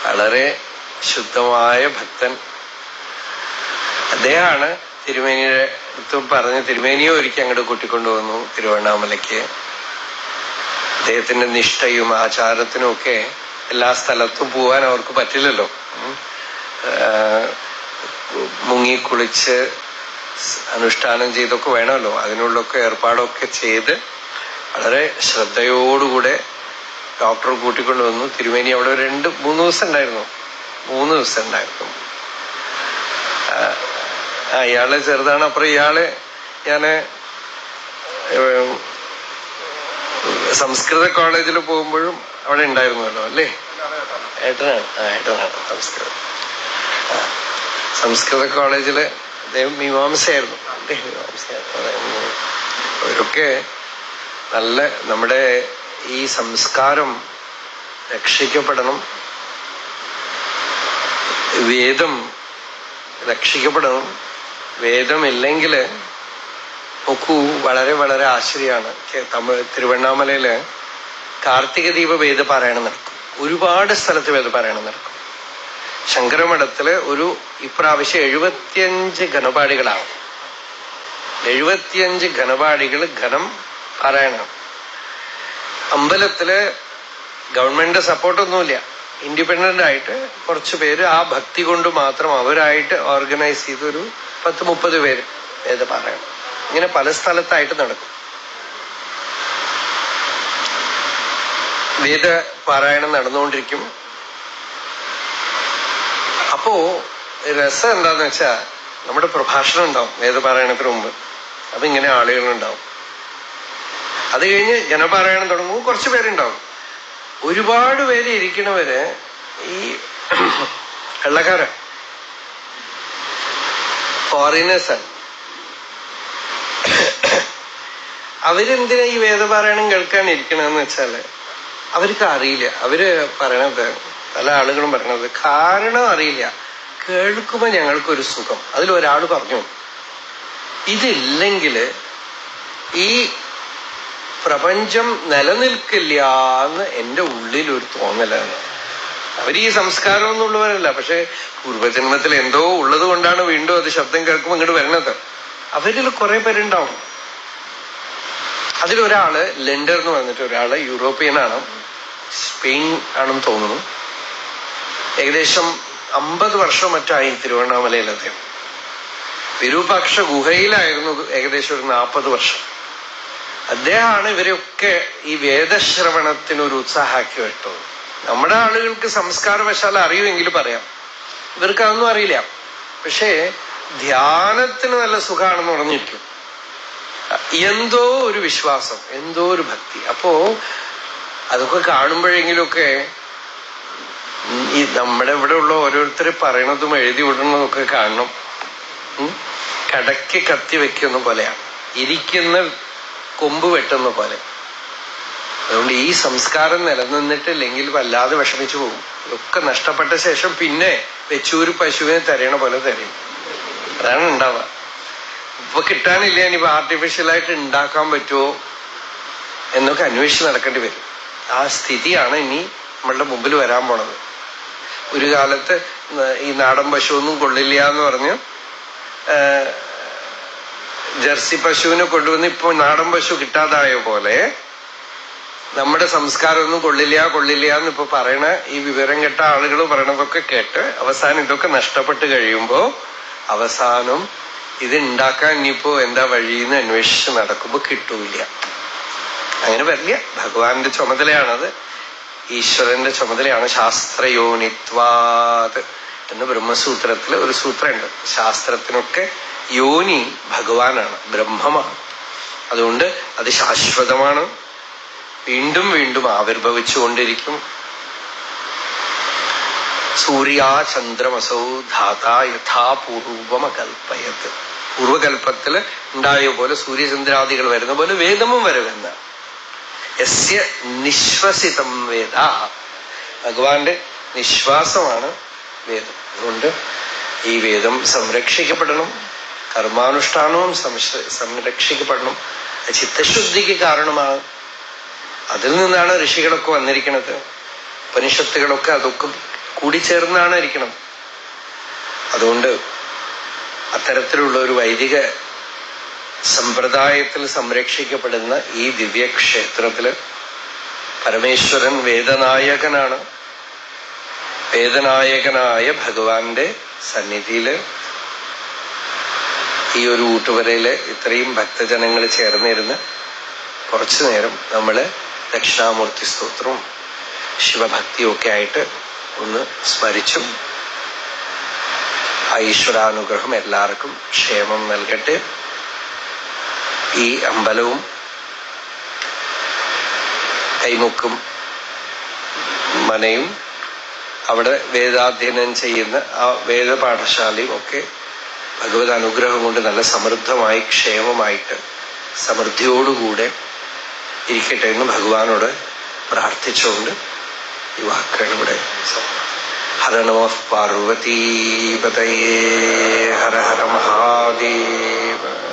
വളരെ ശുദ്ധമായ ഭക്തൻ. അദ്ദേഹമാണ് തിരുമേനിയുടെ അടുത്ത് പറഞ്ഞ് തിരുമേനിയെ ഒരിക്കൽ അങ്ങോട്ട് കൂട്ടിക്കൊണ്ടുവന്നു തിരുവണ്ണാമലയ്ക്ക്. അദ്ദേഹത്തിന്റെ നിഷ്ഠയും ആചാരത്തിനും ഒക്കെ എല്ലാ സ്ഥലത്തും പോവാൻ അവർക്ക് പറ്റില്ലല്ലോ. മുങ്ങിക്കുളിച്ച് അനുഷ്ഠാനം ചെയ്തൊക്കെ വേണമല്ലോ. അതിനുള്ളൊക്കെ ഏർപ്പാടൊക്കെ ചെയ്ത് വളരെ ശ്രദ്ധയോടുകൂടെ ഡോക്ടർ കൂട്ടിക്കൊണ്ടുവന്നു. തിരുമേനി അവിടെ 2-3 ദിവസം ഉണ്ടായിരുന്നു. 3 ദിവസം ഉണ്ടായിരുന്നു. ഇയാളെ ചെറുതാണ്. അപ്പുറം ഇയാളെ ഞാന് സംസ്കൃത കോളേജിൽ പോകുമ്പോഴും അവിടെ ഉണ്ടായിരുന്നല്ലോ അല്ലേ? ഏട്ടനാണ്. ഏട്ടനാണ് സംസ്കൃത കോളേജില് അദ്ദേഹം മീമാംസയായിരുന്നു. അവരൊക്കെ നല്ല നമ്മുടെ ഈ സംസ്കാരം രക്ഷിക്കപ്പെടണം, വേദം രക്ഷിക്കപ്പെടണം. വേദമില്ലെങ്കിൽ നോക്കൂ, വളരെ വളരെ ആശ്ചര്യമാണ്. തിരുവണ്ണാമലയില് കാർത്തിക ദീപ വേദപാരായണം നടക്കും. ഒരുപാട് സ്ഥലത്ത് വേദപാരായണം നടക്കും. ശങ്കരമഠത്തില് ഇപ്രാവശ്യം 75 ഘനപാഠികളാവും. 75 ഘനപാഠികൾ ഘനം പാരായണം. അമ്പലത്തില് ഗവൺമെന്റിന്റെ സപ്പോർട്ടൊന്നുമില്ല. ഇൻഡിപെൻഡന്റ് ആയിട്ട് കുറച്ചു പേര് ആ ഭക്തി കൊണ്ട് മാത്രം അവരായിട്ട് ഓർഗനൈസ് ചെയ്തൊരു 10-30 പേര് വേദപാരായണം. ഇങ്ങനെ പല സ്ഥലത്തായിട്ട് നടക്കും. വേദപാരായണം നടന്നുകൊണ്ടിരിക്കും. അപ്പോ രസം എന്താന്ന് വെച്ചാ നമ്മുടെ പ്രഭാഷണം ഉണ്ടാവും വേദപാരായണത്തിന് മുമ്പ്. അപ്പൊ ഇങ്ങനെ ആളുകളുണ്ടാവും. അത് കഴിഞ്ഞ് ജനപാരായണം തുടങ്ങുമ്പോൾ കുറച്ചു പേരുണ്ടാവും. ഒരുപാട് പേര് ഇരിക്കണവര് ഈ വെള്ളക്കാര ഫോറിനേഴ്സാണ്. അവരെന്തിനാ ഈ വേദപാരായണം കേൾക്കാൻ ഇരിക്കണമെന്ന് വെച്ചാല് അവർക്ക് അറിയില്ല. അവര് പറയണത്, പല ആളുകളും പറയണത് കാരണം അറിയില്ല. കേൾക്കുമ്പോ ഞങ്ങൾക്കൊരു സുഖം. അതിലൊരാൾ പറഞ്ഞു, ഇതില്ലെങ്കില് ഈ പ്രപഞ്ചം നിലനിൽക്കില്ല എന്ന് എന്റെ ഉള്ളിലൊരു തോന്നലാണ്. അവർ ഈ സംസ്കാരമൊന്നും ഉള്ളവരല്ല. പക്ഷെ പൂർവ്വജന്മത്തിൽ എന്തോ ഉള്ളത് കൊണ്ടാണ് വീണ്ടും അത് ശബ്ദം കേൾക്കുമ്പോൾ ഇങ്ങോട്ട് വരണത്. അവരിൽ കുറെ പേരുണ്ടാവും. അതിലൊരാള് ലെൻഡർ എന്ന് പറഞ്ഞിട്ട് ഒരാള് യൂറോപ്യനാണ്, സ്പെയിൻ ആണെന്ന് തോന്നുന്നു. ഏകദേശം 50 വർഷം മറ്റായി തിരുവണ്ണാമലയിൽ. അദ്ദേഹം വിരൂപാക്ഷ ഗുഹയിലായിരുന്നു ഏകദേശം ഒരു 40 വർഷം. അദ്ദേഹമാണ് ഇവരെയൊക്കെ ഈ വേദശ്രവണത്തിനൊരു ഉത്സാഹാക്കി വെട്ടത്. നമ്മുടെ ആളുകൾക്ക് സംസ്കാരവശാൽ അറിയുമെങ്കിൽ പറയാം, ഇവർക്ക് അതൊന്നും അറിയില്ല. പക്ഷേ ധ്യാനത്തിന് നല്ല സുഖമാണെന്ന് പറഞ്ഞിരിക്കും. എന്തോ ഒരു വിശ്വാസം, എന്തോ ഒരു ഭക്തി. അപ്പോ അതൊക്കെ കാണുമ്പോഴെങ്കിലുമൊക്കെ ഈ നമ്മുടെ ഇവിടെ ഉള്ള ഓരോരുത്തർ പറയണതും എഴുതി വിടണതൊക്കെ കാണണം. കടയ്ക്ക് കത്തി വെക്കുന്ന പോലെയാണ്, ഇരിക്കുന്ന കൊമ്പ് വെട്ടുന്ന പോലെ. അതുകൊണ്ട് ഈ സംസ്കാരം നിലനിന്നിട്ടില്ലെങ്കിൽ വല്ലാതെ വിഷമിച്ചു പോകും. ഇതൊക്കെ നഷ്ടപ്പെട്ട ശേഷം പിന്നെ വെച്ചൂര് പശുവിനെ തരയണ പോലെ തരയും. അതാണ് ഉണ്ടാവുക. ഇപ്പൊ കിട്ടാനില്ല, ഇനിയിപ്പോ ആർട്ടിഫിഷ്യലായിട്ട് ഉണ്ടാക്കാൻ പറ്റുമോ എന്നൊക്കെ അന്വേഷിച്ച് നടക്കേണ്ടി വരും. ആ സ്ഥിതിയാണ് ഇനി നമ്മളുടെ മുമ്പിൽ വരാൻ പോണത്. ഒരു കാലത്ത് ഈ നാടൻ പശു ഒന്നും കൊള്ളില്ല എന്ന് പറഞ്ഞ് ജെർസി പശുവിനെ കൊണ്ടുവന്ന് ഇപ്പൊ നാടൻ പശു കിട്ടാതായ പോലെ നമ്മുടെ സംസ്കാരമൊന്നും കൊള്ളില്ല എന്ന് ഇപ്പൊ പറയണ ഈ വിവരം കെട്ട ആളുകൾ പറയണതൊക്കെ കേട്ട് അവസാനം ഇതൊക്കെ നഷ്ടപ്പെട്ട് കഴിയുമ്പോ അവസാനം ഇത് ഉണ്ടാക്കാൻ ഇനിയിപ്പോ എന്താ വഴിയെന്ന് അന്വേഷിച്ച് നടക്കുമ്പോ കിട്ടൂല. അങ്ങനെ വരില്ല. ഭഗവാന്റെ ചുമതലയാണത്, ഈശ്വരന്റെ ചുമതലയാണ്. ശാസ്ത്രയോനിത്വാത് എന്ന് ബ്രഹ്മസൂത്രത്തില് ഒരു സൂത്രമുണ്ട്. ശാസ്ത്രത്തിനൊക്കെ യോനി ഭഗവാനാണ്, ബ്രഹ്മമാണ്. അതുകൊണ്ട് അത് ശാശ്വതമാണ്, വീണ്ടും വീണ്ടും ആവിർഭവിച്ചുകൊണ്ടിരിക്കും. സൂര്യാചന്ദ്രമസൗ ധാതാ യഥാ പൂർവമകൽപ്പയത്. പൂർവകൽപ്പത്തില് ഉണ്ടായ പോലെ സൂര്യചന്ദ്രാദികൾ വരുന്ന പോലെ വേദമും വരുമെന്ന. യസ്യ നിശ്വസിതം വേദ, ഭഗവാന്റെ നിശ്വാസമാണ് വേദം. അതുകൊണ്ട് ഈ വേദം സംരക്ഷിക്കപ്പെടണം, കർമാനുഷ്ഠാനവും സംരക്ഷിക്കപ്പെടണം. ചിത്തശുദ്ധിക്ക് കാരണമാണ്. അതിൽ നിന്നാണ് ഋഷികളൊക്കെ വന്നിരിക്കുന്നത്. ഉപനിഷത്തുകളൊക്കെ അതൊക്കെ കൂടിച്ചേർന്നാണ് ഇരിക്കണം. അതുകൊണ്ട് അത്തരത്തിലുള്ള ഒരു വൈദിക സമ്പ്രദായത്തിൽ സംരക്ഷിക്കപ്പെടുന്ന ഈ ദിവ്യക്ഷേത്രത്തില് പരമേശ്വരൻ വേദനായകനാണ്. വേദനായകനായ ഭഗവാന്റെ സന്നിധിയില് ഈ ഒരു ഊട്ടുവരയില് ഇത്രയും ഭക്തജനങ്ങൾ ചേർന്നിരുന്ന് കുറച്ചു നേരം നമ്മള് ദക്ഷിണാമൂർത്തി സ്തോത്രവും ശിവഭക്തിയും ഒക്കെ ആയിട്ട് ഒന്ന് സ്മരിച്ചു. ആ ഈശ്വരാനുഗ്രഹം എല്ലാവർക്കും ക്ഷേമം നൽകട്ടെ. ഈ അമ്പലവും കൈമുക്കും മനയും അവിടെ വേദാധ്യയനം ചെയ്യുന്ന ആ വേദപാഠശാലയും ഒക്കെ ഭഗവത് അനുഗ്രഹം കൊണ്ട് നല്ല സമൃദ്ധമായി ക്ഷേമമായിട്ട് സമൃദ്ധിയോടുകൂടെ ഇരിക്കട്ടെ എന്ന് ഭഗവാനോട് പ്രാർത്ഥിച്ചുകൊണ്ട് ഈ വാക്കുകൾ ഇവിടെ ഹര നമഃ പാർവതീപതയേ ഹര ഹര മഹാദേവ.